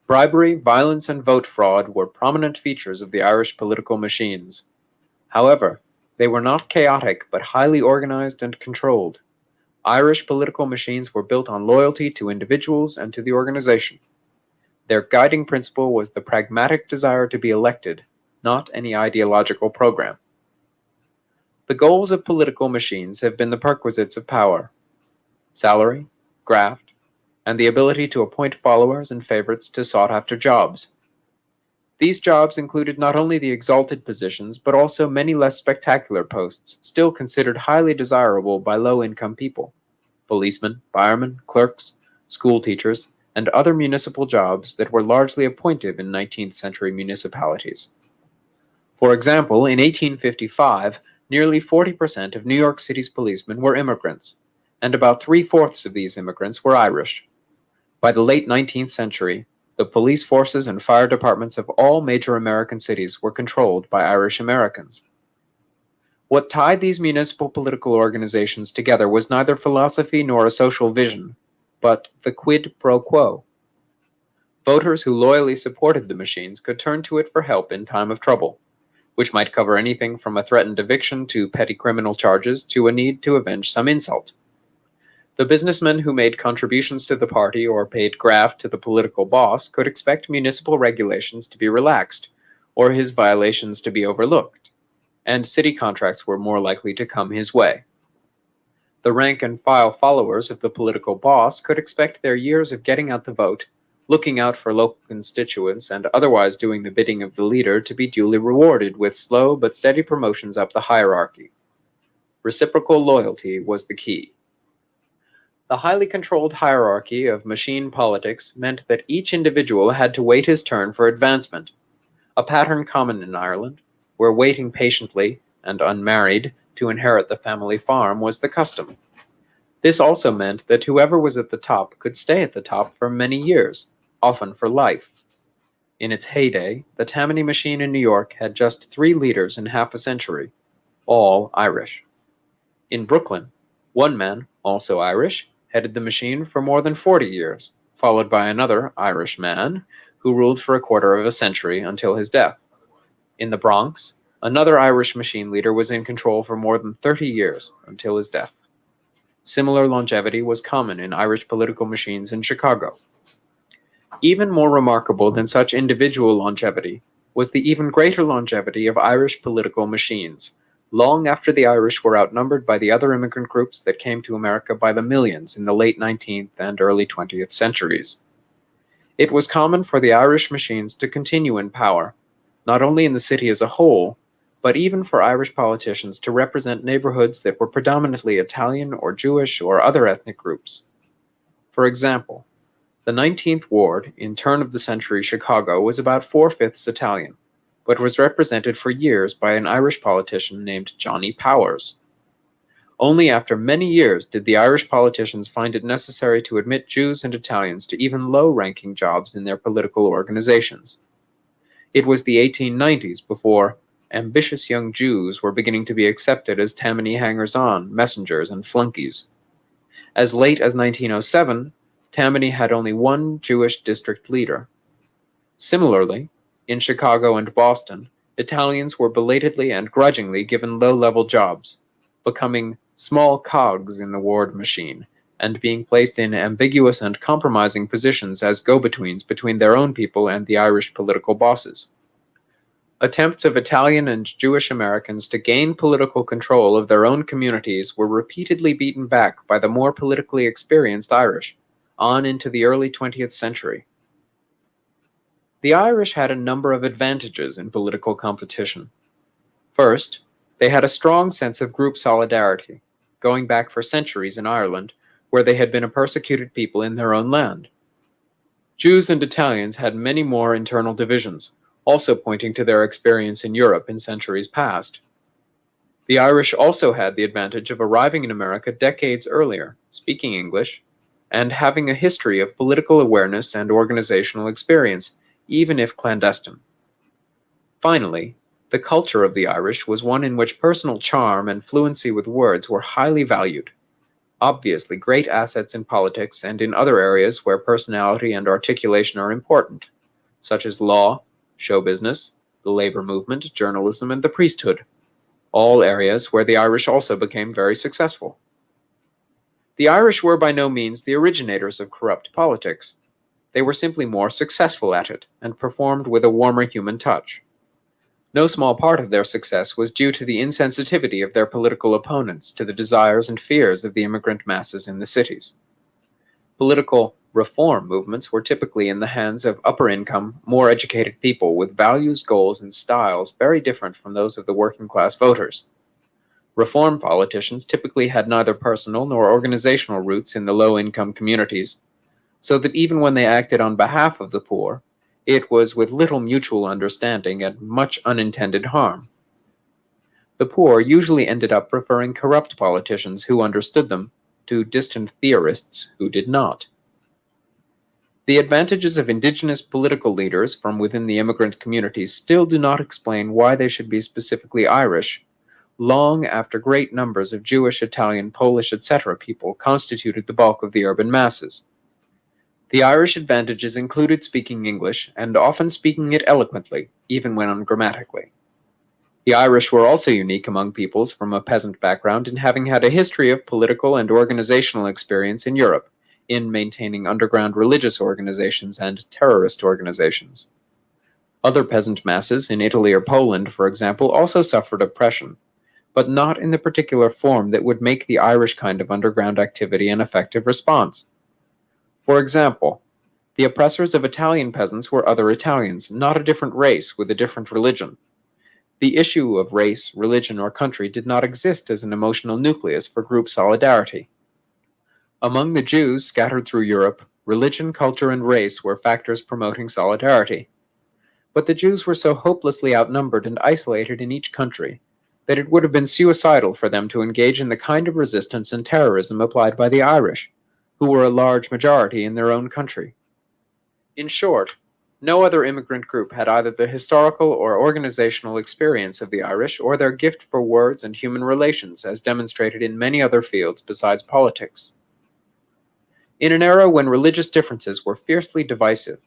Bribery, violence, and vote fraud were prominent features of the Irish political machines. However, they were not chaotic, but highly organized and controlled. Irish political machines were built on loyalty to individuals and to the organization. Their guiding principle was the pragmatic desire to be elected, not any ideological program. The goals of political machines have been the perquisites of power: salary, graft, and the ability to appoint followers and favorites to sought-after jobs. These jobs included not only the exalted positions, but also many less spectacular posts, still considered highly desirable by low-income people: policemen, firemen, clerks, school teachers, and other municipal jobs that were largely appointive in 19th century municipalities. For example, in 1855, nearly 40% of New York City's policemen were immigrants, and about 3/4 of these immigrants were Irish. By the late 19th century, the police forces and fire departments of all major American cities were controlled by Irish Americans. What tied these municipal political organizations together was neither philosophy nor a social vision, but the quid pro quo. Voters who loyally supported the machines could turn to it for help in time of trouble, which might cover anything from a threatened eviction to petty criminal charges to a need to avenge some insult. The businessmen who made contributions to the party or paid graft to the political boss could expect municipal regulations to be relaxed, or his violations to be overlooked, and city contracts were more likely to come his way. The rank-and-file followers of the political boss could expect their years of getting out the vote, looking out for local constituents, and otherwise doing the bidding of the leader to be duly rewarded with slow but steady promotions up the hierarchy. Reciprocal loyalty was the key. The highly controlled hierarchy of machine politics meant that each individual had to wait his turn for advancement, a pattern common in Ireland, where waiting patiently and unmarried to inherit the family farm was the custom. This also meant that whoever was at the top could stay at the top for many years, often for life. In its heyday, the Tammany machine in New York had just 3 leaders in half a century, all Irish. In Brooklyn, one man, also Irish, headed the machine for more than 40 years, followed by another Irish man who ruled for a quarter of a century until his death. In the Bronx, another Irish machine leader was in control for more than 30 years until his death. Similar longevity was common in Irish political machines in Chicago. Even more remarkable than such individual longevity was the even greater longevity of Irish political machines, long after the Irish were outnumbered by the other immigrant groups that came to America by the millions in the late 19th and early 20th centuries. It was common for the Irish machines to continue in power, not only in the city as a whole, but even for Irish politicians to represent neighborhoods that were predominantly Italian or Jewish or other ethnic groups. For example, the 19th Ward in turn-of-the-century Chicago was about 4/5 Italian, but was represented for years by an Irish politician named Johnny Powers. Only after many years did the Irish politicians find it necessary to admit Jews and Italians to even low-ranking jobs in their political organizations. It was the 1890s before ambitious young Jews were beginning to be accepted as Tammany hangers-on, messengers, and flunkies. As late as 1907, Tammany had only one Jewish district leader. Similarly, in Chicago and Boston, Italians were belatedly and grudgingly given low-level jobs, becoming small cogs in the ward machine, and being placed in ambiguous and compromising positions as go-betweens between their own people and the Irish political bosses. Attempts of Italian and Jewish Americans to gain political control of their own communities were repeatedly beaten back by the more politically experienced Irish, on into the early 20th century. The Irish had a number of advantages in political competition. First, they had a strong sense of group solidarity, going back for centuries in Ireland, where they had been a persecuted people in their own land. Jews and Italians had many more internal divisions, also pointing to their experience in Europe in centuries past. The Irish also had the advantage of arriving in America decades earlier, speaking English, and having a history of political awareness and organizational experience, even if clandestine. Finally, the culture of the Irish was one in which personal charm and fluency with words were highly valued, obviously great assets in politics and in other areas where personality and articulation are important, such as law, show business, the labor movement, journalism, and the priesthood, all areas where the Irish also became very successful. The Irish were by no means the originators of corrupt politics. They were simply more successful at it and performed with a warmer human touch. No small part of their success was due to the insensitivity of their political opponents to the desires and fears of the immigrant masses in the cities. Political reform movements were typically in the hands of upper-income, more educated people with values, goals, and styles very different from those of the working-class voters. Reform politicians typically had neither personal nor organizational roots in the low-income communities, so that even when they acted on behalf of the poor, it was with little mutual understanding and much unintended harm. The poor usually ended up preferring corrupt politicians who understood them to distant theorists who did not. The advantages of indigenous political leaders from within the immigrant communities still do not explain why they should be specifically Irish, long after great numbers of Jewish, Italian, Polish, etc. people constituted the bulk of the urban masses. The Irish advantages included speaking English, and often speaking it eloquently, even when ungrammatically. The Irish were also unique among peoples from a peasant background in having had a history of political and organizational experience in Europe, in maintaining underground religious organizations and terrorist organizations. Other peasant masses in Italy or Poland, for example, also suffered oppression, but not in the particular form that would make the Irish kind of underground activity an effective response. For example, the oppressors of Italian peasants were other Italians, not a different race with a different religion. The issue of race, religion, or country did not exist as an emotional nucleus for group solidarity. Among the Jews scattered through Europe, religion, culture, and race were factors promoting solidarity. But the Jews were so hopelessly outnumbered and isolated in each country that it would have been suicidal for them to engage in the kind of resistance and terrorism applied by the Irish, who were a large majority in their own country. In short, No other immigrant group had either the historical or organizational experience of the Irish or their gift for words and human relations as demonstrated in many other fields besides politics. In an era when religious differences were fiercely divisive,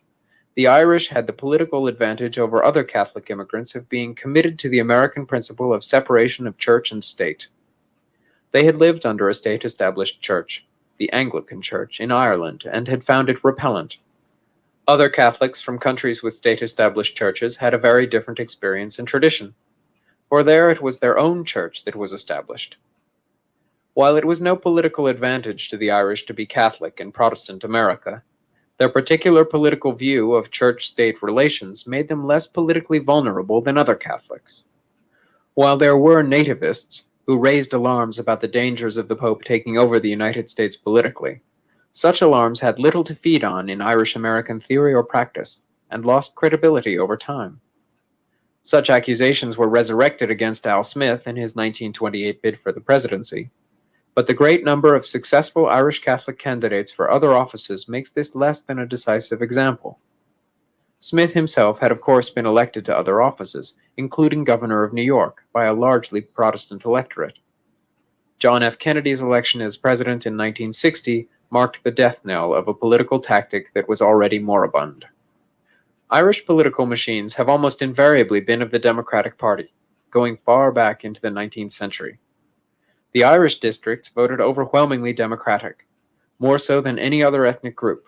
the Irish had the political advantage over other Catholic immigrants of being committed to the American principle of separation of church and state. They had lived under a state-established church, the Anglican Church, in Ireland, and had found it repellent. Other Catholics from countries with state-established churches had a very different experience and tradition, for there it was their own church that was established. While it was no political advantage to the Irish to be Catholic in Protestant America, their particular political view of church-state relations made them less politically vulnerable than other Catholics. While there were nativists who raised alarms about the dangers of the Pope taking over the United States politically, such alarms had little to feed on in Irish-American theory or practice, and lost credibility over time. Such accusations were resurrected against Al Smith in his 1928 bid for the presidency, but the great number of successful Irish Catholic candidates for other offices makes this less than a decisive example. Smith himself had of course been elected to other offices, including governor of New York, by a largely Protestant electorate. John F. Kennedy's election as president in 1960 marked the death knell of a political tactic that was already moribund. Irish political machines have almost invariably been of the Democratic Party, going far back into the 19th century. The Irish districts voted overwhelmingly Democratic, more so than any other ethnic group.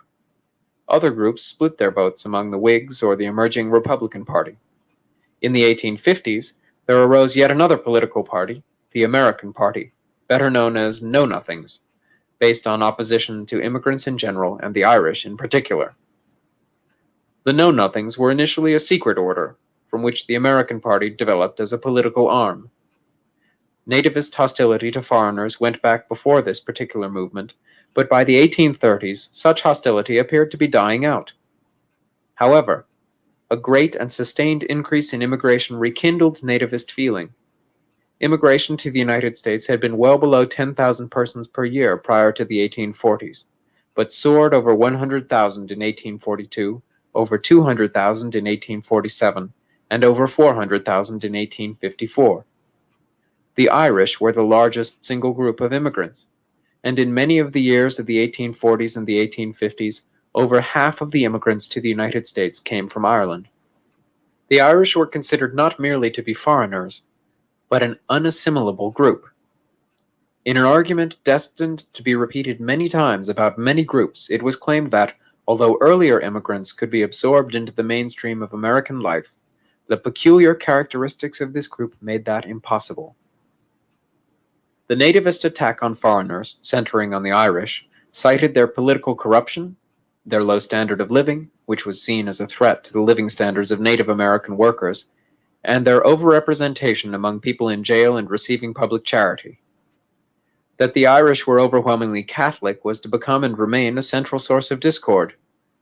Other groups split their votes among the Whigs or the emerging Republican Party. In the 1850s, there arose yet another political party, the American Party, better known as Know Nothings, based on opposition to immigrants in general and the Irish in particular. The Know Nothings were initially a secret order, from which the American Party developed as a political arm. Nativist hostility to foreigners went back before this particular movement, but by the 1830s, such hostility appeared to be dying out. However, a great and sustained increase in immigration rekindled nativist feeling. Immigration to the United States had been well below 10,000 persons per year prior to the 1840s, but soared over 100,000 in 1842, over 200,000 in 1847, and over 400,000 in 1854. The Irish were the largest single group of immigrants, and in many of the years of the 1840s and the 1850s, over half of the immigrants to the United States came from Ireland. The Irish were considered not merely to be foreigners, but an unassimilable group. In an argument destined to be repeated many times about many groups, it was claimed that, although earlier immigrants could be absorbed into the mainstream of American life, the peculiar characteristics of this group made that impossible. The nativist attack on foreigners, centering on the Irish, cited their political corruption, their low standard of living, which was seen as a threat to the living standards of Native American workers, and their overrepresentation among people in jail and receiving public charity. That the Irish were overwhelmingly Catholic was to become and remain a central source of discord,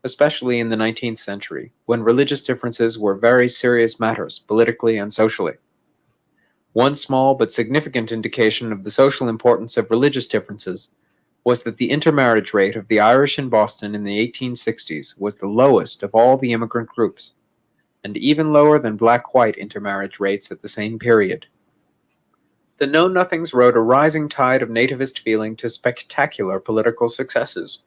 especially in the 19th century, when religious differences were very serious matters, politically and socially. One small but significant indication of the social importance of religious differences was that the intermarriage rate of the Irish in Boston in the 1860s was the lowest of all the immigrant groups, and even lower than black-white intermarriage rates at the same period. The Know Nothings rode a rising tide of nativist feeling to spectacular political successes.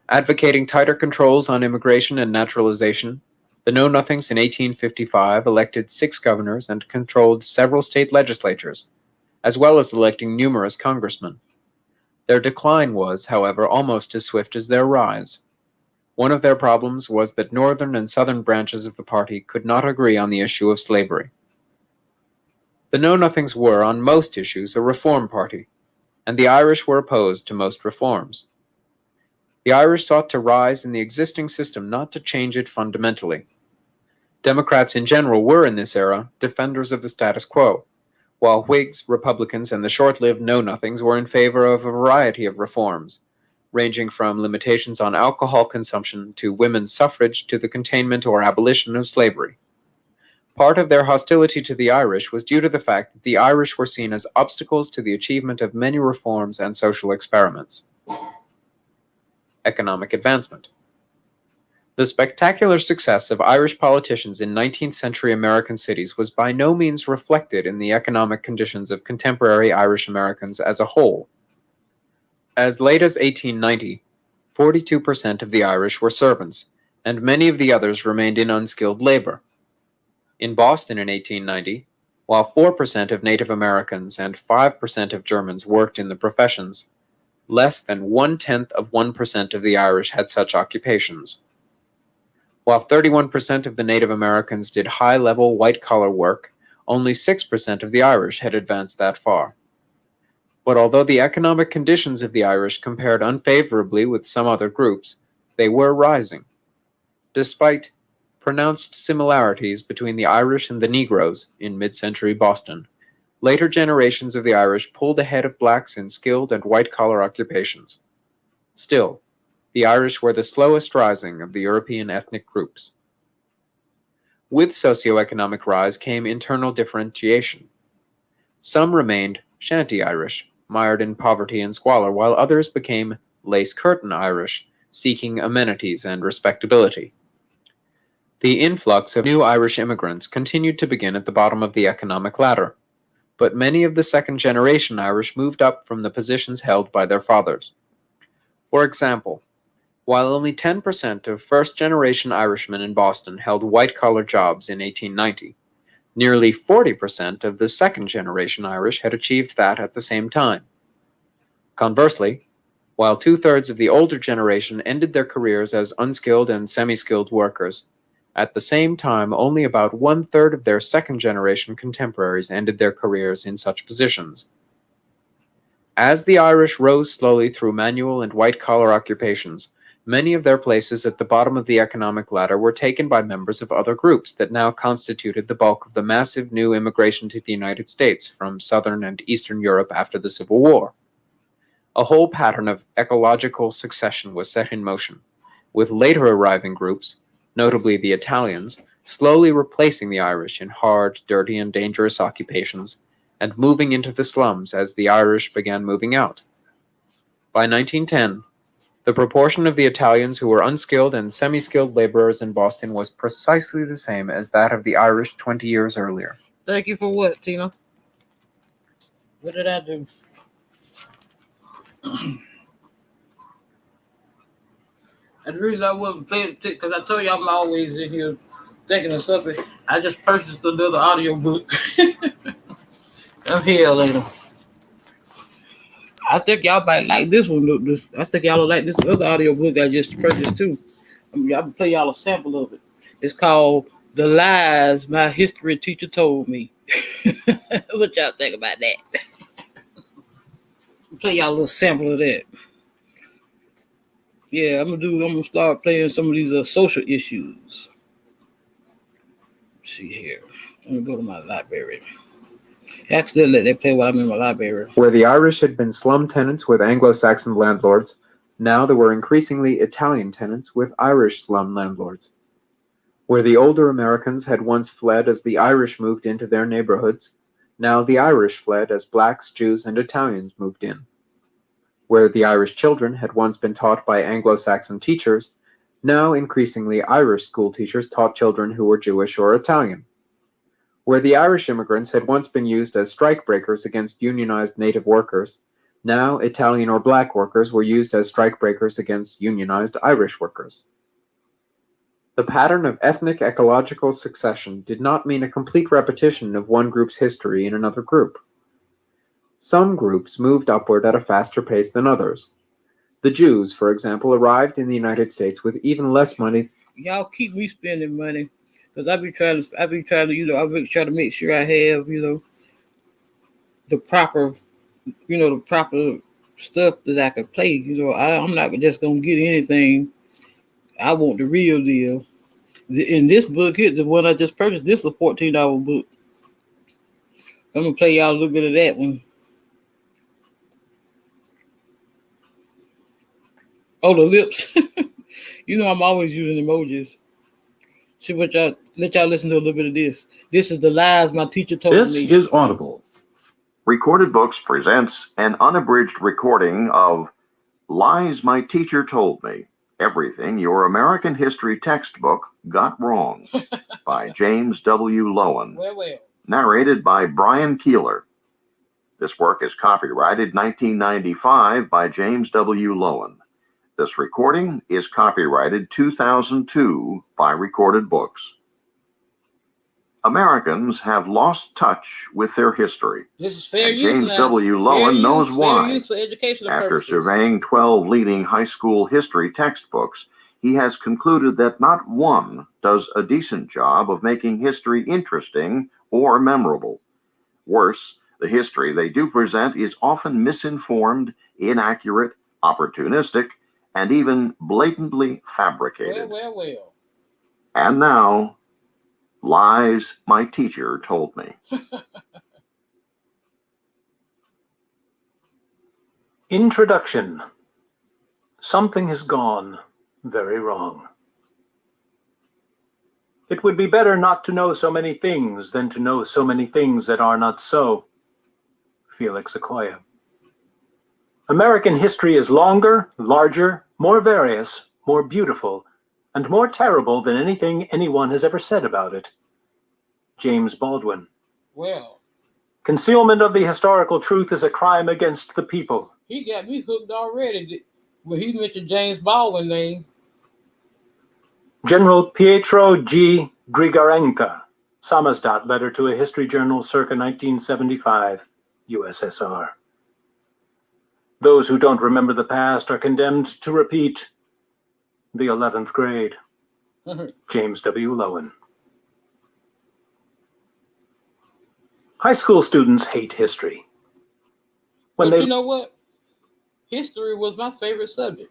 Advocating tighter controls on immigration and naturalization, the Know Nothings in 1855 elected 6 governors and controlled several state legislatures, as well as electing numerous congressmen. Their decline was, however, almost as swift as their rise. One of their problems was that northern and southern branches of the party could not agree on the issue of slavery. The Know Nothings were, on most issues, a reform party, and the Irish were opposed to most reforms. The Irish sought to rise in the existing system, not to change it fundamentally. Democrats in general were, in this era, defenders of the status quo, while Whigs, Republicans, and the short-lived Know Nothings were in favor of a variety of reforms, ranging from limitations on alcohol consumption to women's suffrage to the containment or abolition of slavery. Part of their hostility to the Irish was due to the fact that the Irish were seen as obstacles to the achievement of many reforms and social experiments. Economic advancement. The spectacular success of Irish politicians in 19th century American cities was by no means reflected in the economic conditions of contemporary Irish Americans as a whole. As late as 1890, 42% of the Irish were servants, and many of the others remained in unskilled labor. In Boston in 1890, while 4% of Native Americans and 5% of Germans worked in the professions, less than 0.1% of the Irish had such occupations. While 31% of the Native Americans did high-level white-collar work, only 6% of the Irish had advanced that far. But although the economic conditions of the Irish compared unfavorably with some other groups, they were rising. Despite pronounced similarities between the Irish and the Negroes in mid-century Boston, later generations of the Irish pulled ahead of blacks in skilled and white-collar occupations. Still, the Irish were the slowest rising of the European ethnic groups. With socioeconomic rise came internal differentiation. Some remained shanty Irish, mired in poverty and squalor, while others became lace-curtain Irish, seeking amenities and respectability. The influx of new Irish immigrants continued to begin at the bottom of the economic ladder, but many of the second-generation Irish moved up from the positions held by their fathers. For example, while only 10% of first-generation Irishmen in Boston held white-collar jobs in 1890, nearly 40% of the second-generation Irish had achieved that at the same time. Conversely, while two-thirds of the older generation ended their careers as unskilled and semi-skilled workers, at the same time only about one-third of their second-generation contemporaries ended their careers in such positions. As the Irish rose slowly through manual and white-collar occupations, many of their places at the bottom of the economic ladder were taken by members of other groups that now constituted the bulk of the massive new immigration to the United States from Southern and Eastern Europe after the Civil War. A whole pattern of ecological succession was set in motion, with later arriving groups, notably the Italians, slowly replacing the Irish in hard, dirty, and dangerous occupations, and moving into the slums as the Irish began moving out. By 1910, the proportion of the Italians who were unskilled and semi-skilled laborers in Boston was precisely the same as that of the Irish 20 years earlier. Thank you for what, Tina? What did I do? And the reason I wasn't playing, because I told you I'm always in here thinking of something, I just purchased another audio book. I'm here later. I think y'all might like this one. I think y'all will like this other audio book I just purchased too. I'll play y'all a sample of it. It's called The Lies My History Teacher Told Me. What y'all think about that? I'll play y'all a little sample of that. Yeah, I'm gonna start playing some of these social issues. Let's see here. I'm gonna go to my library. Actually, let that play while I'm in my library. Where the Irish had been slum tenants with Anglo-Saxon landlords, now there were increasingly Italian tenants with Irish slum landlords. Where the older Americans had once fled as the Irish moved into their neighborhoods, now the Irish fled as blacks, Jews, and Italians moved in. Where the Irish children had once been taught by Anglo-Saxon teachers, now increasingly Irish school teachers taught children who were Jewish or Italian. Where the Irish immigrants had once been used as strikebreakers against unionized native workers, now Italian or black workers were used as strikebreakers against unionized Irish workers. The pattern of ethnic ecological succession did not mean a complete repetition of one group's history in another group. Some groups moved upward at a faster pace than others. The Jews, for example, arrived in the United States with even less money. Y'all keep me spending money. Because I be trying to make sure I have, the proper stuff that I can play. I'm not just going to get anything. I want the real deal. In this book here, the one I just purchased, this is a $14 book. I'm going to play y'all a little bit of that one. Oh, the lips. I'm always using emojis. See what let y'all listen to a little bit of this. This is The Lies My Teacher Told Me. This is Audible. Recorded Books presents an unabridged recording of Lies My Teacher Told Me, Everything Your American History Textbook Got Wrong by James W. Lowen. Well. Narrated by Brian Keeler. This work is copyrighted 1995 by James W. Lowen. This recording is copyrighted 2002 by Recorded Books. Americans have lost touch with their history. This is fair And use. James now. W. Fair Lowen knows use, why. Fair use for educational After purposes. surveying 12 leading high school history textbooks, he has concluded that not one does a decent job of making history interesting or memorable. Worse, the history they do present is often misinformed, inaccurate, opportunistic, and even blatantly fabricated. Well. And now, lies my teacher told me. Introduction. Something has gone very wrong. It would be better not to know so many things than to know so many things that are not so. Felix Acquia. American history is longer, larger, more various, more beautiful, and more terrible than anything anyone has ever said about it. James Baldwin. Well. Concealment of the historical truth is a crime against the people. He got me hooked already when he mentioned James Baldwin name. General Pietro G. Grigorenko, Samizdat, letter to a history journal circa 1975, USSR. Those who don't remember the past are condemned to repeat the 11th grade. James W. Lowen. High school students hate history. You know what? History was my favorite subject.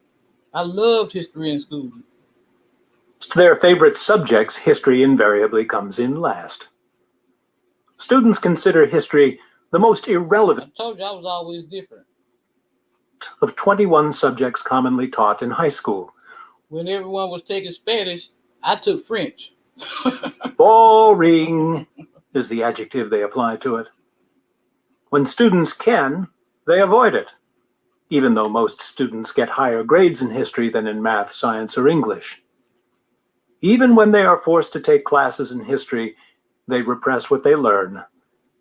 I loved history in school. To their favorite subjects, history invariably comes in last. Students consider history the most irrelevant I told you I was always different. of 21 subjects commonly taught in high school. When everyone was taking Spanish, I took French. Boring is the adjective they apply to it. When students can, they avoid it, even though most students get higher grades in history than in math, science, or English. Even when they are forced to take classes in history, they repress what they learn.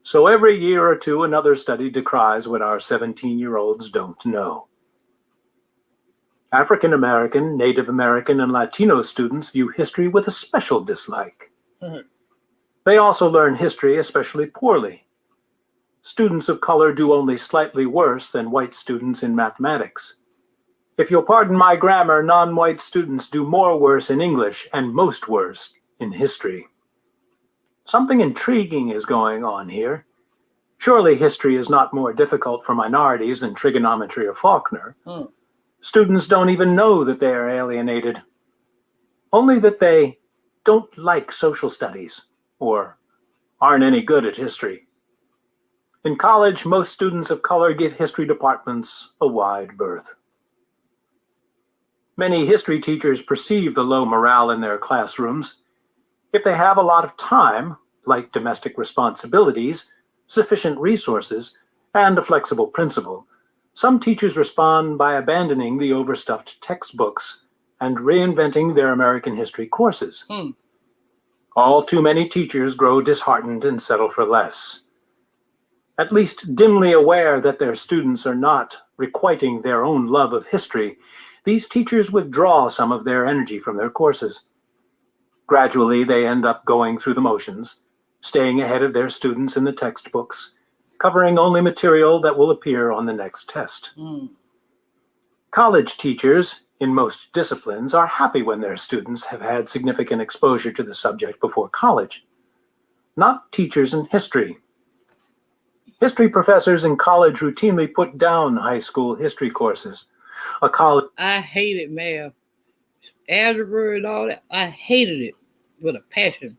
So every year or two, another study decries what our 17-year-olds don't know. African American, Native American, and Latino students view history with a special dislike. They also learn history especially poorly. Students of color do only slightly worse than white students in mathematics. If you'll pardon my grammar, non-white students do more worse in English and most worse in history. Something intriguing is going on here. Surely history is not more difficult for minorities than trigonometry or Faulkner. Students don't even know that they are alienated, only that they don't like social studies or aren't any good at history. In college, most students of color give history departments a wide berth. Many history teachers perceive the low morale in their classrooms. If they have a lot of time, like domestic responsibilities, sufficient resources, and a flexible principal, some teachers respond by abandoning the overstuffed textbooks and reinventing their American history courses. All too many teachers grow disheartened and settle for less. At least dimly aware that their students are not requiting their own love of history, these teachers withdraw some of their energy from their courses. Gradually, they end up going through the motions, staying ahead of their students in the textbooks, covering only material that will appear on the next test. College teachers, in most disciplines, are happy when their students have had significant exposure to the subject before college. Not teachers in history. History professors in college routinely put down high school history courses. I hated math, algebra, and all that. I hated it with a passion.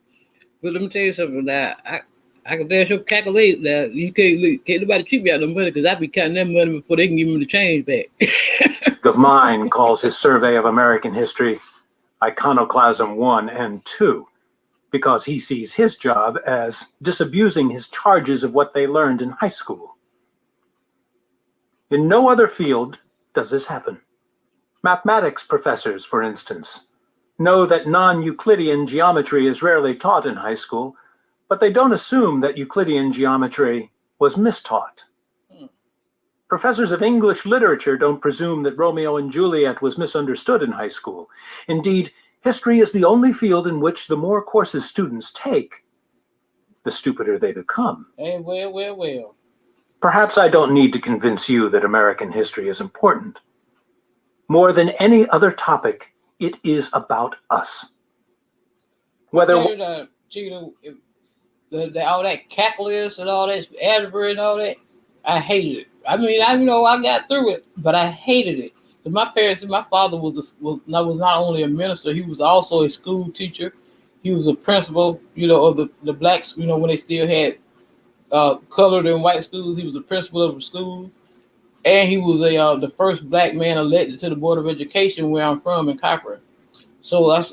But let me tell you something. That I can damn sure calculate that you can't nobody treat me out no money because I be counting that money before they can give me the change back. Of mine calls his survey of American history Iconoclasm 1 and 2, because he sees his job as disabusing his charges of what they learned in high school. In no other field does this happen. Mathematics professors, for instance, know that non-Euclidean geometry is rarely taught in high school, but they don't assume that Euclidean geometry was mistaught. Professors of English literature don't presume that Romeo and Juliet was misunderstood in high school. Indeed, history is the only field in which the more courses students take, the stupider they become. Hey, well. Perhaps I don't need to convince you that American history is important. More than any other topic, it is about us. Whether all that calculus and all that algebra and all that, I hated it. I mean, I got through it, but I hated it. My parents and my father was not only a minister, he was also a school teacher. He was a principal, of the blacks, when they still had colored and white schools. He was a principal of a school. And he was the first black man elected to the Board of Education where I'm from in Capita. So that's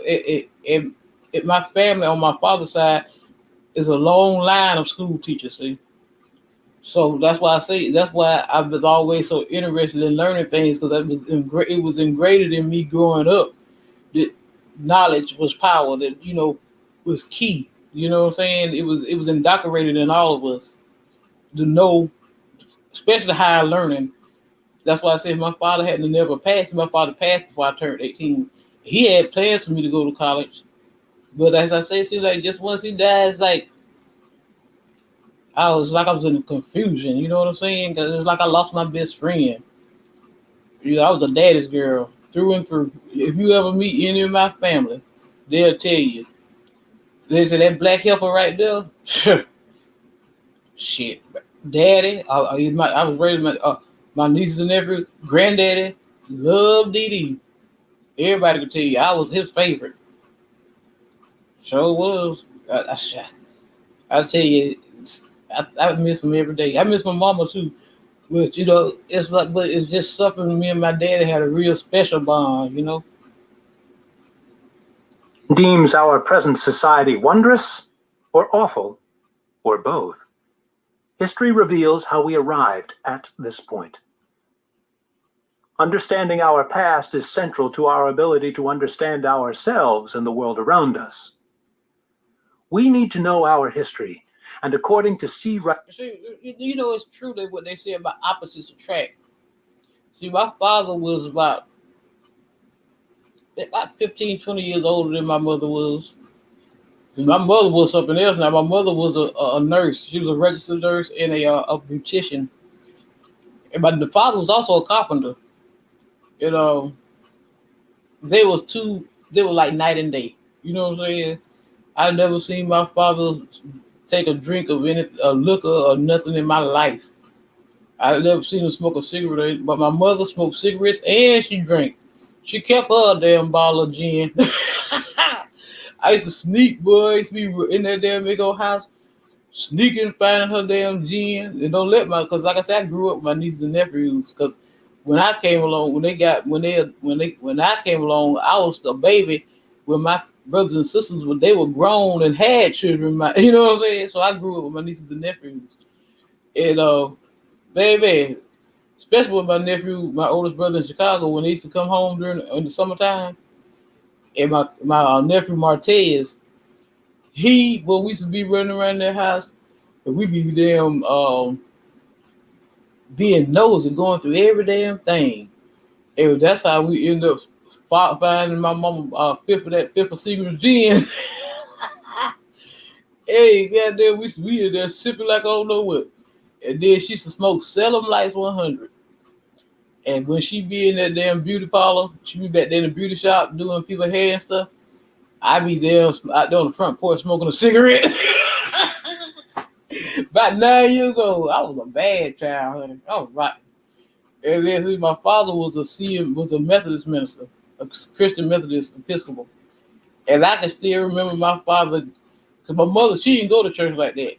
my family on my father's side is a long line of school teachers, see. So that's why I was always so interested in learning things, because it was ingrained in me growing up that knowledge was power, that was key. You know what I'm saying? It was indoctrinated in all of us to know, especially higher learning. That's why I said my father hadn't never passed. My father passed before I turned 18. He had plans for me to go to college, but as I say, it seems like just once he died, it's like I was in confusion. You know what I'm saying? Because it was like I lost my best friend. I was a daddy's girl through and through. If you ever meet any of my family, they'll tell you. They say that black heifer right there. Shit, daddy. I was raised my nieces and nephews. Granddaddy loved Dee. Everybody could tell you I was his favorite. Sure was. I tell you, I miss him every day. I miss my mama too. But it's just something me and my daddy had a real special bond, deems our present society wondrous or awful or both, history reveals how we arrived at this point. Understanding our past is central to our ability to understand ourselves and the world around us. We need to know our history, and according to C. It's true that what they say about opposites attract. See, my father was about 15, 20 years older than my mother was. See, my mother was something else now. My mother was a nurse. She was a registered nurse and a beautician. But the father was also a carpenter. They were like night and day. You know what I'm saying? I've never seen my father take a drink of any liquor or nothing in my life. I've never seen him smoke a cigarette, but my mother smoked cigarettes and she drank. She kept her damn bottle of gin. I used to sneak, boy. I used to be in that damn big old house, sneaking, finding her damn gin, and don't let because like I said, I grew up with my nieces and nephews. Because when I came along, when I came along, I was a baby. When my brothers and sisters, they were grown and had children. You know what I'm saying? So I grew up with my nieces and nephews, and baby, especially with my nephew, my oldest brother in Chicago, when they used to come home in the summertime, and my nephew Martez, when we used to be running around their house, and we be damn being nosy, going through every damn thing, and that's how we end up finding my mama fifth of Secret gin. Hey, goddamn, we in there sipping like I don't know what. And then she used to smoke Selim Lights 100. And when she be in that damn beauty parlor, she be back there in the beauty shop doing people's hair and stuff. I be there out there on the front porch smoking a cigarette. About 9 years old. I was a bad child, honey. I was right. And then my father was a Methodist minister, a Christian Methodist Episcopal. And I can still remember my father, because my mother, she didn't go to church like that.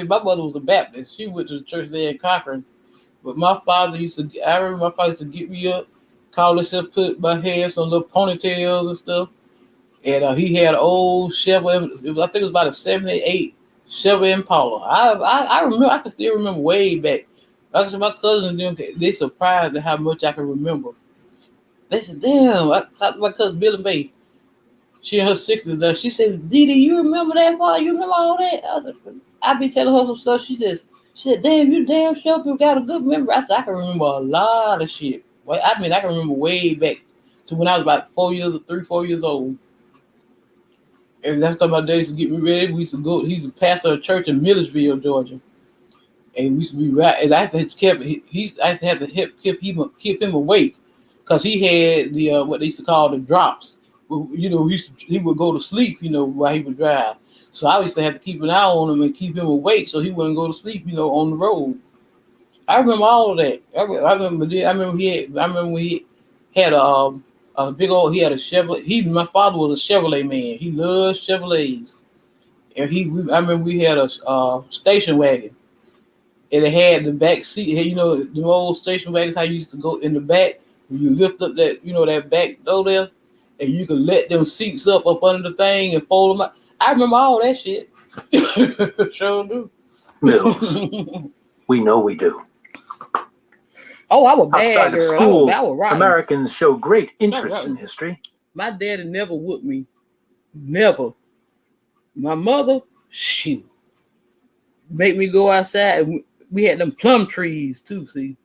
My mother was a Baptist. She went to the church there in Cochran. But I remember my father used to get me up, call himself, put my hair, some little ponytails and stuff. And he had an old Chevrolet, I think it was about a 78 Chevrolet Impala. I remember, I can still remember way back. Like I said, my cousins, they surprised at how much I can remember. They said, damn, I talked to my cousin Billy Mae. She in her 60s now. She said, Didi, you remember that part? You remember all that? I said, I be telling her some stuff. She said, damn, you damn sure you got a good memory. I said, I can remember a lot of shit. Well, I mean, I can remember way back to when I was about 4 years old. And that's because my dad used to get me ready. We used to go, he used to pastor a church in Millersville, Georgia. And we used to be right, and I used to have to keep him awake because he had the what they used to call the drops. You know, he would go to sleep, you know, while he would drive. So I used to have to keep an eye on him and keep him awake so he wouldn't go to sleep, you know, on the road. I remember all of that. I remember when he had a big old. He had a Chevrolet. My father was a Chevrolet man. He loved Chevrolets, and I remember we had a station wagon. And it had the back seat. You know, the old station wagons, how you used to go in the back. You lift up that, you know, that back door there, and you could let them seats up under the thing and fold them out. I remember all that shit. Sure do. Mills, we know we do. Oh, I was bad Outside girl. of school, I was rotten. Americans show great interest in history. My daddy never whooped me. Never. My mother, she made me go outside. And we had them plum trees too, see.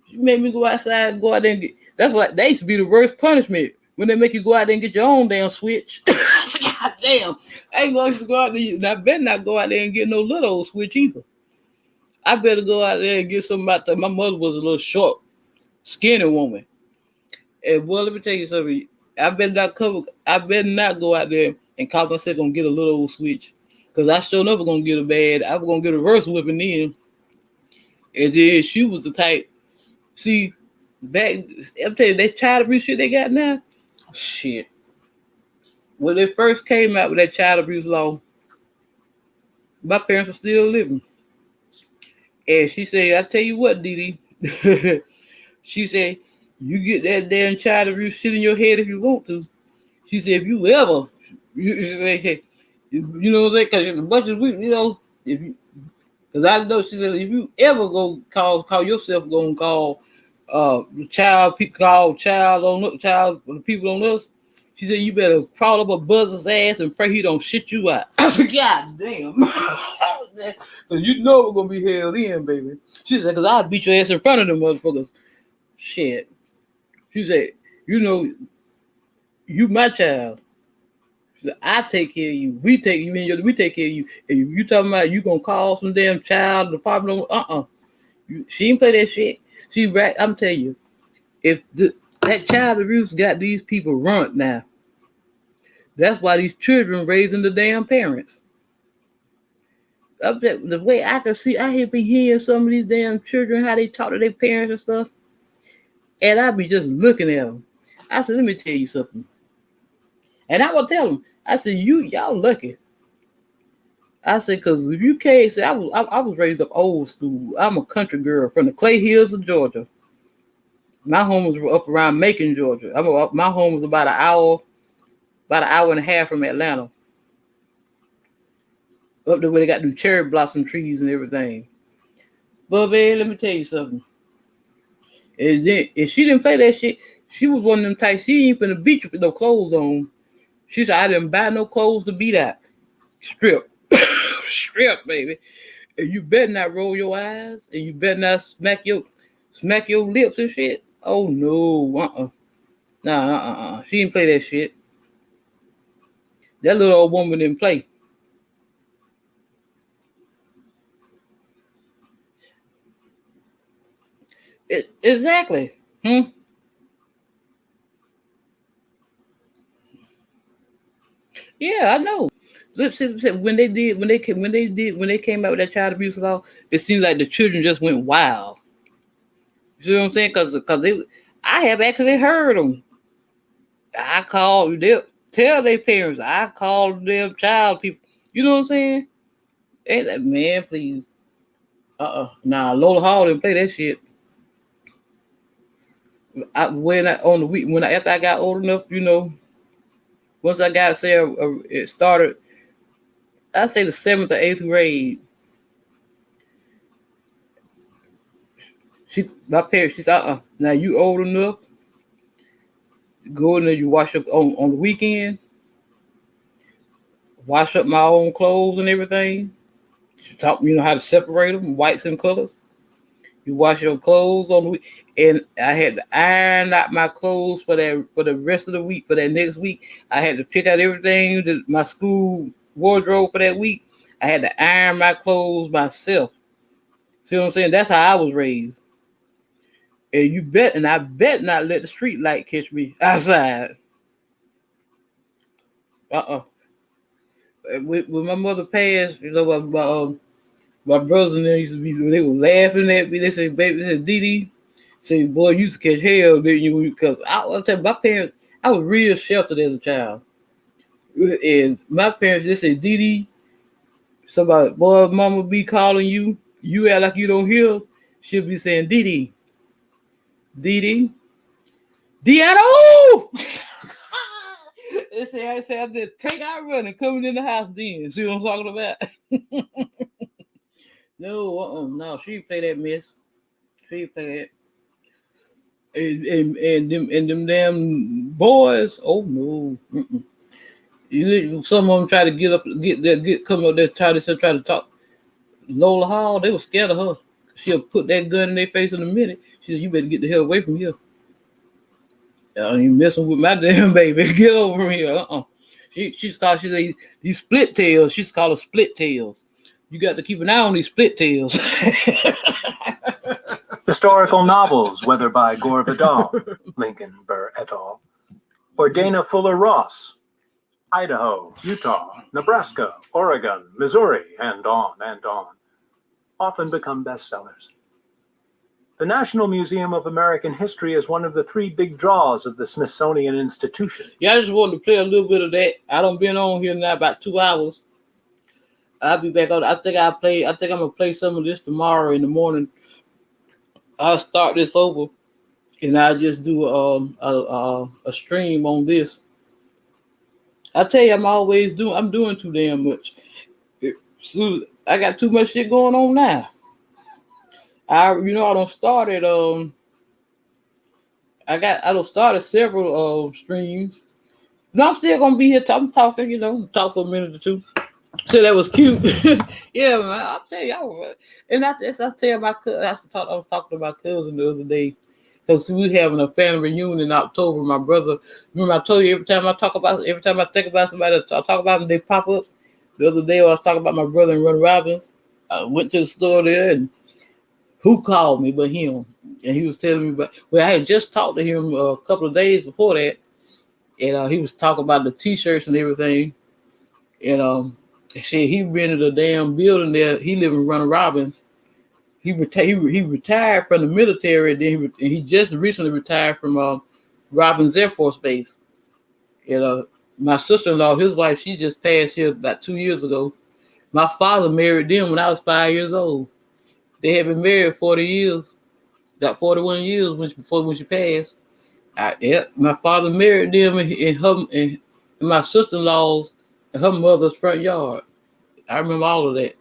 She made me go outside and go out there and get. That's what they used to be the worst punishment. When they make you go out there and get your own damn switch. God damn. I ain't going to go out there. And I better not go out there and get no little old switch either. I better go out there and get something out there. My mother was a little short, skinny woman. And well, let me tell you something. I better not go out there and call myself gonna get a little old switch. Because I sure never gonna get I was gonna get a reverse whipping then. And then she was the type. See, back, I'm telling you, that child abuse shit they got now, shit. When they first came out with that child abuse law, my parents were still living. And she said, I tell you what, Didi. She said, you get that damn child abuse shit in your head if you want to. She said, if you ever, she said, hey, you know what I'm saying? Because as much as we, you know, if you, because I know, she said, if you ever go call yourself going to call people on people on us, she said, you better crawl up a buzzer's ass and pray he don't shit you out. I said, God damn. Because you know we're going to be held in, baby. She said, because I'll beat your ass in front of them motherfuckers. Shit. She said, you know, you my child. She said, I take care of you. We take care of you. And if you talking about you going to call some damn child department, she didn't play that shit. See, right, I'm telling you, if that child abuse got these people ruined now, that's why these children raising the damn parents. The way I can see, I be hearing some of these damn children, how they talk to their parents and stuff, and I be just looking at them. I said, let me tell you something. And I will tell them, I said, y'all lucky. I said, because if you can't say, I was raised up old school. I'm a country girl from the Clay Hills of Georgia. My home was up around Macon, Georgia. My home was about an hour and a half from Atlanta. Up there where they got them cherry blossom trees and everything. But man, let me tell you something. And then, if she didn't play that shit, she was one of them types. She ain't finna beat you with no clothes on. She said, I didn't buy no clothes to beat out. Strip. Strip, baby. And you better not roll your eyes, and you better not smack your lips and shit. Oh no, Nah, she didn't play that shit. That little old woman didn't play. Exactly. Yeah, I know. When they came out with that child abuse law, it seems like the children just went wild. You see what I'm saying? Because I have actually heard them. I called. They tell their parents. I called them child people. You know what I'm saying? Ain't that man? Please. Nah, Lola Hall didn't play that shit. After I got old enough, you know, once I got it started. I say the 7th or 8th grade. My parents, she said, now you old enough. Go in there, you wash up on the weekend, wash up my own clothes and everything. Taught me, how to separate them, whites and colors. You wash your clothes on the week, and I had to iron out my clothes for the rest of the week. For that next week, I had to pick out everything my school wardrobe for that week. I had to iron my clothes myself. See what I'm saying? That's how I was raised. And I bet not let the street light catch me outside. When my mother passed, my brothers and them used to be, they were laughing at me. They said, baby, they said, Dee, say, boy, you used to catch hell, didn't you? Because I'll tell you, my parents, I was real sheltered as a child. And my parents, they said, Dee, somebody, boy, mama be calling you, you act like you don't hear, she'll be saying, Dee, Diano! They say, I did take out running, coming in the house then. See what I'm talking about? No, she didn't play that mess. She didn't play that. And them damn boys, oh no. Some of them try to come up there, try to talk. Lola Hall, they were scared of her. She'll put that gun in their face in a minute. She said, you better get the hell away from here. You messing with my damn baby. Get over here. She's called these split tails. She's called her split tails. You got to keep an eye on these split tails. Historical novels, whether by Gore Vidal, Lincoln Burr et al., or Dana Fuller Ross, Idaho, Utah, Nebraska, Oregon, Missouri, and on, often become bestsellers. The National Museum of American History is one of the 3 big draws of the Smithsonian Institution. Yeah, I just wanted to play a little bit of that. I done been on here now about 2 hours. I'll be back on. I think I'm gonna play some of this tomorrow in the morning. I'll start this over, and I'll just do a stream on this. I tell you, I'm doing too damn much. So I got too much shit going on now. I don't started several streams. No, I'm still gonna be here. I'm talking, talk for a minute or two. So that was cute. Yeah, man. I'll tell you. And I tell you, my cousin. I was talking to my cousin the other day because we having a family reunion in October. My brother. Remember, I told you every time I think about somebody, I talk about them, they pop up. The other day, I was talking about my brother and Ron Robbins. I went to the store there, and who called me but him? And he was telling me about. Well, I had just talked to him a couple of days before that, and he was talking about the T-shirts and everything. And shit, he rented a damn building there. He lived in Ronald Robbins. He retired from the military. Then he just recently retired from Robbins Air Force Base. My sister-in-law, his wife, she just passed here about 2 years ago. My father married them when I was 5 years old. They had been married 40 years. Got 41 years when she passed. My father married them in my sister-in-law's and her mother's front yard. I remember all of that.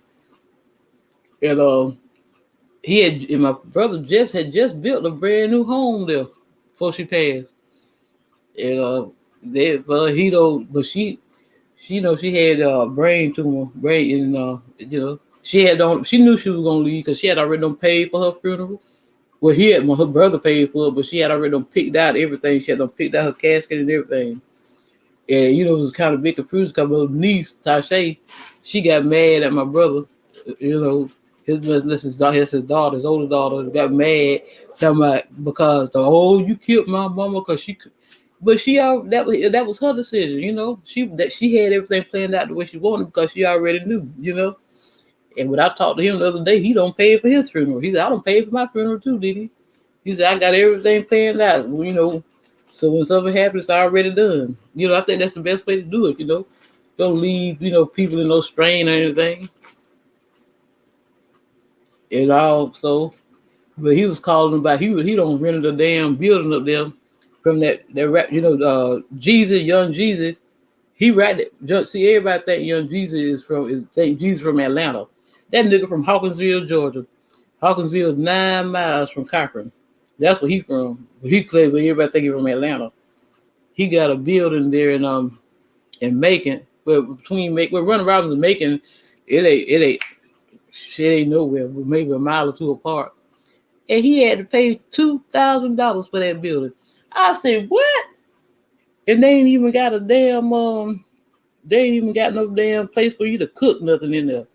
And my brother had just built a brand new home there before she passed. And she had brain tumor, she knew she was gonna leave because she had already done paid for her funeral. Well, her brother paid for it, but she had already done picked out everything. She had done picked out her casket and everything. And it was kind of big confused because my niece, Tasha, she got mad at my brother. His daughter, his older daughter, got mad because you killed my mama because she could. But that was her decision, She had everything planned out the way she wanted because she already knew, And when I talked to him the other day, he don't pay for his funeral. He said, I don't pay for my funeral too, did he? He said, I got everything planned out, So when something happens, it's already done. I think that's the best way to do it, Don't leave, people in no strain or anything. And also, but he was calling about he don't rent a damn building up there from that rap, Jesus, Young Jesus. He right there. See, everybody think Young Jesus think Jesus from Atlanta. That nigga from Hawkinsville, Georgia. Hawkinsville is 9 miles from Cochran. That's where he from. He claims, but everybody think he from Atlanta. he got a building there in Macon. Well, between we're running around and Macon, it ain't nowhere, but maybe a mile or two apart. And he had to pay $2,000 for that building. I said, what? And they ain't even got a damn they ain't even got no damn place for you to cook nothing in there.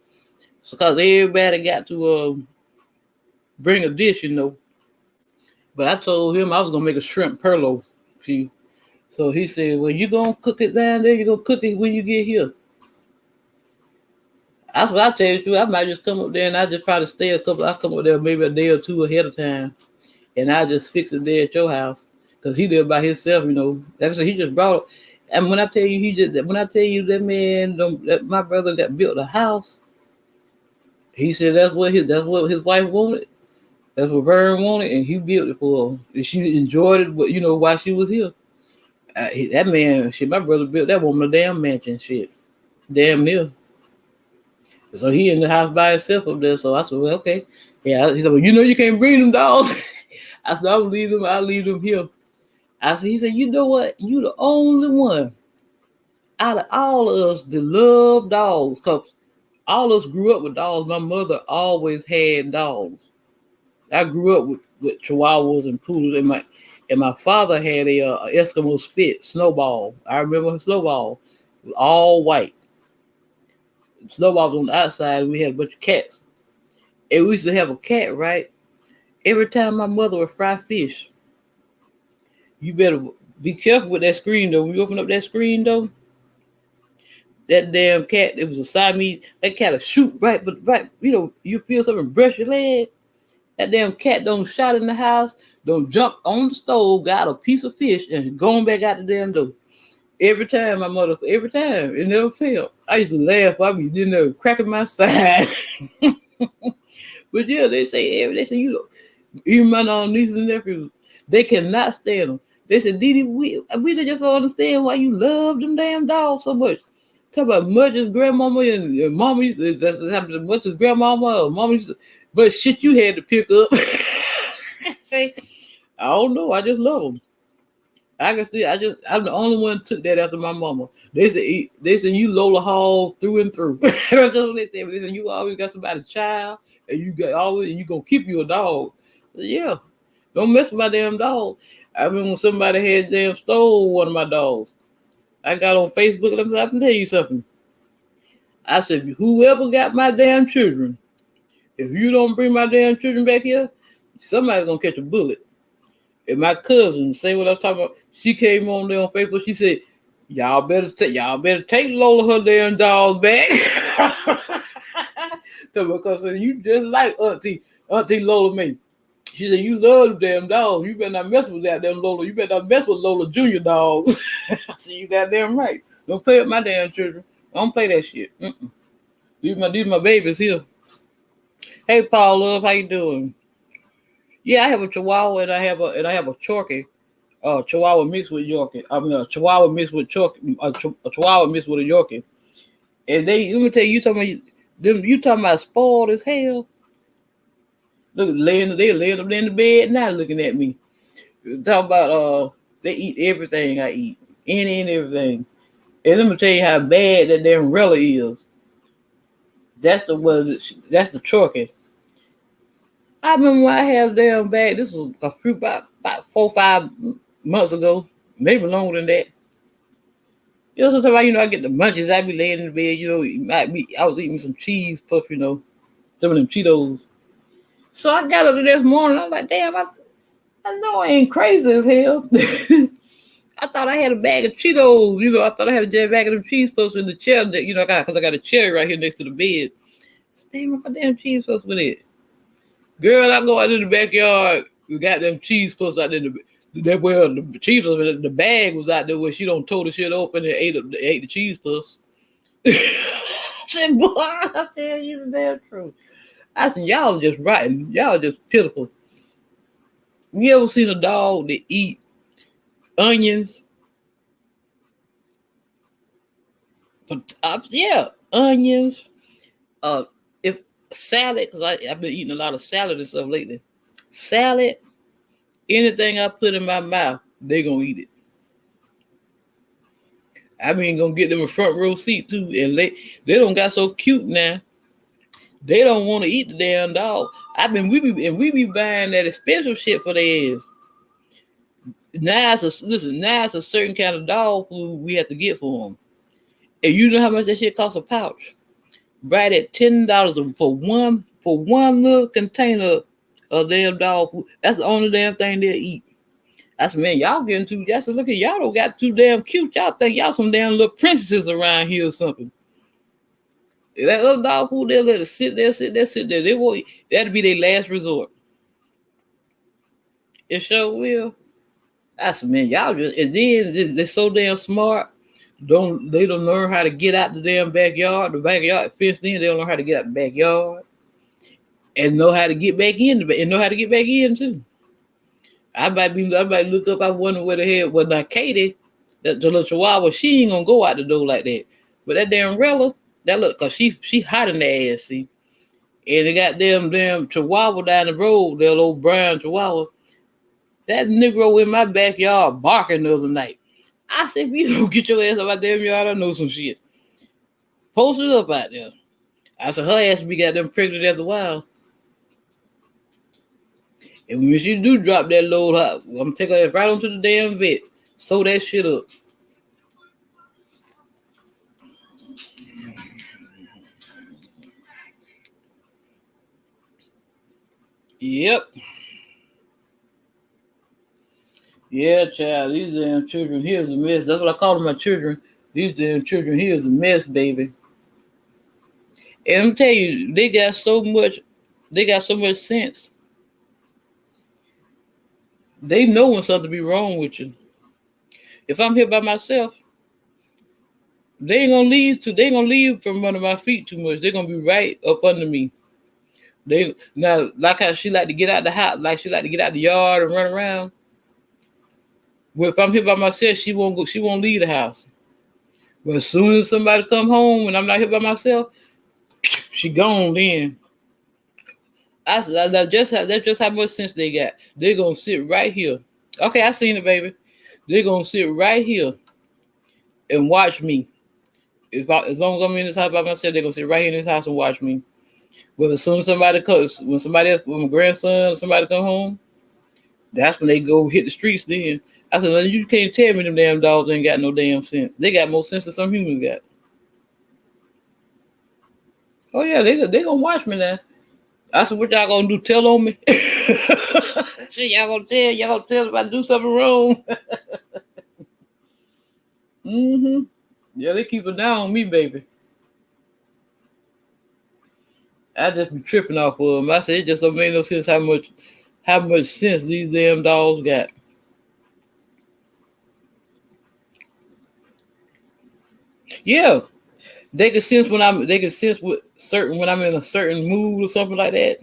So, cause everybody got to bring a dish, But I told him I was gonna make a shrimp perlo. See, so he said, "Well, you gonna cook it down there? You gonna cook it when you get here?" That's what I tell you. I might just come up there and I just probably stay I come up there maybe a day or two ahead of time, and I just fix it there at your house, cause he live by himself, Like I said, he just brought. And when I tell you that man, that my brother got built a house, he said that's what his wife wanted. That's what Vern wanted, and he built it for her. And she enjoyed it, but while she was here, that man, my brother built that woman a damn mansion, damn near. So he in the house by himself up there. So I said, well, okay, yeah. He said, well, you can't bring them dogs. I said, I'll leave them here. He said, you know what? You the only one out of all of us that love dogs, cause all of us grew up with dogs. My mother always had dogs. I grew up with chihuahuas and poodles, and my father had a Eskimo Spit, Snowball. I remember Snowball, all white. Snowball was on the outside. We had a bunch of cats, and we used to have a cat. Right, every time my mother would fry fish, you better be careful with that screen though. When you open up that screen though, that damn cat, it was a Siamese. That cat will shoot right, you feel something brush your leg. That damn cat don't shot in the house, don't jump on the stove, got a piece of fish, and going back out the damn door. Every time, it never failed. I used to laugh. I be cracking my side. But yeah, they say, even my nieces and nephews, they cannot stand them. They said, Didi, we just don't understand why you love them damn dogs so much. Talk about much as grandmama and mama used to, that's much as grandmama or mama used to, but shit you had to pick up. Say, I don't know. I just love them. I can see. I'm the only one who took that after my mama. They said you Lola Hall through and through. That's just what they said. They said you always got somebody's child, and you gonna keep you a dog. Said, yeah, don't mess with my damn dog. I remember when somebody had damn stole one of my dogs. I got on Facebook and I can tell you something. I said, whoever got my damn children, if you don't bring my damn children back here, somebody's gonna catch a bullet. And my cousin, say what I was talking about, she came on there on Facebook. She said, y'all better take Lola her damn dogs back. So because you just like Auntie Lola me. She said, you love the damn dogs. You better not mess with that damn Lola. You better not mess with Lola Junior dogs. I said, you goddamn right. Don't play with my damn children. Don't play that shit. These my babies here. Hey Paul Love, how you doing? Yeah, I have a Chihuahua and I have a Chorky. Chihuahua mixed with Yorkie. I mean, a Chihuahua mixed with Chorky. A Chihuahua mixed with a Yorkie. And let me tell you, you talking about spoiled as hell. Look, laying up there in the bed now, looking at me. Talk about they eat everything I eat, any and everything. And let me tell you how bad that damn Rella is. That's the Chorky. I remember when I had a damn bag. This was about 4 or 5 months ago, maybe longer than that. Sometimes I get the munchies. I be laying in the bed. I was eating some cheese puff, some of them Cheetos. So I got up this morning. I'm like, damn, I know I ain't crazy as hell. I thought I had a bag of Cheetos. I thought I had a bag of them cheese puffs in the chair. Because I got a chair right here next to the bed. So, damn, my damn cheese puffs with it. Girl, I go out in the backyard. We got them cheese puffs out there. The cheese puffs, the bag was out there where she don't tore the shit open and ate the cheese puffs. I said, boy, I tell you the damn truth. I said, y'all just rotten. Y'all just pitiful. You ever seen a dog that eat onions? Yeah, onions. If salad, because I've been eating a lot of salad and stuff lately. Salad, anything I put in my mouth, they gonna eat it. I mean, gonna get them a front row seat too, and they don't got so cute now. They don't want to eat the damn dog. We be buying that expensive shit for their ass. Now it's a certain kind of dog food we have to get for them. And you know how much that shit costs a pouch? Right at $10 for one little container of damn dog food. That's the only damn thing they'll eat. I said, man, y'all getting too. I said, look at y'all don't got too damn cute. Y'all think y'all some damn little princesses around here or something. That little dog food, they'll let it sit there. They won't. That'll be their last resort. It sure will. I said, man, y'all just, and then they're so damn smart. They don't learn how to get out the damn backyard. The backyard fenced in. They don't know how to get out the backyard and know how to get back in too. I might look up. I wonder where the hell. Well, now Katie, the little Chihuahua, she ain't gonna go out the door like that. But that damn Rella, that look, cause she hot in the ass, see. And they got damn Chihuahua down the road, that old brown Chihuahua. That Negro in my backyard barking the other night. I said, if you don't get your ass out my damn yard, I know some shit. Post it up out there. I said, her ass be got them pregnant after a while. And when she do drop that load up, I'm gonna take her ass right onto the damn vet. Sew that shit up. Yep. Yeah, child, these damn children here is a mess. That's what I call them, my children. These damn children here is a mess, baby. And I'm telling you, they got so much sense. They know when something be wrong with you. If I'm here by myself, they ain't gonna leave from under my feet too much. They're gonna be right up under me. They now like how she like to get out the house, like she like to get out the yard and run around. Well, if I'm here by myself, she won't leave the house. But as soon as somebody come home and I'm not here by myself, she gone then. That's just how much sense they got. They're gonna sit right here. Okay, I seen it, baby. They're gonna sit right here and watch me. As long as I'm in this house by myself, they're gonna sit right here in this house and watch me. But as soon as somebody comes, when my grandson or somebody come home, that's when they go hit the streets then. I said, well, you can't tell me them damn dogs ain't got no damn sense. They got more sense than some humans got. Oh yeah, they gonna watch me now. I said, what y'all gonna do? Tell on me? Shit, y'all gonna tell if I do something wrong. Yeah, they keep an eye on me, baby. I just be tripping off of them. I said, it just don't make no sense how much sense these damn dogs got. Yeah, they can sense when I'm in a certain mood or something like that.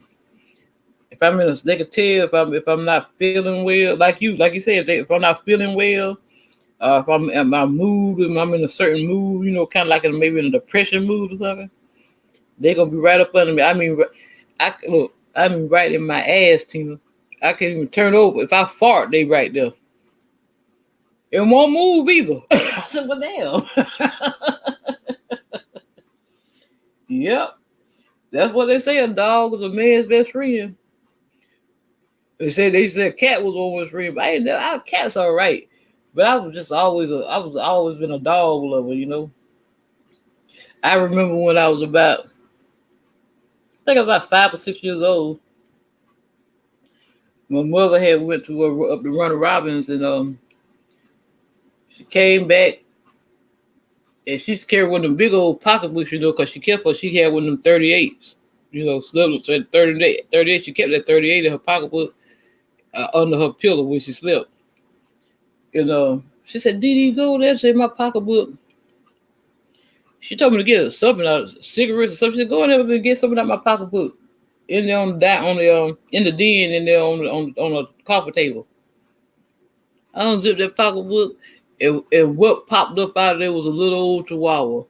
They can tell if I'm not feeling well, like you said, if I'm not feeling well, if I'm in my mood, if I'm in a certain mood, kind of like maybe in a depression mood or something, they're gonna be right up under me. I mean, I'm right in my ass, Tina. I can't even turn over. If I fart, they right there. It won't move either. I said, well, damn. Yep. That's what they say. A dog is a man's best friend. They said a cat was always friend, but our cat's all right. But I was always been a dog lover, I remember when I was about 5 or 6 years old. My mother had went to up to Ronald Robbins, and she came back, and she used to carry one of them big old pocketbooks, because she had one of them 38s, slept 38. She kept that 38 in her pocketbook under her pillow when she slept. She said, Dee, go there and say my pocketbook. She told me to get something out, cigarettes or something. She said, go in there and get something out of my pocketbook. In there in the den, in there on the coffee table. I unzipped that pocketbook, and what popped up out of there was a little old Chihuahua.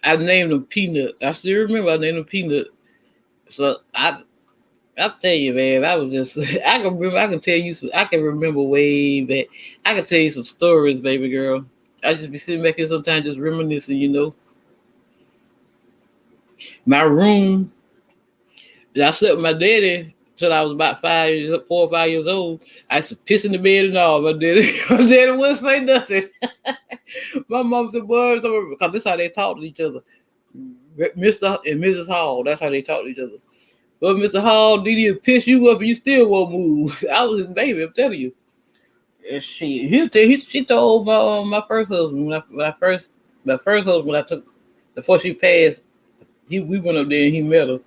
I named him Peanut. I still remember I named him Peanut. So I'll tell you, man, I was just I can remember way back. I can tell you some stories, baby girl. I just be sitting back here sometimes just reminiscing, you know. My room, I slept with my daddy till I was about 4 or 5 years old. I used to piss in the bed and all. My daddy wouldn't say nothing. My mom said, "Boy," because this is how they talk to each other. Mr. and Mrs. Hall, that's how they talk to each other. But Mr. Hall, Didi will piss you up and you still won't move. I was his baby, I'm telling you. And she told my first husband my first husband when I took before she passed. We went up there and he met her.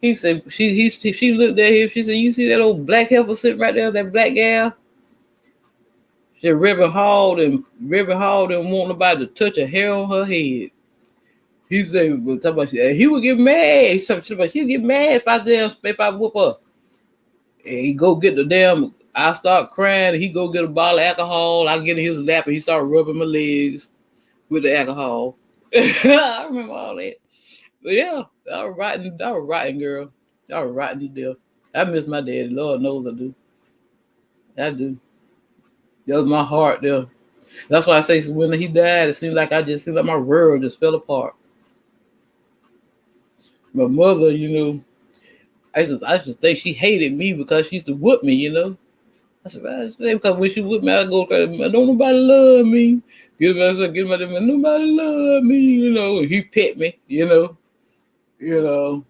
He said she looked at him. She said, "You see that old black heifer sitting right there, that black gal?" She said, Reverend Hall didn't want nobody to touch a hair on her head. He said, he would get mad. He said, she'd get mad if I whoop her. And he go get the damn. I start crying. And he go get a bottle of alcohol. I get in his lap and he start rubbing my legs with the alcohol. I remember all that. But yeah, I was rotten, girl. I was rotten to death. I miss my daddy. Lord knows I do. I do. That was my heart there. That's why I say when he died, it seemed like my world just fell apart. My mother, you know, I used to think she hated me because she used to whoop me, you know. I said, because when she whooped me, I go crazy. Don't nobody love me. Nobody love me, you know. And he pet me, you know.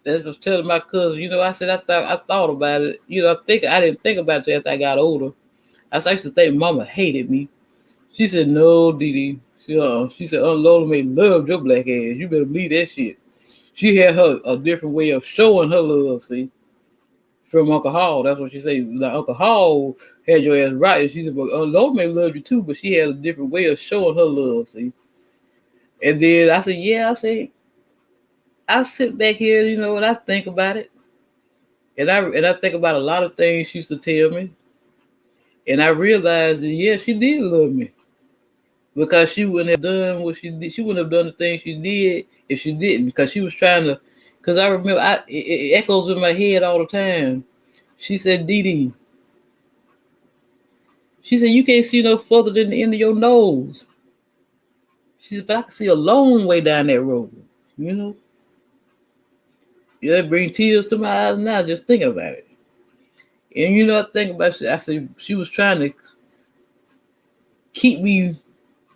That's just telling my cousin, you know. I said I thought about it, you know. I didn't think about it after I got older. I used to think Mama hated me. She said, "No, Didi." She said, "Aunt Lola may love your black ass. You better believe that shit." She had a different way of showing her love, see, from Uncle Hall. That's what she said. Like Uncle Hall had your ass right. And she said, "But Aunt Lola may love you too, but she had a different way of showing her love, see." And then I said, "Yeah," I sit back here, you know, and I think about it. And I think about a lot of things she used to tell me. And I realized that, yeah, she did love me. Because she wouldn't have done what she did. She wouldn't have done the things she did if she didn't. Because she was trying to. Because I remember, it echoes in my head all the time. She said, "Didi," she said, "you can't see no further than the end of your nose." She said, "But I can see a long way down that road." You know? Yeah, it brings tears to my eyes now just thinking about it. And you know, I think about it, I said, she was trying to keep me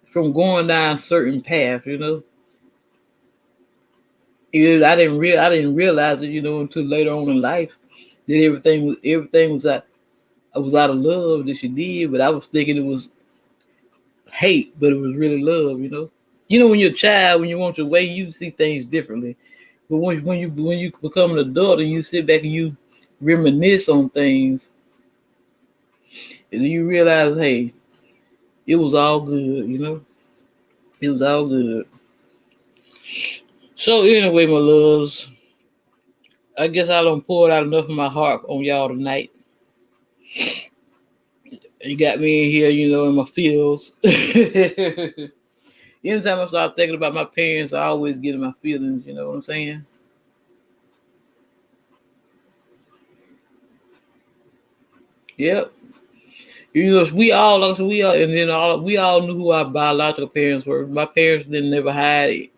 from going down certain paths, you know. I didn't realize it, you know, until later on in life that everything was out of love that she did, but I was thinking it was hate, but it was really love, you know. You know, when you're a child, when you want your way, you see things differently. But when you become an adult and you sit back and you reminisce on things, and you realize, hey, it was all good, you know. It was all good. So anyway, my loves, I guess I done poured out enough of my heart on y'all tonight. You got me in here, you know, in my feels. Anytime I start thinking about my parents, I always get in my feelings, you know what I'm saying? Yep. You know, we all knew who our biological parents were. My parents didn't never hide it.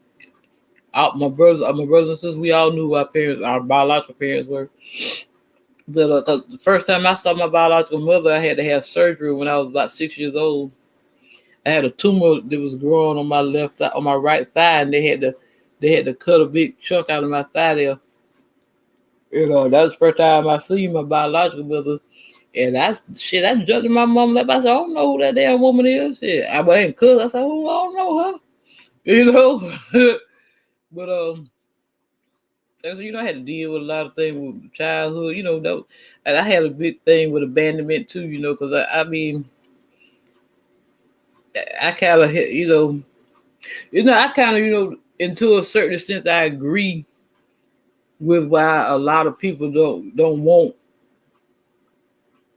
My brothers and sisters, we all knew who our biological parents were. But cause the first time I saw my biological mother, I had to have surgery when I was about 6 years old. I had a tumor that was growing on my on my right thigh, and they had to cut a big chunk out of my thigh there. You know, that was the first time I seen my biological mother. And I judged my mom like I said, I don't know who that damn woman is. Shit. I ain't cuz. I said, oh, I don't know her. You know? But you know, I had to deal with a lot of things with childhood. You know, I had a big thing with abandonment too. You know, because I mean, I kind of, I kind of, you know, into a certain extent, I agree with why a lot of people don't want,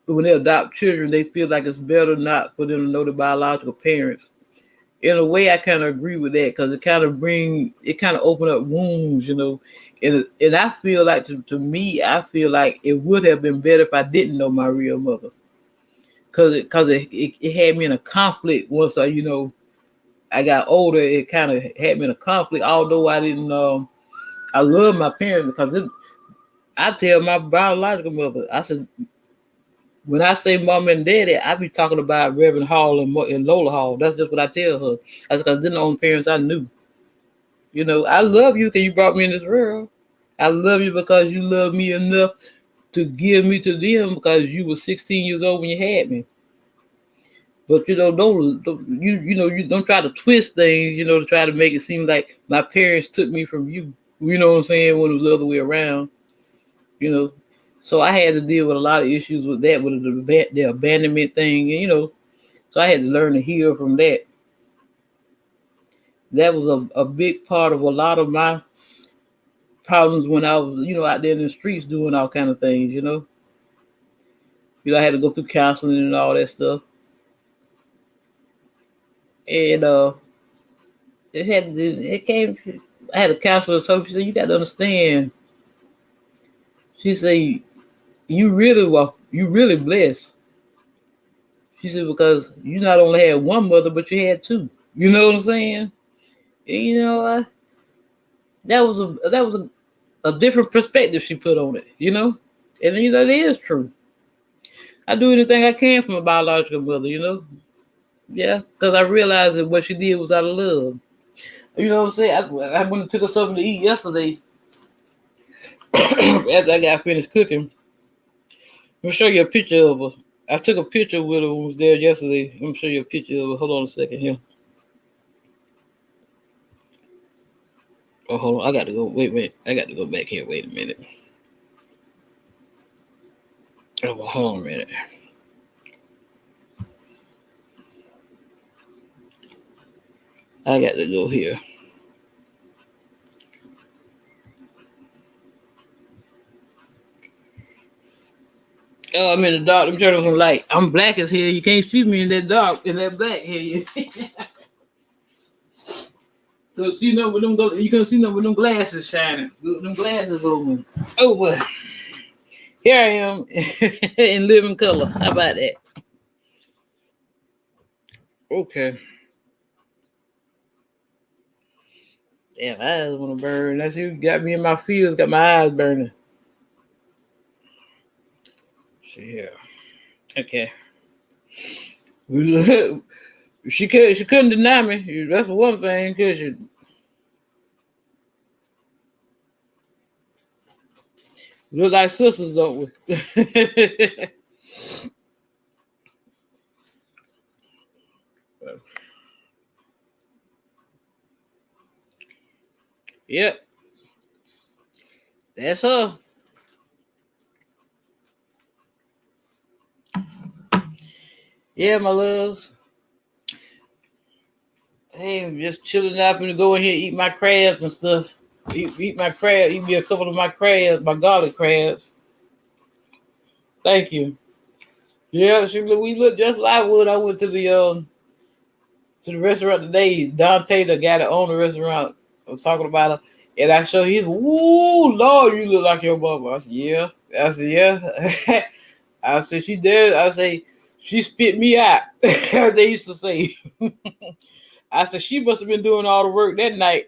when they adopt children, they feel like it's better not for them to know the biological parents. In a way, I kind of agree with that because it kind of open up wounds, you know. And I feel like, to me, I feel like it would have been better if I didn't know my real mother. it had me in a conflict once I got older. It kind of had me in a conflict, although I didn't. I love my parents because I tell my biological mother, I said, when I say mom and daddy, I be talking about Reverend Hall and Lola Hall. That's just what I tell her. That's because they're the only parents I knew. I love you because you brought me in this world. I love you because you love me enough to give me to them because you were 16 years old when you had me. But you don't try to twist things, to try to make it seem like my parents took me from you. You know what I'm saying? When it was the other way around, So I had to deal with a lot of issues with that, with the abandonment thing, So I had to learn to heal from that. That was a big part of a lot of my problems when I was, out there in the streets doing all kind of things, I had to go through counseling and all that stuff. And I had a counselor who told me, she said, you got to understand. She said, you really blessed. She said, because you not only had one mother, but you had two. You know what I'm saying? And, that was a different perspective she put on it, And it is true. I do anything I can for my biological mother, Yeah, because I realized that what she did was out of love. You know what I'm saying? I went and took her something to eat yesterday after I got finished cooking. Let me show you a picture of her. I took a picture with her when I was there yesterday. Let me show you a picture of her. Hold on a second here. Oh, hold on. I got to go. Wait. I got to go back here. Wait a minute. Oh, well, hold on a minute. I got to go here. Oh, I'm in the dark. Let me turn on some light. I'm black as hell. You can't see me in that dark, in that black here. So see nothing with them. You can't see nothing with them glasses shining. Them glasses open. Oh boy. Here I am in living color. How about that? Okay. Damn, my eyes want to burn. That's you got me in my fields. Got my eyes burning. See here. Okay. She couldn't deny me. That's one thing, could she? We look like sisters, don't we? Yep. That's her. Yeah, my loves. Hey, I'm just chilling out. I'm gonna go in here and eat my crabs and stuff. Eat my crab. Eat me a couple of my crabs, my garlic crabs. Thank you. Yeah, we look just like when I went to the restaurant today. Dante, the guy that owned the restaurant, was talking about her, and I showed him. Woo, Lord, you look like your mama. I said, yeah. I said, yeah. I said, she did. I say, she spit me out. As they used to say. I said, she must have been doing all the work that night.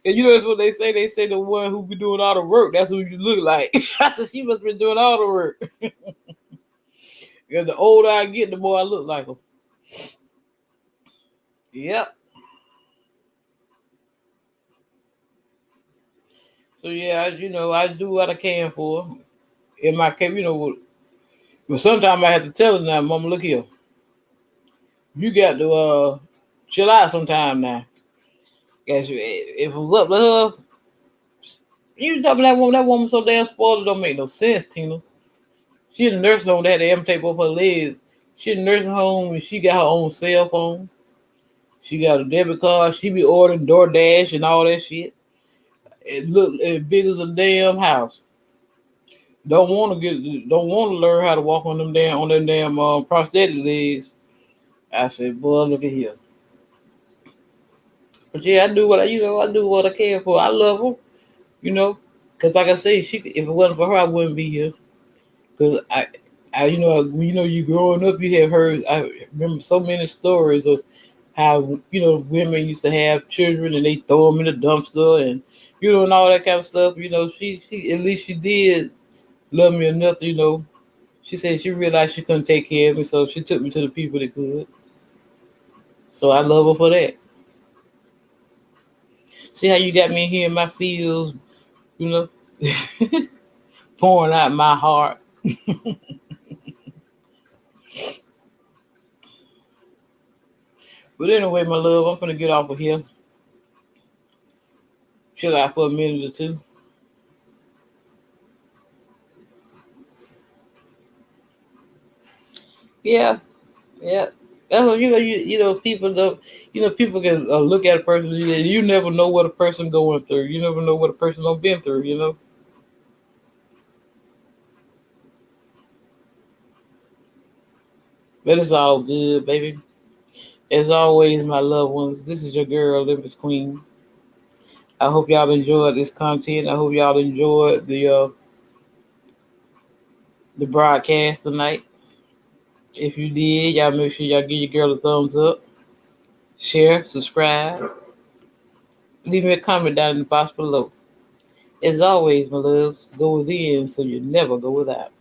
And that's what they say. They say the one who be doing all the work, that's who you look like. I said, she must have been doing all the work. And the older I get, the more I look like her. Yep. So yeah, I do what I can for her. In my case, but sometimes I have to tell her now, Mama, look here. You got to chill out sometime now. If it was up to her, you talking that woman so damn spoiled, it don't make no sense, Tina. She in the nursing home, they had to amputate both her legs. She in the nursing home and she got her own cell phone. She got a debit card. She be ordering DoorDash and all that shit. It look as big as a damn house. Don't want to learn how to walk on them damn prosthetic legs. I said, boy, look at here. But yeah, I do what I can for. I love her, because like I say, if it wasn't for her, I wouldn't be here. Because You growing up, you have heard. I remember so many stories of how women used to have children and they throw them in the dumpster and and all that kind of stuff. She at least she did love me enough. She said she realized she couldn't take care of me, so she took me to the people that could. So I love her for that. See how you got me here in my fields, you know, pouring out my heart. But anyway, my love, I'm gonna get off of here. Chill out for a minute or two. Yeah, yeah. That's what people don't. People can look at a person. You never know what a person going through. You never know what a person done been through. But it's all good, baby. As always, my loved ones, this is your girl, Olympus Queen. I hope y'all enjoyed this content. I hope y'all enjoyed the broadcast tonight. If you did, y'all make sure y'all give your girl a thumbs up, share, subscribe, leave me a comment down in the box below. As always, my loves, go within so you never go without.